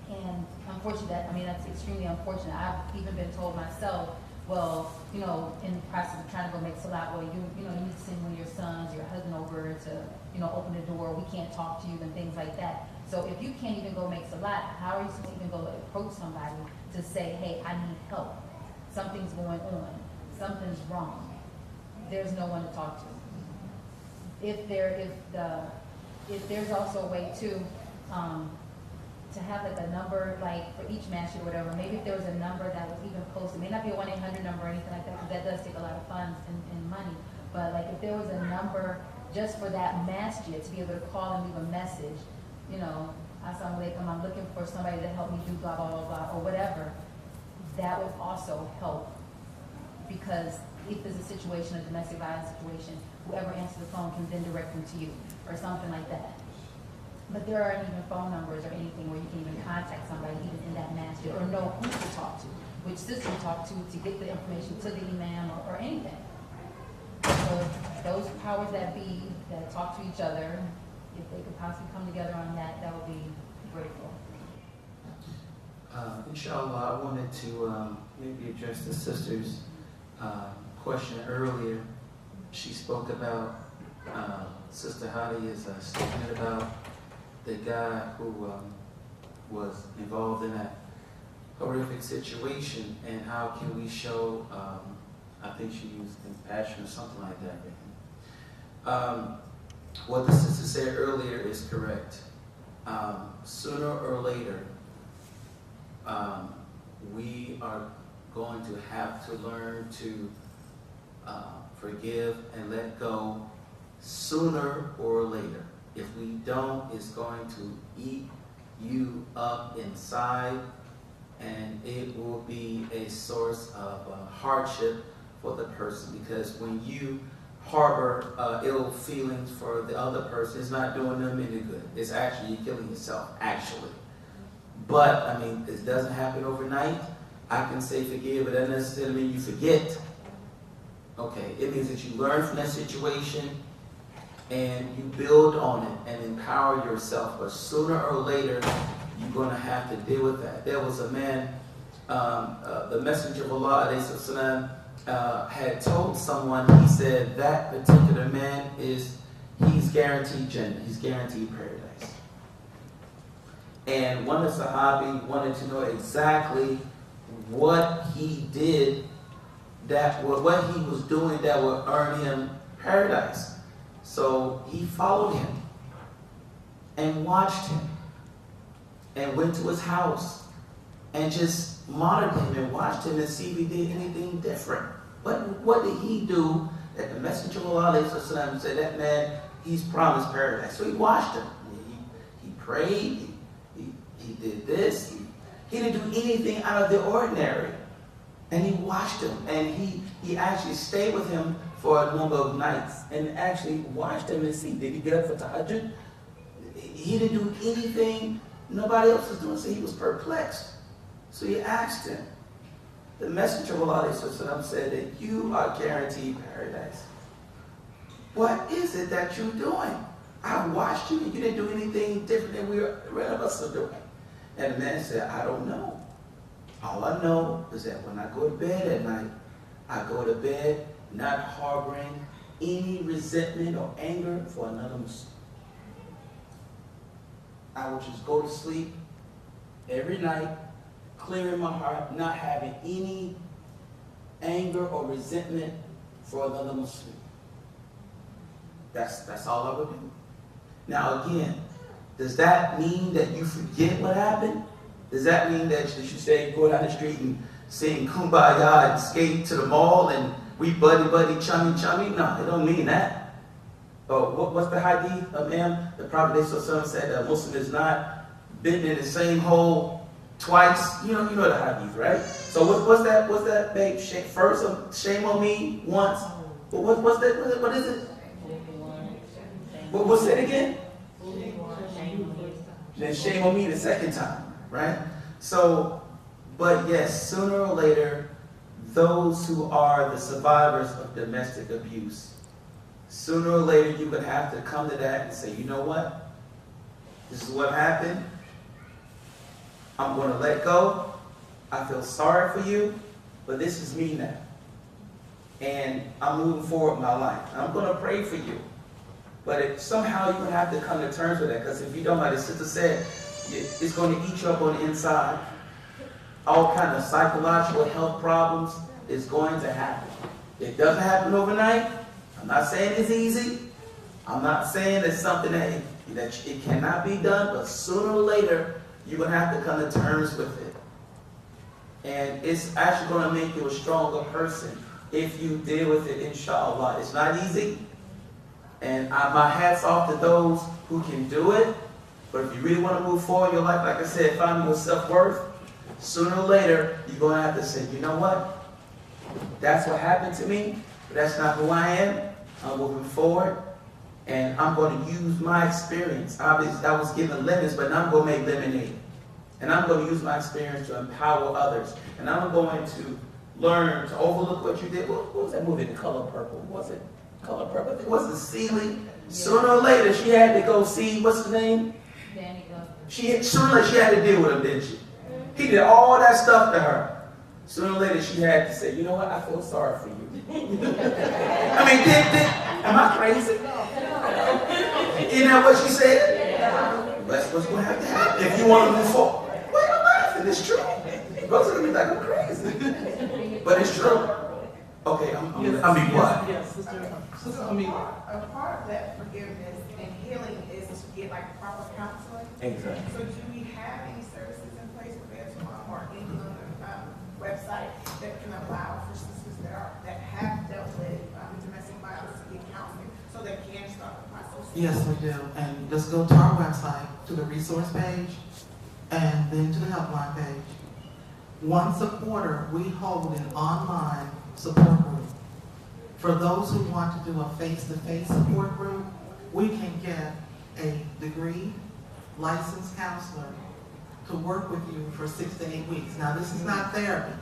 [SPEAKER 9] And unfortunately, that's extremely unfortunate. I've even been told myself, well, you know, in the process of trying to go make salat, well, you need to send one of your sons, your husband over to, open the door. We can't talk to you and things like that. So if you can't even go make salat, how are you supposed to even go approach somebody to say, hey, I need help. Something's going on. Something's wrong. There's no one to talk to. If there's also a way to have like a number, like for each masjid or whatever, maybe if there was a number that was even close, it may not be a 1-800 number or anything like that, because that does take a lot of funds and money, but like if there was a number just for that masjid to be able to call and leave a message, assalamu alaikum, I'm looking for somebody to help me do blah, blah, blah, blah, or whatever, that would also help, because if there's a situation, a domestic violence situation, whoever answers the phone can then direct them to you, or something like that. But there aren't even phone numbers or anything where you can even contact somebody even in that masjid or know who to talk to, which sister to talk to get the information to the imam or anything. So those powers that be that talk to each other, if they could possibly come together on that, that would be grateful.
[SPEAKER 1] Inshallah, I wanted to maybe address the sister's question earlier. She spoke about Sister Hadayai's statement about the guy who was involved in that horrific situation, and how can we show, I think she used compassion or something like that. What the sister said earlier is correct. Sooner or later, we are going to have to learn to forgive and let go sooner or later. If we don't, it's going to eat you up inside, and it will be a source of hardship for the person, because when you harbor ill feelings for the other person, it's not doing them any good. It's actually you're killing yourself, actually. But, it doesn't happen overnight. I can say forgive, but that doesn't necessarily mean you forget. Okay, it means that you learn from that situation and you build on it and empower yourself. But sooner or later, you're going to have to deal with that. There was a man, the Messenger of Allah, Salaam, had told someone, he said, that particular man he's guaranteed Jannah, he's guaranteed paradise. And one of the Sahabi wanted to know exactly what he did, what he was doing that would earn him paradise. So he followed him and watched him and went to his house and just monitored him and watched him and see if he did anything different. What did he do that the Messenger of Allah said, that man, he's promised paradise? So he watched him. He prayed. He did this. He didn't do anything out of the ordinary. And he watched him, and he actually stayed with him for a number of nights and actually watched him and see, did he get up for tahajjud? He didn't do anything nobody else was doing, so he was perplexed. So he asked him. The Messenger of Allah said that you are guaranteed paradise. What is it that you're doing? I watched you and you didn't do anything different than the rest of us are doing. And the man said, I don't know. All I know is that when I go to bed at night, I go to bed not harboring any resentment or anger for another Muslim. I will just go to sleep every night, clearing my heart, not having any anger or resentment for another Muslim. That's all I would do. Now again, does that mean that you forget what happened? Does that mean that you say go down the street and sing Kumbaya and skate to the mall and we buddy chummy chummy? No, it don't mean that. Oh, what's the hadith of him? The Prophet said a Muslim is not bitten in the same hole twice. You know the hadith, right? So what's that babe? First, shame on me once. What's that? What is it? What's it again? Then shame on me the second time, right? So, but yes, sooner or later, those who are the survivors of domestic abuse, sooner or later you would have to come to that and say, you know what? This is what happened. I'm going to let go. I feel sorry for you, but this is me now. And I'm moving forward in my life. I'm going to pray for you. But somehow you would have to come to terms with that, because if you don't, like the sister said, it's going to eat you up on the inside. All kind of psychological health problems is going to happen. It doesn't happen overnight. I'm not saying it's easy. I'm not saying it's something that it cannot be done, but sooner or later, you're going to have to come to terms with it. And it's actually going to make you a stronger person if you deal with it, inshallah. It's not easy. And my hat's off to those who can do it. But if you really want to move forward in your life, like I said, finding your self-worth, sooner or later, you're going to have to say, you know what? That's what happened to me, but that's not who I am. I'm moving forward, and I'm going to use my experience. Obviously, I was given lemons, but now I'm going to make lemonade. And I'm going to use my experience to empower others. And I'm going to learn to overlook what you did. What was that movie, The Color Purple? Was it Color Purple? It was the ceiling. Sooner or later, she had to go see, what's his name?
[SPEAKER 9] Danny Glover.
[SPEAKER 1] Sooner or later, she had to deal with him, didn't she? He did all that stuff to her. Sooner or later, she had to say, you know what? I feel sorry for you. I mean, am I crazy? Isn't that what she said? That's what's going to have to happen if you want to move forward. Wait, I'm laughing. It's true. Girls are going to be like, I'm crazy. But it's true. Okay, I'm being quiet.
[SPEAKER 5] Yes, Sister Amila.
[SPEAKER 10] A part of that forgiveness and healing is to get like proper counseling.
[SPEAKER 1] Exactly.
[SPEAKER 10] So do we have any services in place for Baitul or any other website that can allow for sisters that have dealt with domestic violence to get counseling so they can start the process?
[SPEAKER 5] Yes, we do. And just go to our website, to the resource page, and then to the helpline page. Once a quarter, we hold an online support group. For those who want to do a face-to-face support group, we can get a degree licensed counselor to work with you for 6 to 8 weeks. Now, this is not therapy.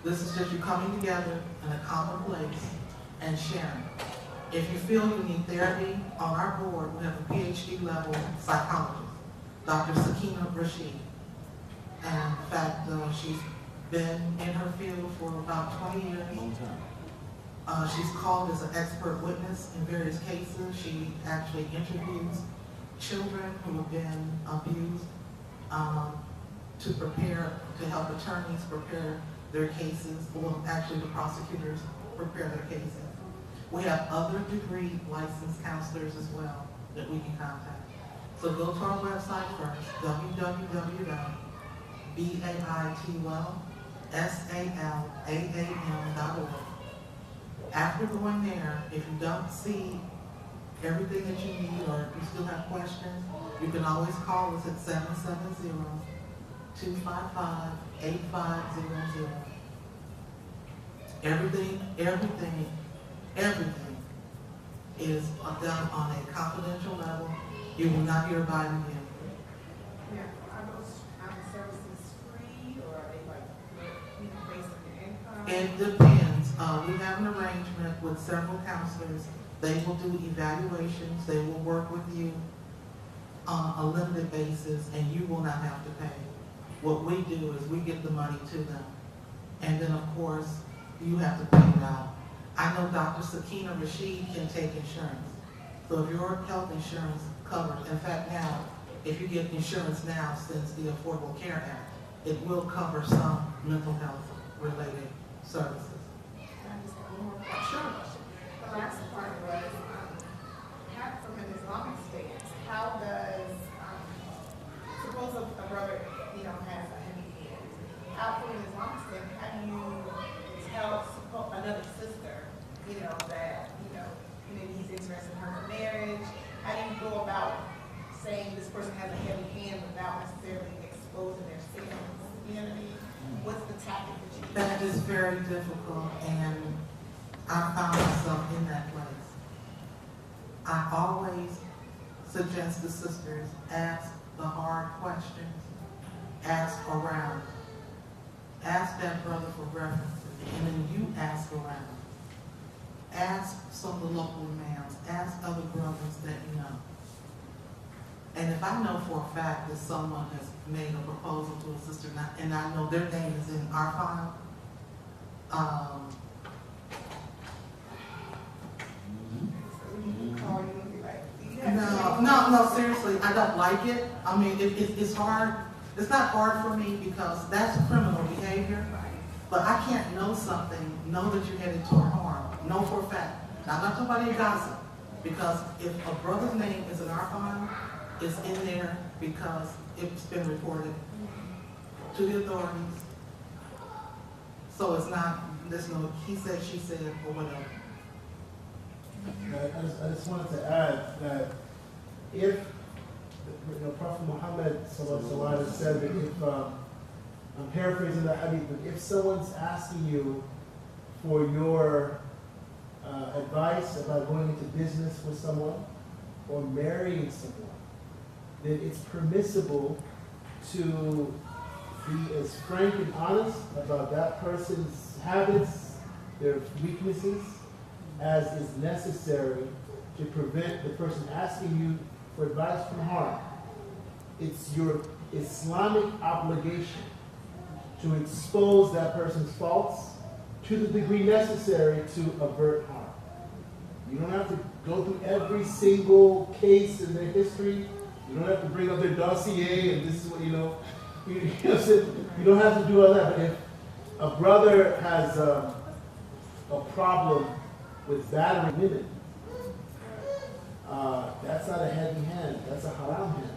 [SPEAKER 5] This is just you coming together in a common place and sharing. If you feel you need therapy, on our board, we have a PhD level psychologist, Dr. Sakina Rashid. And in fact, she's been in her field for about 20 years. She's called as an expert witness in various cases. She actually interviews children who have been abused to help attorneys prepare their cases, or actually the prosecutors prepare their cases. We have other degree licensed counselors as well that we can contact. So go to our website first, www.baitlsalam.org. After going there, if you don't see everything that you need or you still have questions, you can always call us at 255-8500. Everything is done on a confidential level. You will not hear about it again.
[SPEAKER 10] Now, are those services free, or are they like, based on your income?
[SPEAKER 5] It depends. We have an arrangement with several counselors. They will do evaluations. They will work with you on a limited basis, and you will not have to pay. What we do is we give the money to them. And then, of course, you have to pay it out. I know Dr. Sakina Rashid can take insurance. So if your health insurance covers, in fact now, if you get insurance now since the Affordable Care Act, it will cover some mental health related services.
[SPEAKER 10] Sure. The last part was, from an Islamic stance, how does, suppose a brother, has a heavy hand, how from an Islamic stance, how do you tell another sister, that, maybe he's interested in her for marriage? How do you go about saying this person has a heavy hand without necessarily exposing their sin? You know what I mean? What's the tactic that you use?
[SPEAKER 5] That is very difficult, and I found myself in that place. I always suggest the sisters ask the hard questions, ask around, ask that brother for references, and then you ask around. Ask some of the local imams, ask other brothers that you know. And if I know for a fact that someone has made a proposal to a sister, and I know their name is in our file, No, seriously, I don't like it. I mean, it's hard. It's not hard for me because that's criminal behavior. But I can't know something, know that you're headed toward harm, know for a fact. Now, I'm not talking about any gossip, because if a brother's name is in our file, it's in there because it's been reported to the authorities. So it's not, there's no he said, she said, or whatever.
[SPEAKER 2] I just wanted to add that if, Prophet Muhammad sallallahu alaihi wasallam said that if, I'm paraphrasing the hadith, but if someone's asking you for your advice about going into business with someone or marrying someone, then it's permissible to be as frank and honest about that person's habits, their weaknesses, as is necessary to prevent the person asking you for advice from harm. It's your Islamic obligation to expose that person's faults to the degree necessary to avert harm. You don't have to go through every single case in their history. You don't have to bring up their dossier and this is what you know. You don't have to do all that. But if a brother has a problem with battering women, that's not a heavy hand. That's a haram hand.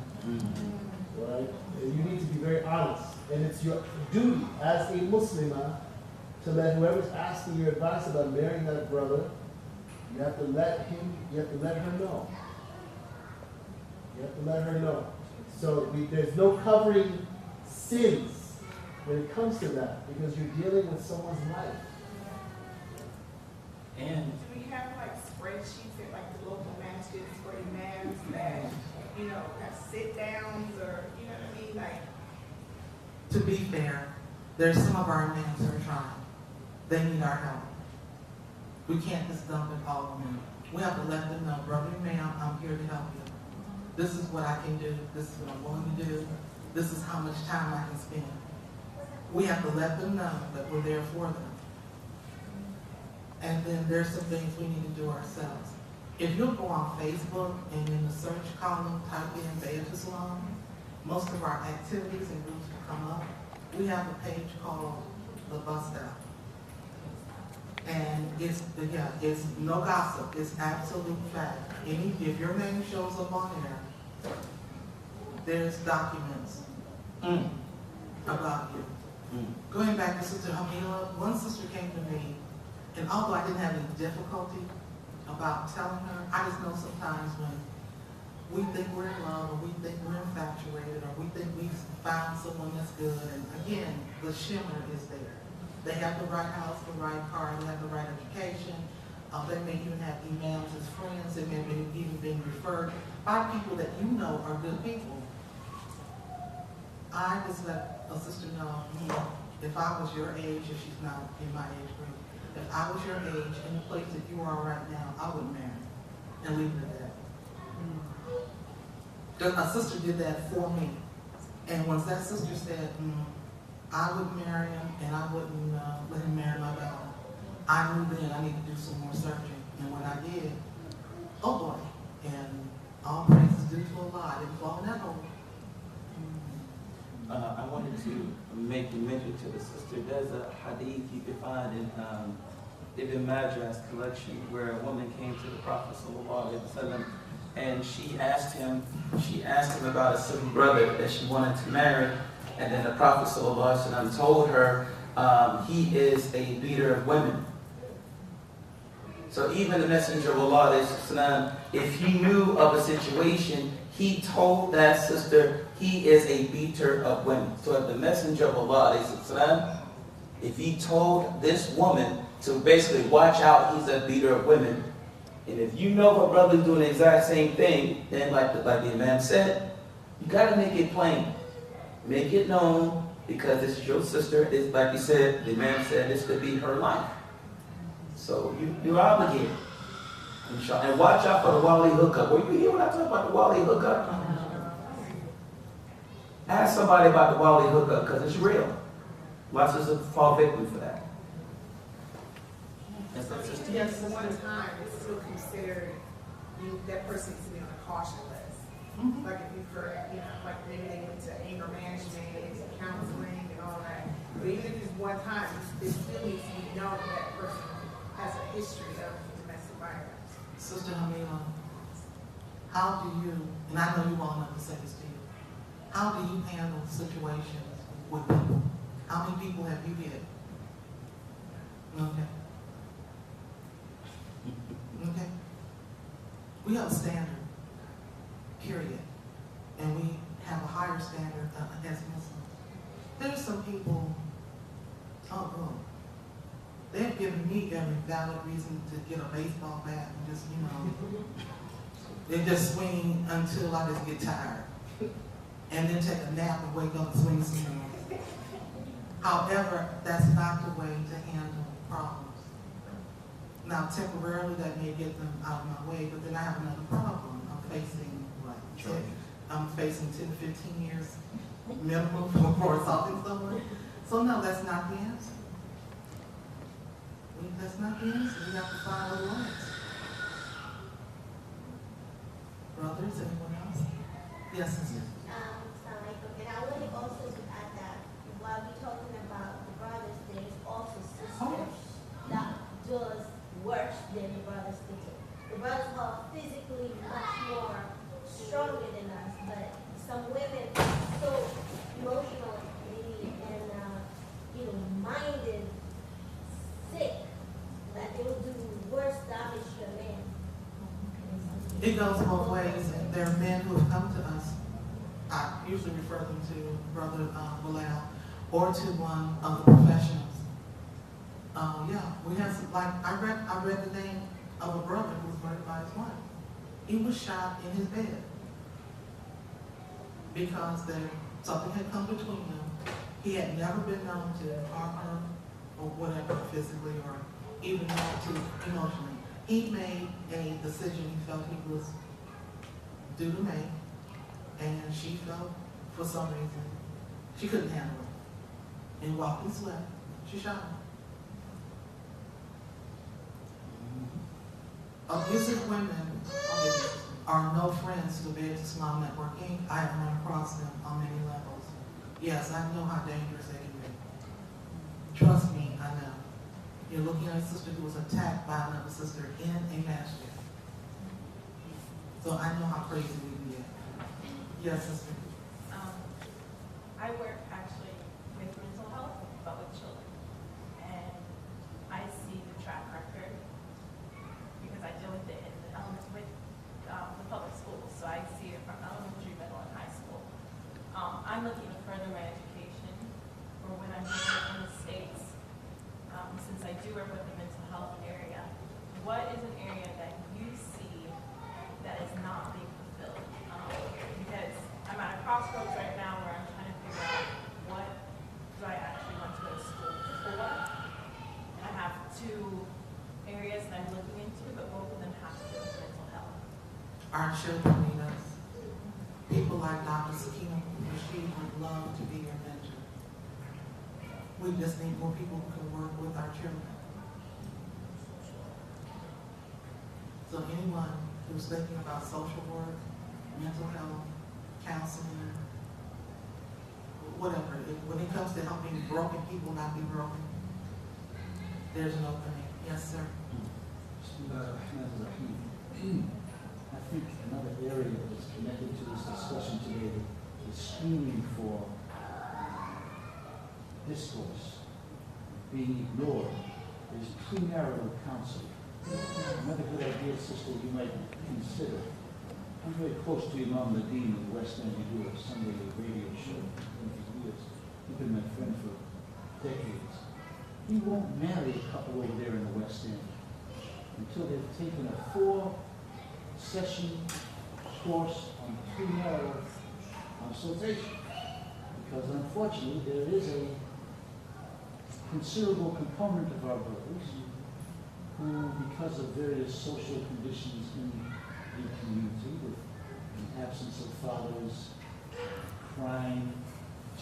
[SPEAKER 2] Right? And you need to be very honest. And it's your duty as a Muslimah to let whoever's asking your advice about marrying that brother, you have to let her know. You have to let her know. So there's no covering sins when it comes to that, because you're dealing with someone's life.
[SPEAKER 1] And
[SPEAKER 10] do we have like spreadsheets at like the local masjids for imams that, have sit downs or, you know what I mean? Like,
[SPEAKER 5] To be fair, there's some of our imams who are trying. They need our help. We can't just dump it all on them. We have to let them know, brother imam, I'm here to help you. This is what I can do. This is what I'm willing to do. This is how much time I can spend. We have to let them know that we're there for them. And then there's some things we need to do ourselves. If you'll go on Facebook and in the search column type in Baitul Salaam, most of our activities and groups will come up. We have a page called The Bus Stop. And it's no gossip, it's absolute fact. If your name shows up on there, there's documents about you. Going back to Sister Hamila, one sister came to me, and although I didn't have any difficulty about telling her, I just know sometimes when we think we're in love, or we think we're infatuated, or we think we've found someone that's good. And again, the shimmer is there. They have the right house, the right car, they have the right education. They may even have imams as friends. They may have even been referred by people that you know are good people. I just let a sister know, if I was your age, if she's not in my age group, if I was your age in the place that you are right now, I would marry and leave it at that. A sister did that for me. And once that sister said, I would marry him and I wouldn't let him marry my daughter, I knew then I needed to do some more searching. And when I did, oh boy, and all praise is due to Allah. I didn't fall in that hole.
[SPEAKER 1] I wanted to make a mention to the sister. There's a hadith you can find in Ibn Majah's collection where a woman came to the Prophet ﷺ and she asked him about a certain brother that she wanted to marry, and then the Prophet ﷺ told her he is a beater of women. So even the Messenger of Allah, if he knew of a situation, he told that sister he is a beater of women. So if the Messenger of Allah, if he told this woman to basically watch out, he's a beater of women, and if you know her brother's doing the exact same thing, then like the Imam said, you got to make it plain. Make it known, because this is your sister. It's like you said, the Imam said, this could be her life. So you're obligated. And watch out for the Wali hookup. Were you hear what I talk about the Wali hookup? Ask somebody about the Wali hookup, because it's real. Lots of us fall victim for that.
[SPEAKER 10] Yes, one time it's still considered that person needs to be on a caution list. Like if you've heard, like maybe they went to anger management, counseling, and all that. But even if it's one time, it still needs to be known that that person has a history of domestic violence.
[SPEAKER 5] Sister Hamila, how do you, and I know you all know the same as you, how do you handle situations with people? How many people have you hit? Okay. Okay. We have a standard, period. And we have a higher standard as Muslims. There's some people, they've given me every valid reason to get a baseball bat and just, they just swing until I just get tired. And then take a nap and wake up and swing some more. However, that's not the way to handle problems. Now, temporarily, that may get them out of my way, but then I have another problem. I'm facing 10 to 15 years minimum for assaulting someone. So no, that's not the answer. That's not the answer. We have to find other ways. Brothers, anyone else? Yes, sister.
[SPEAKER 8] And I wanted also to add that while we're talking about the brothers, there's also sisters that does worse than the brothers do. The brothers are physically much more stronger than us, but some women are so emotionally and minded sick that they will do worse damage to a man.
[SPEAKER 5] It goes both ways. There are men who have come to us. I usually refer them to Brother Bilal or to one of the professionals. We have some, like I read the name of a brother who was murdered by his wife. He was shot in his bed because something had come between them. He had never been known to harm her or whatever, physically or even to emotionally. He made a decision he felt he was due to make, and she felt, for some reason, she couldn't handle it. And while he slept, she shot him. Abusive women are no friends to the Baitul Islam Network Inc. I have run across them on many levels. Yes, I know how dangerous they can be. Trust me, I know. You're looking at a sister who was attacked by another sister in a masjid. So I know how crazy we can get. Yes, sister.
[SPEAKER 11] I work actually with mental health, but with children. And I see the track record because I deal with it in the public schools. So I see I'm looking to further my education for when I'm here in the States. Since I do work with the mental health area, what is an area that you see that is not being fulfilled? Because I'm at a crossroads right now where I'm trying to figure out what do I actually want to go to school for. And I have two areas that I'm looking into, but both of them have to do with mental health.
[SPEAKER 5] Our children need us. People like Dr. Sakina Rashid would love to be your mentor. We just need more people who can work with our children. So anyone who's thinking about social work, mental health, counseling, whatever, when it comes to helping broken people not be broken, there's an opening. Yes, sir.
[SPEAKER 12] I think another area that's connected to this discussion today is screaming for discourse, being ignored, is premarital counseling. Another good idea, sister, you might consider. I'm very close to Imam Deen in the West End. We do a Sunday radio show for years. He's been my friend for decades. He won't marry a couple over there in the West End until they've taken a 4-session course on premarital consultation. Because unfortunately, there is a considerable component of our brothers who, because of various social conditions in the community, with the absence of fathers, crime,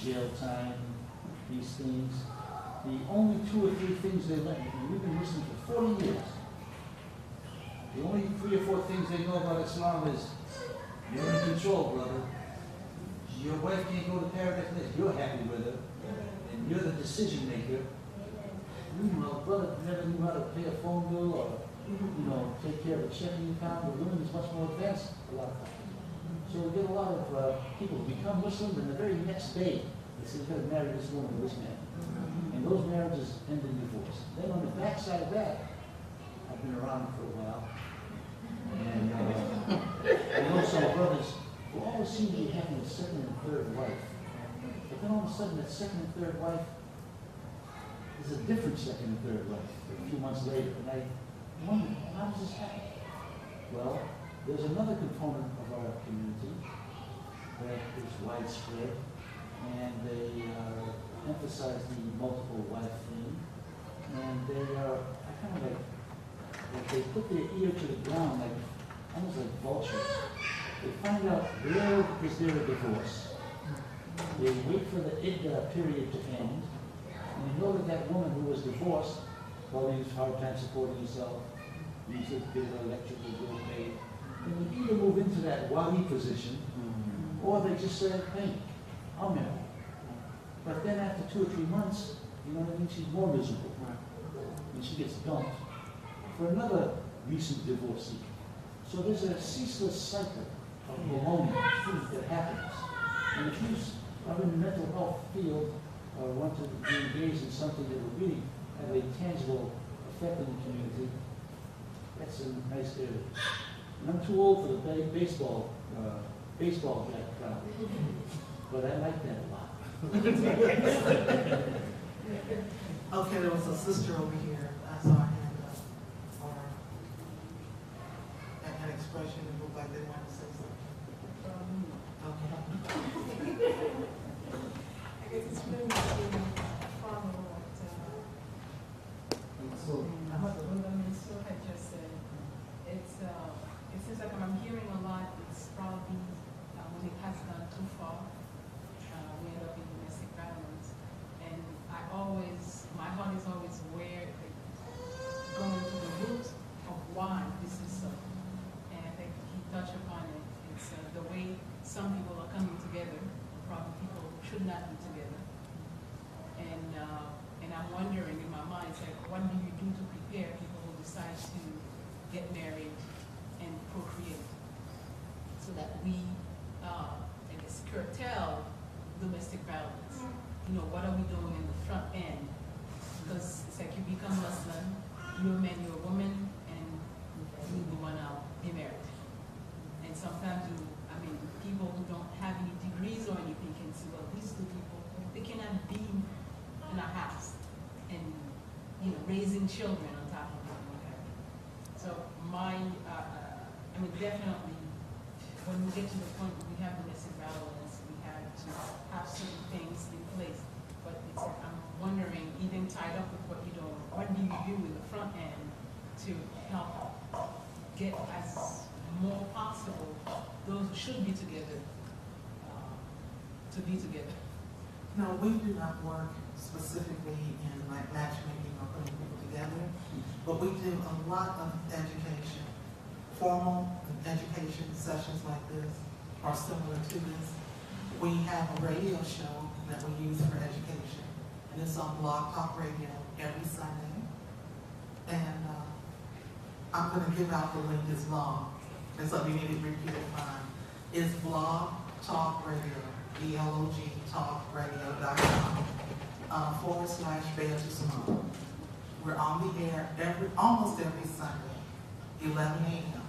[SPEAKER 12] jail time, these things, the only 2 or 3 things they learn, and we've been listening for 40 years, the only 3 or 4 things they know about Islam is, you're in control, brother. Your wife can't go to paradise, you're happy with her, and you're the decision maker. Meanwhile, brother never knew how to pay a phone bill or, take care of a checking account. The woman is much more advanced a lot of times. So we get a lot of people who become Muslims, and the very next day, they say, you've got to marry this woman or this man. And those marriages end in divorce. Then on the backside of that, I've been around for a while, and I know some brothers who always seem to be having a 2nd and 3rd wife. But then all of a sudden, that 2nd and 3rd wife is a different 2nd and 3rd wife a few months later. And I wonder, how does this happen? Well, there's another component of our community that is widespread, and they emphasize the multiple wife thing, and they are kind of like they put their ear to the ground, like almost like vultures. They find out where is there a divorce. They wait for the iddah period to end, and they know that that woman who was divorced probably has a hard time supporting herself, needs a bit of electrical bill paid. And they either move into that wali position, or they just say, hey, I'll marry. But then after 2 or 3 months, you know what I mean, she's more miserable. And she gets dumped for another recent divorcee. So there's a ceaseless cycle of baloney that happens. And if you are in the mental health field or want to be engaged in something that will really have a tangible effect on the community, that's a nice area. And I'm too old for the baseball background, but I like that a lot.
[SPEAKER 5] Okay, there was a sister over here. I saw her hand up. Or an expression that looked like they wanted to say something. Okay.
[SPEAKER 7] I guess it's really to follow what Mr. had just said. It seems like I'm hearing a lot. It's probably when it has gone too far, we end up in domestic violence. And my heart is always aware that going to the root of why this is so. And I think he touched upon it. It's the way some people are coming together, probably people should not be together. And I'm wondering in my mind, it's like, what do you do to prepare people who decide to get married and procreate, so that we, I guess, curtail domestic violence? You know, what are we doing in the front end? Because it's like you become Muslim, you're a man, you're a woman, and you want to be married. And sometimes people who don't have any degrees or anything can say, well,
[SPEAKER 13] raising children on top of it, whatever. So definitely, when we get to the point where we have domestic violence, we have to have certain things in place. But I'm wondering, even tied up with what you're doing, what do you do in the front end to help get as more possible those who should be together to be together?
[SPEAKER 5] No, we do not work specifically in like matchmaking or putting people together, but we do a lot of education. Formal education sessions like this are similar to this. We have a radio show that we use for education, and it's on Blog Talk Radio every Sunday. And I'm going to give out the link. It's long, and so you need to repeat it fine. It's Blog Talk Radio, BLOG talkradio.com /Baitul. We're on the air almost every Sunday, 11 a.m.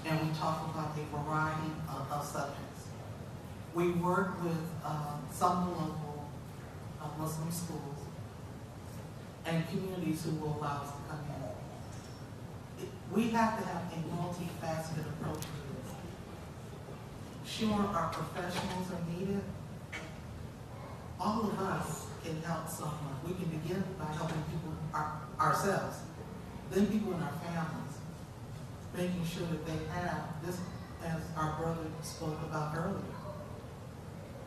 [SPEAKER 5] And we talk about a variety of subjects. We work with some local Muslim schools and communities who will allow us to come in. We have to have a multifaceted approach to this. Sure, our professionals are needed. All of us can help someone. We can begin by helping people ourselves, then people in our families, making sure that they have this, as our brother spoke about earlier,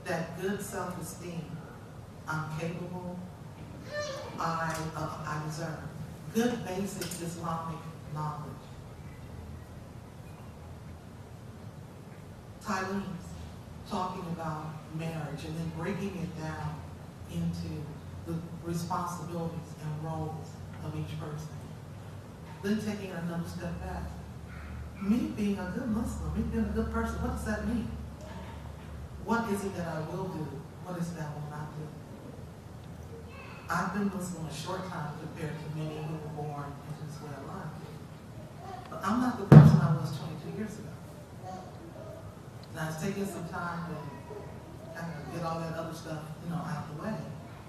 [SPEAKER 5] that good self-esteem. I'm capable, I deserve. Good basic Islamic knowledge. Tylene's talking about marriage and then breaking it down into the responsibilities and roles of each person. Then taking another step back. Me being a good Muslim, me being a good person, what does that mean? What is it that I will do? What is it that I will not do? I've been Muslim a short time compared to many who were born into this way of life. But I'm not the person I was 22 years ago. Now it's taking some time to kind of get all that other stuff, out the way.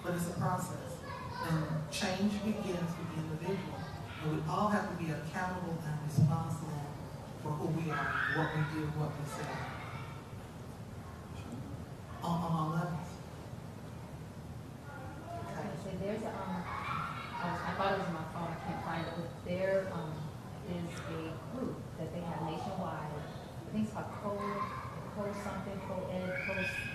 [SPEAKER 5] But it's a process. And change begins with the individual. And we all have to be accountable and responsible for who we are, what we do, what we say. On all levels.
[SPEAKER 9] There's I thought it was on my phone, I can't find it, but there is a group that they have nationwide. I think it's called co-something, co-ed,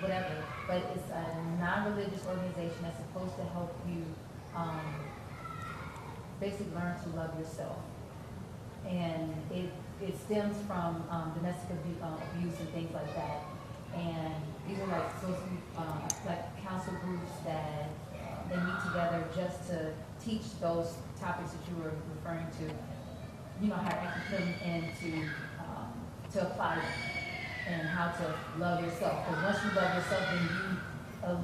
[SPEAKER 9] whatever, but it's a non-religious organization that's supposed to help you basically learn to love yourself. And it stems from domestic abuse and things like that. And these are like council groups that they meet together just to teach those topics that you were referring to, how to actually put them into to apply them and how to love yourself. Because once you love yourself, then you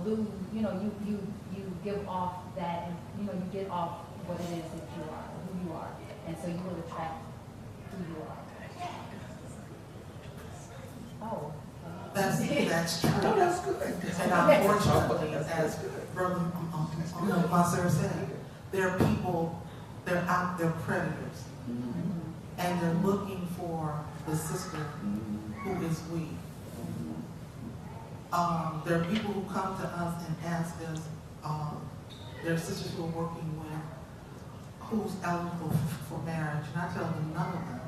[SPEAKER 9] lose, you give off that, and you get off what it is that you are, who you are, and so you will attract who you are. Oh.
[SPEAKER 5] That's true.
[SPEAKER 2] No, that's good.
[SPEAKER 5] And unfortunately, as Brother Masur said, there are people, they're out there predators. And they're looking for the sister who is weak. There are people who come to us and ask us, there are sisters who are working with who's eligible for marriage, and I tell them none of them.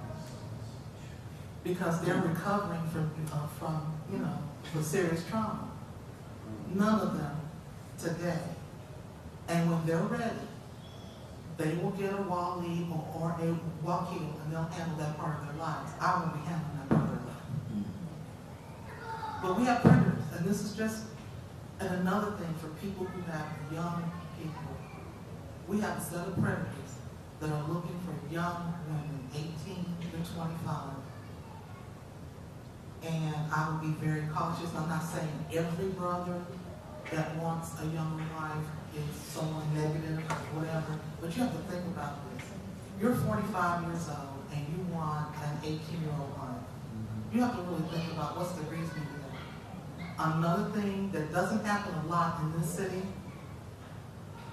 [SPEAKER 5] Because they're recovering from the serious trauma. None of them today. And when they're ready, they will get a wali or a wakil, and they'll handle that part of their lives. I won't be handling that part of their life. But we have predators, and this is just another thing for people who have young people. We have a set of predators that are looking for young women, 18 to 25. And I will be very cautious. I'm not saying every brother that wants a young wife is someone negative or whatever, but you have to think about this. You're 45 years old and you want an 18-year-old wife. You have to really think about what's the reason for that. Another thing that doesn't happen a lot in this city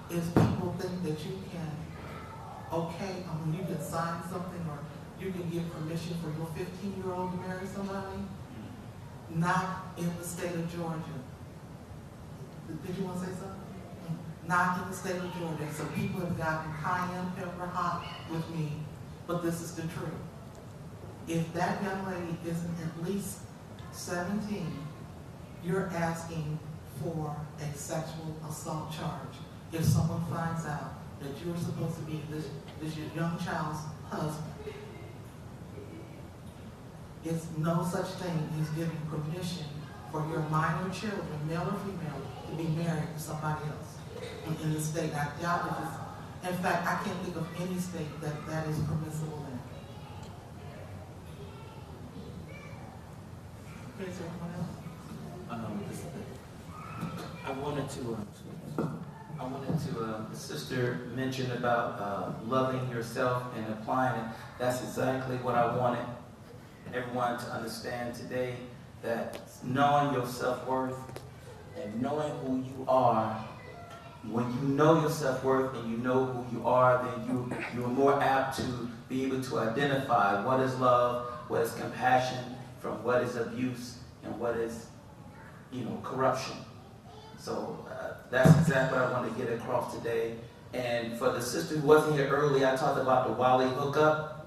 [SPEAKER 5] is people think that you can okay, you can sign something or you can give permission for your 15-year-old to marry somebody? Not in the state of Georgia. Did you want to say something? Not in the state of Georgia. So people have gotten cayenne pepper hot with me, but this is the truth. If that young lady isn't at least 17, you're asking for a sexual assault charge. If someone finds out that you're supposed to be this young child's husband, it's no such thing as giving permission for your minor children, male or female, to be married to somebody else in the state. I doubt if it's, in fact, I can't think of any state that is permissible in. Okay, is there anyone else?
[SPEAKER 1] The sister mentioned about loving yourself and applying it. That's exactly what I wanted everyone to understand today, that knowing your self-worth and knowing who you are, when you know your self-worth and you know who you are, then you are more apt to be able to identify what is love, what is compassion, from what is abuse, and what is, corruption. So that's exactly what I want to get across today. And for the sister who wasn't here earlier, I talked about the Wali hookup.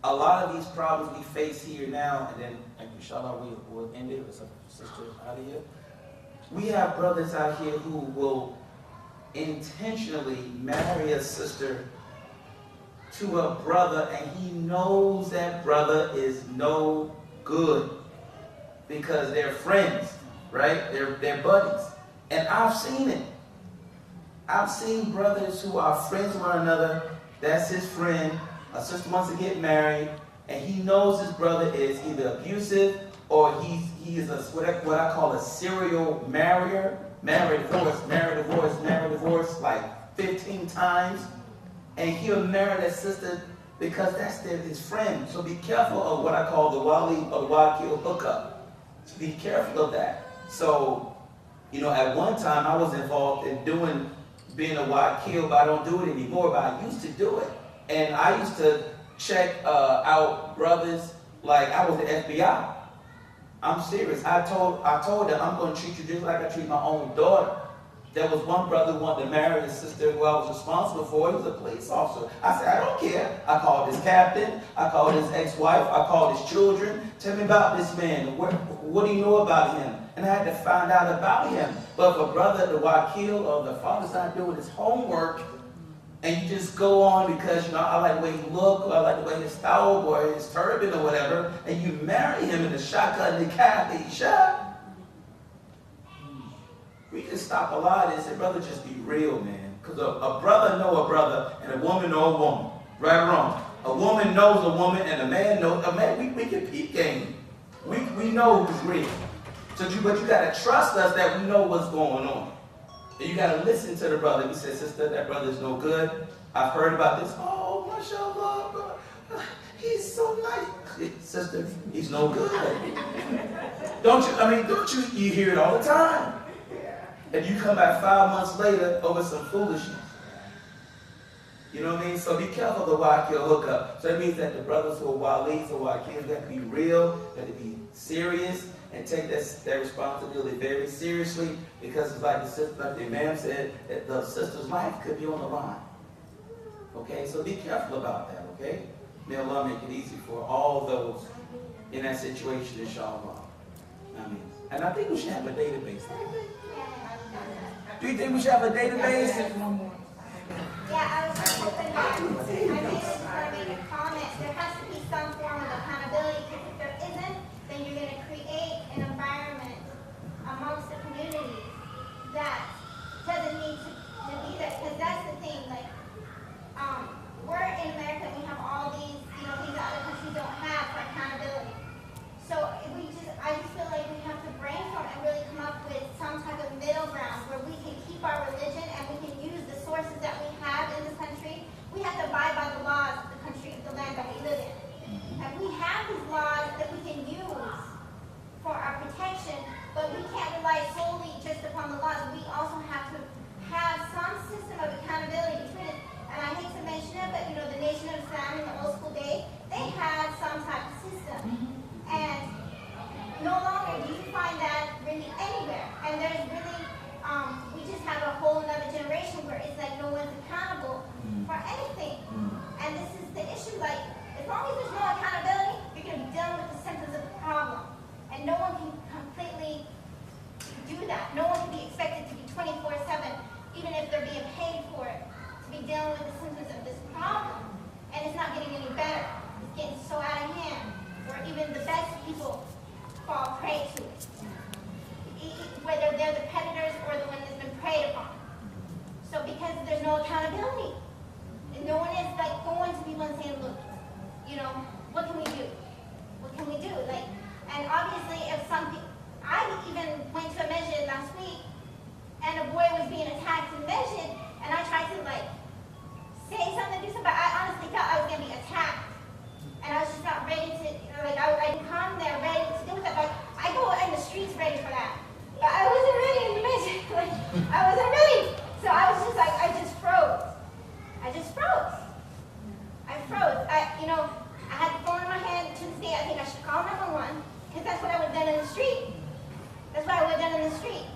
[SPEAKER 1] A lot of these problems we face here now, and then inshallah we'll end it with some sisters out of here. We have brothers out here who will intentionally marry a sister to a brother, and he knows that brother is no good because they're friends, right? They're buddies. And I've seen it. I've seen brothers who are friends with one another. That's his friend. A sister wants to get married, and he knows his brother is either abusive or he is what I call a serial marrier. Marry, divorce, like 15 times. And he'll marry that sister because that's his friend. So be careful of what I call the Wali or the Wakil hookup. So be careful of that. So, at one time I was involved in being a Wakil, but I don't do it anymore, but I used to do it. And I used to check out brothers like I was the FBI. I'm serious. I told them I'm going to treat you just like I treat my own daughter. There was one brother who wanted to marry his sister who I was responsible for. He was a police officer. I said, I don't care. I called his captain. I called his ex-wife. I called his children. Tell me about this man. What do you know about him? And I had to find out about him. But if a brother, the wakil or the father's not doing his homework, and you just go on because, I like the way he look, or I like the way his style, or his turban, or whatever, and you marry him in the shotgun, the calf, the isha, we can stop a lot of this. And brother, just be real, man. Because a brother know a brother, and a woman know a woman. Right or wrong? A woman knows a woman, and a man knows a man. We can peep game. We know who's real. But you got to trust us that we know what's going on. And you got to listen to the brother. He said, sister, that brother's no good. I've heard about this. Oh, mashallah, bro. He's so nice. Sister, he's no good. Don't you hear it all the time. And you come back 5 months later over some foolishness. You know what I mean? So be careful of the wakil hookup. So that means that the brothers who are walis or wakils got to be real, got to be serious, and take that responsibility very seriously, because it's like the imam said, that the sister's life could be on the line. Okay, so be careful about that, okay? May Allah make it easy for all those in that situation, inshallah. And I think we should have a database. Do you think we should have a database?
[SPEAKER 6] Yeah, I was hoping that I made a comment. There has to be some form of accountability, because if there isn't, then you're going to create an environment amongst the community that doesn't need to be there. Because that's the thing, we're in America, we have all these, things that other countries don't have for accountability. So I just feel like we have to brainstorm and really come up with some type of middle ground where we can keep our religion and we can use the sources that we have in this country. We have to abide by whether they're the predators or the one that's been preyed upon. So because there's no accountability, and no one is like going to people and saying, look, you know, what can we do? What can we do? Like, and obviously if some people, I even went to a Masjid last week, and a boy was being attacked in Masjid, and I tried to like say something, do something, but I honestly thought I was gonna be attacked. And I was just not ready to, like, I didn't come there ready to deal with that. Like, I go in the streets ready for that. But I wasn't ready in the Masjid. Like, I wasn't ready. So I was just like, I just froze. I just froze. I froze. I had the phone in my hand. To this day, I think I should call 911, because that's what I would have done in the street. That's what I would have done in the street.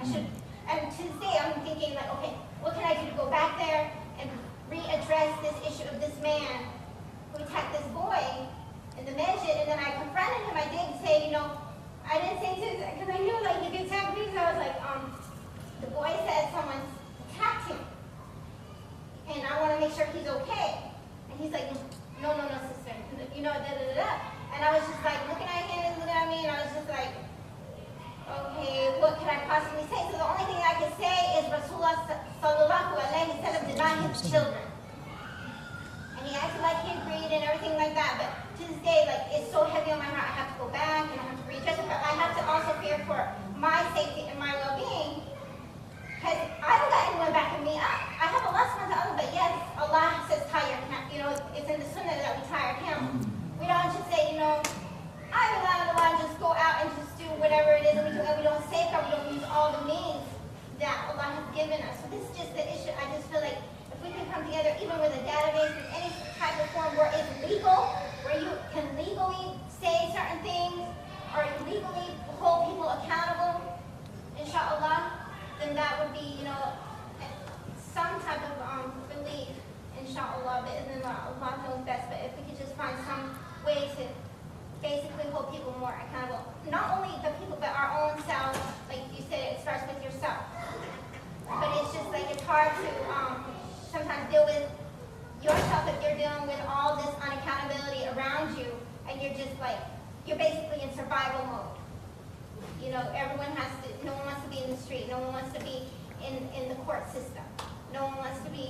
[SPEAKER 6] I should, and to this day, I'm thinking, like, okay, what can I do to go back there and readdress this issue of this man who attacked this boy in the Masjid? And then I confronted him. I did say, I didn't say to, because I knew like he could attack me. So I was like, the boy said someone attacked him, and I want to make sure he's okay. And he's like, no, sister, And I was just like looking at him and looking at me, and I was just like, okay, what can I possibly say? So the only thing I could say is Rasulullah sallallahu alayhi wa sallam denied his children. And he acted like he agreed and everything like that. But to this day, like, it's so heavy on my heart. I have to go back and I have to readjust it. But I have to also fear for my safety and my well-being. Because I don't got anyone backing me up. I have Allah subhanahu wa ta'ala, but yes, Allah says tie your camp. It's in the sunnah that we tie our camp. We don't just say, I rely on Allah and just go out and just do whatever it is that we do. And we don't safeguard, we don't use all the means that Allah has given us. So this is just the issue. I just feel like if we can come together, even with a database, in any type of form where it's legal, where you can legally say certain things, or legally hold people accountable, inshallah, then that would be, some type of relief, inshallah. But then Allah knows best. But if we could just find some way to basically hold people more accountable, not only the people, but our own selves. Like you said, it starts with yourself. But it's just like it's hard to sometimes deal with yourself if you're dealing with all this unaccountability around you, and you're just like, you're basically in survival mode. Everyone has to, no one wants to be in the street, no one wants to be in the court system, no one wants to be,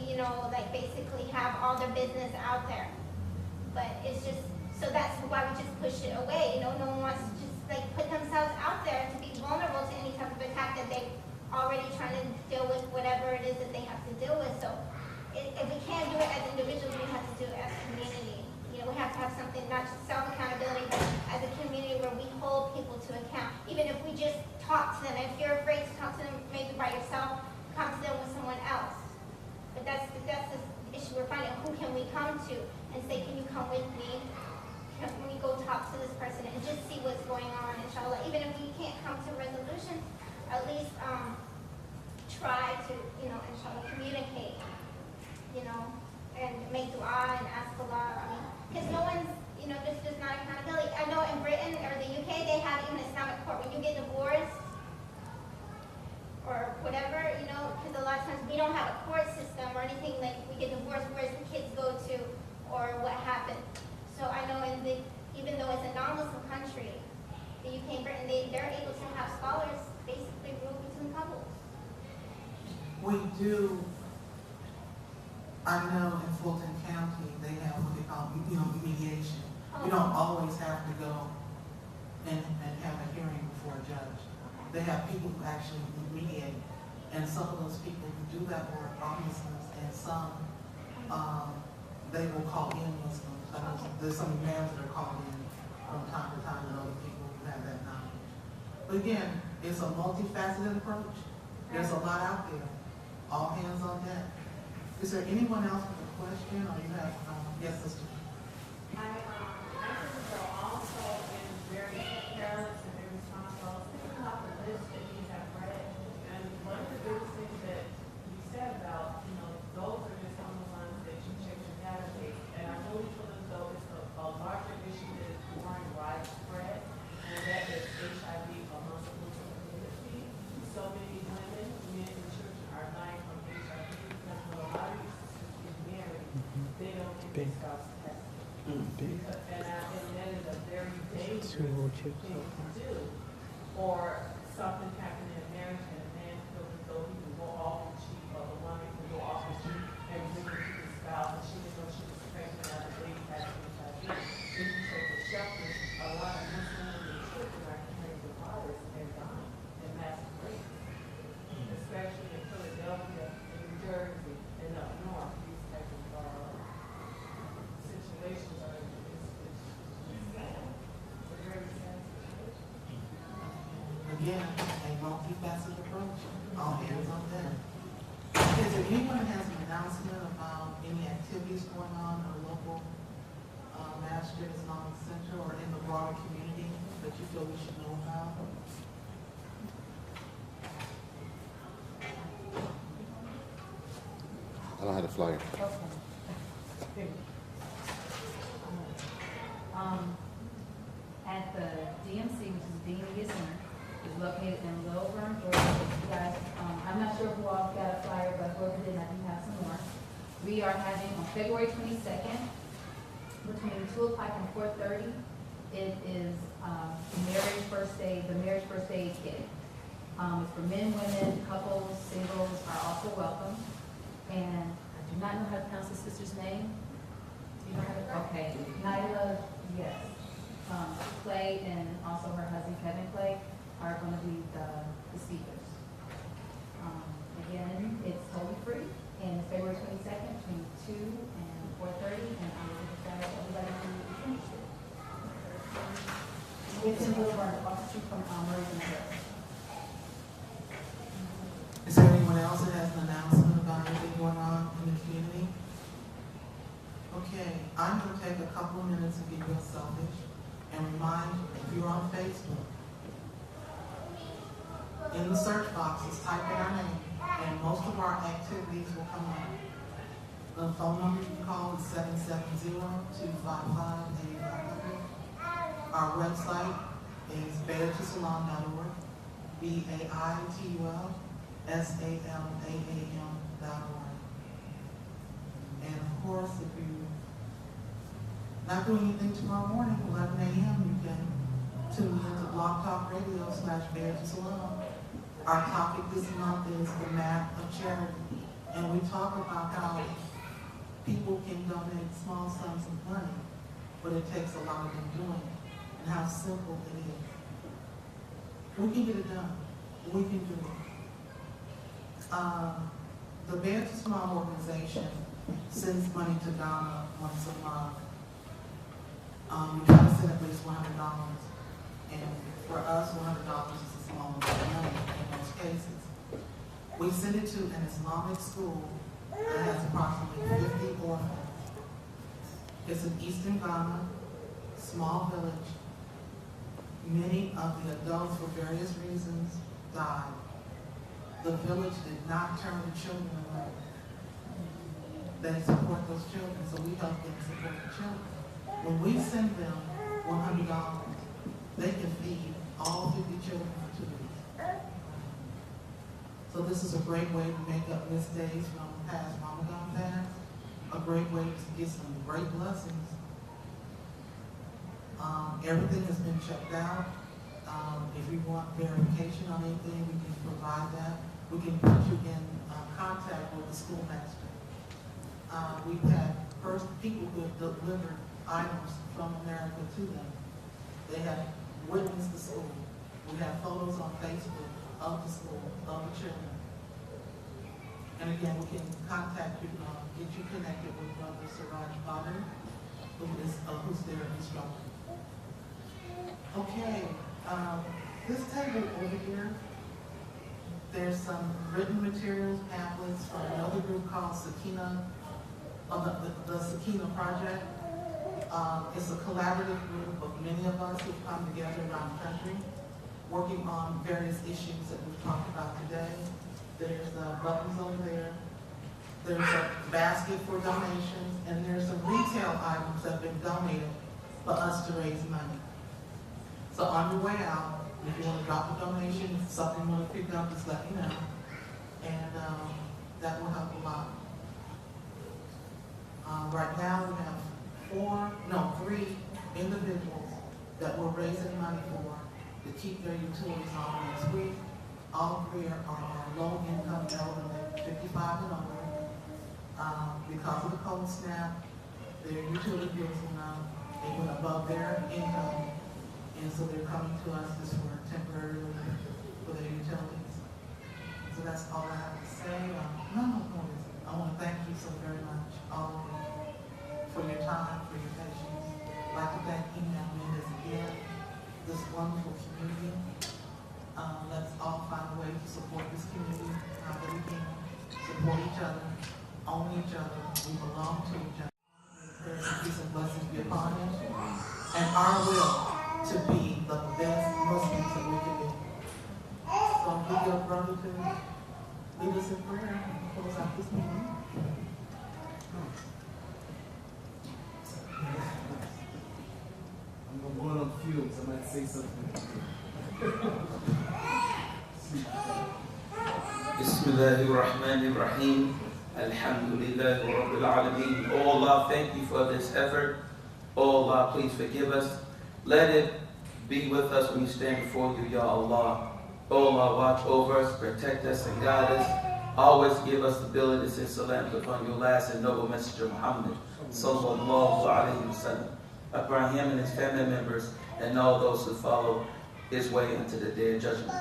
[SPEAKER 6] like basically have all their business out there. But it's just, so that's why we just push it away. No one wants to just like put themselves out there to be vulnerable to any type of attack that they already trying to deal with, whatever it is that they have to deal with. So if we can't do it as individuals, we have to do it as a community. We have to have something, not just self-accountability, but as a community where we hold people to account. Even if we just talk to them. If you're afraid to talk to them, maybe by yourself, come to them with someone else. But that's the issue we're finding. Who can we come to and say, can you come with me? Can we go talk to this person and just see what's going on, inshallah. Even if we can't come to a resolution, at least try to, inshallah, communicate, and make dua and ask Allah. Because no one's, this is not accountability. I know in Britain or the UK, they have even Islamic court. When you get divorced or whatever, because a lot of times we don't have a court system or anything, like we get divorced, where's the kids go to or what happened. So I know even though it's a non-Muslim country, the UK and Britain, they're able to have scholars basically rule between couples.
[SPEAKER 5] We do. I know in Fulton County they have what they call, mediation. You don't always have to go and have a hearing before a judge. They have people who actually mediate, and some of those people who do that work are Muslims, and some they will call in Muslims. There's some imams that are called in from time to time, and other people who have that knowledge. But again, it's a multifaceted approach. There's a lot out there. All hands on deck. Is there anyone else with a question, or you have, yes, sister?
[SPEAKER 11] I think so also is very careless and very responsible. Think about the list that you have read, and one of the biggest things that you said about, those are just some of the ones that you check your database, and I really feel as though it's a larger issue that is more widespread, and that is HIV amongst the Muslim community. So many women, men, and children are dying from HIV because when a lot of these sisters get married, they don't get their spouse tested. And that is a very dangerous thing to do, or something happened in a
[SPEAKER 5] again, a multifaceted approach, all hands on deck. Is there anyone that has an announcement about any activities going on in a local Masjid, Islamic Center, or in the broader community that you feel we should know about?
[SPEAKER 2] I don't have the flyer.
[SPEAKER 9] Okay. At the DMC, which is Deen Center, is located in Lilburn, Georgia. You guys, I'm not sure who all got a flyer, but whoever did, I do have some more. We are having on February 22nd, between 2 o'clock and 4:30. It is the marriage first aid kit. It's for men, women, couples, singles are also welcome. And I do not know how to pronounce the sister's name. Do you know how to? Okay, Nyla, yes. Clay and also her husband Kevin Clay are going to be the speakers. Again, it's totally free, and it's February 22nd between 2 and 4:30, and I will decide everybody who is interested. It's in Lilburn, across the street from Majeed.
[SPEAKER 5] Is there anyone else that has an announcement about anything going on in the community? Okay, I'm going to take a couple of minutes and be real selfish and remind, if you're on Facebook, in the search boxes, type in our name, and most of our activities will come up. The phone number you can call is 770-255-8500. Our website is baitul.org, BAITUL.SALAAM.org. And of course, if you're not doing anything tomorrow morning, 11 a.m., you can tune into Blog Talk Radio /Salaam. Our topic this month is the math of charity. And we talk about how people can donate small sums of money, but it takes a lot of them doing it, and how simple it is. We can get it done. We can do it. The Baitul organization sends money to Ghana once a month. We try to send at least $100. And for us, $100 is a small amount of money in most cases. We send it to an Islamic school that has approximately 50 orphans. It's in Eastern Ghana, small village. Many of the adults, for various reasons, died. The village did not turn the children away. They support those children, so we help them support the children. When we send them $100, they can feed all 50 children for 2 weeks. So this is a great way to make up missed days from past Ramadan fast, a great way to get some great blessings. Everything has been checked out. If you want verification on anything, we can provide that. We can put you in contact with the schoolmaster. We've had people who have delivered items from America to them. They have witnessed the school. We have photos on Facebook of the school, of the children. And again, we can contact you, get you connected with Brother Siraj Babu, who's their instructor. Okay, this table over here, there's some written materials, pamphlets from another group called Sakina, the Sakina Project. It's a collaborative group of many of us who've come together around the country, working on various issues that we've talked about today. There's buttons over there. There's a basket for donations, and there's some retail items that have been donated for us to raise money. So on your way out, if you want to drop a donation, if something you want to pick up, just let me know. And that will help a lot. Right now we have 3 individuals that we're raising money for to keep their utilities on next week. All 3 are low-income elderly, 55 and older. Because of the cold snap, their utility bills went up. They went above their income, and so they're coming to us just for temporary relief for their utilities. So that's all I have to say. I want to thank you so very much, all of you, for your time, for your patience. I'd like to thank Email Mendez again, this wonderful community. We belong to each other. Prayers and peace and blessings be upon him. And our will to be the best Muslims that we can be. So we your brother to lead us in prayer and close out this meeting.
[SPEAKER 2] I'm going on fumes. I might say something.
[SPEAKER 1] Bismillahirrahmanirrahim. Alhamdulillah Rabbil Alameen. Oh Allah, thank you for this effort. Oh Allah, please forgive us. Let it be with us when we stand before you, Ya Allah. Oh Allah, watch over us, protect us, and guide us. Always give us the ability to say salam upon your last and noble messenger Muhammad sallallahu alayhi wa sallam, upon him and his family members and all those who follow his way into the day of judgment.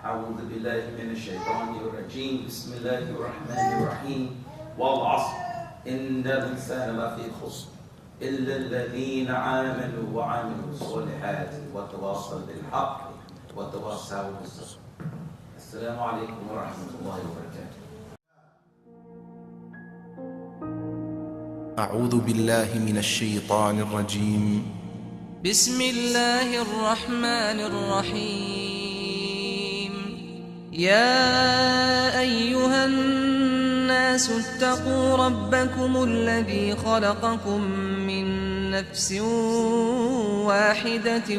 [SPEAKER 1] أعوذ بالله من الشيطان الرجيم بسم الله الرحمن الرحيم والعصر إن الإنسان لفي خسر إلا الذين آمنوا وعملوا الصالحات وتواصوا بالحق وتواصوا بالصبر. السلام عليكم ورحمة الله وبركاته.
[SPEAKER 3] أعوذ بالله من الشيطان الرجيم.
[SPEAKER 4] بسم الله الرحمن الرحيم. يا أيها الناس اتقوا ربكم الذي خلقكم من نفس واحدة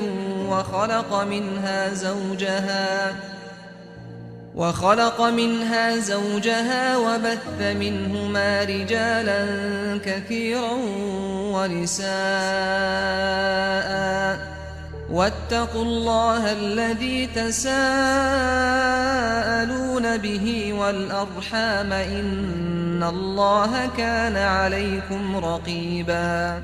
[SPEAKER 4] وخلق منها زوجها وبث منهما رجالا كثيرا ونساء واتقوا الله الذي تساءلون به والأرحام إن الله كان عليكم رقيبا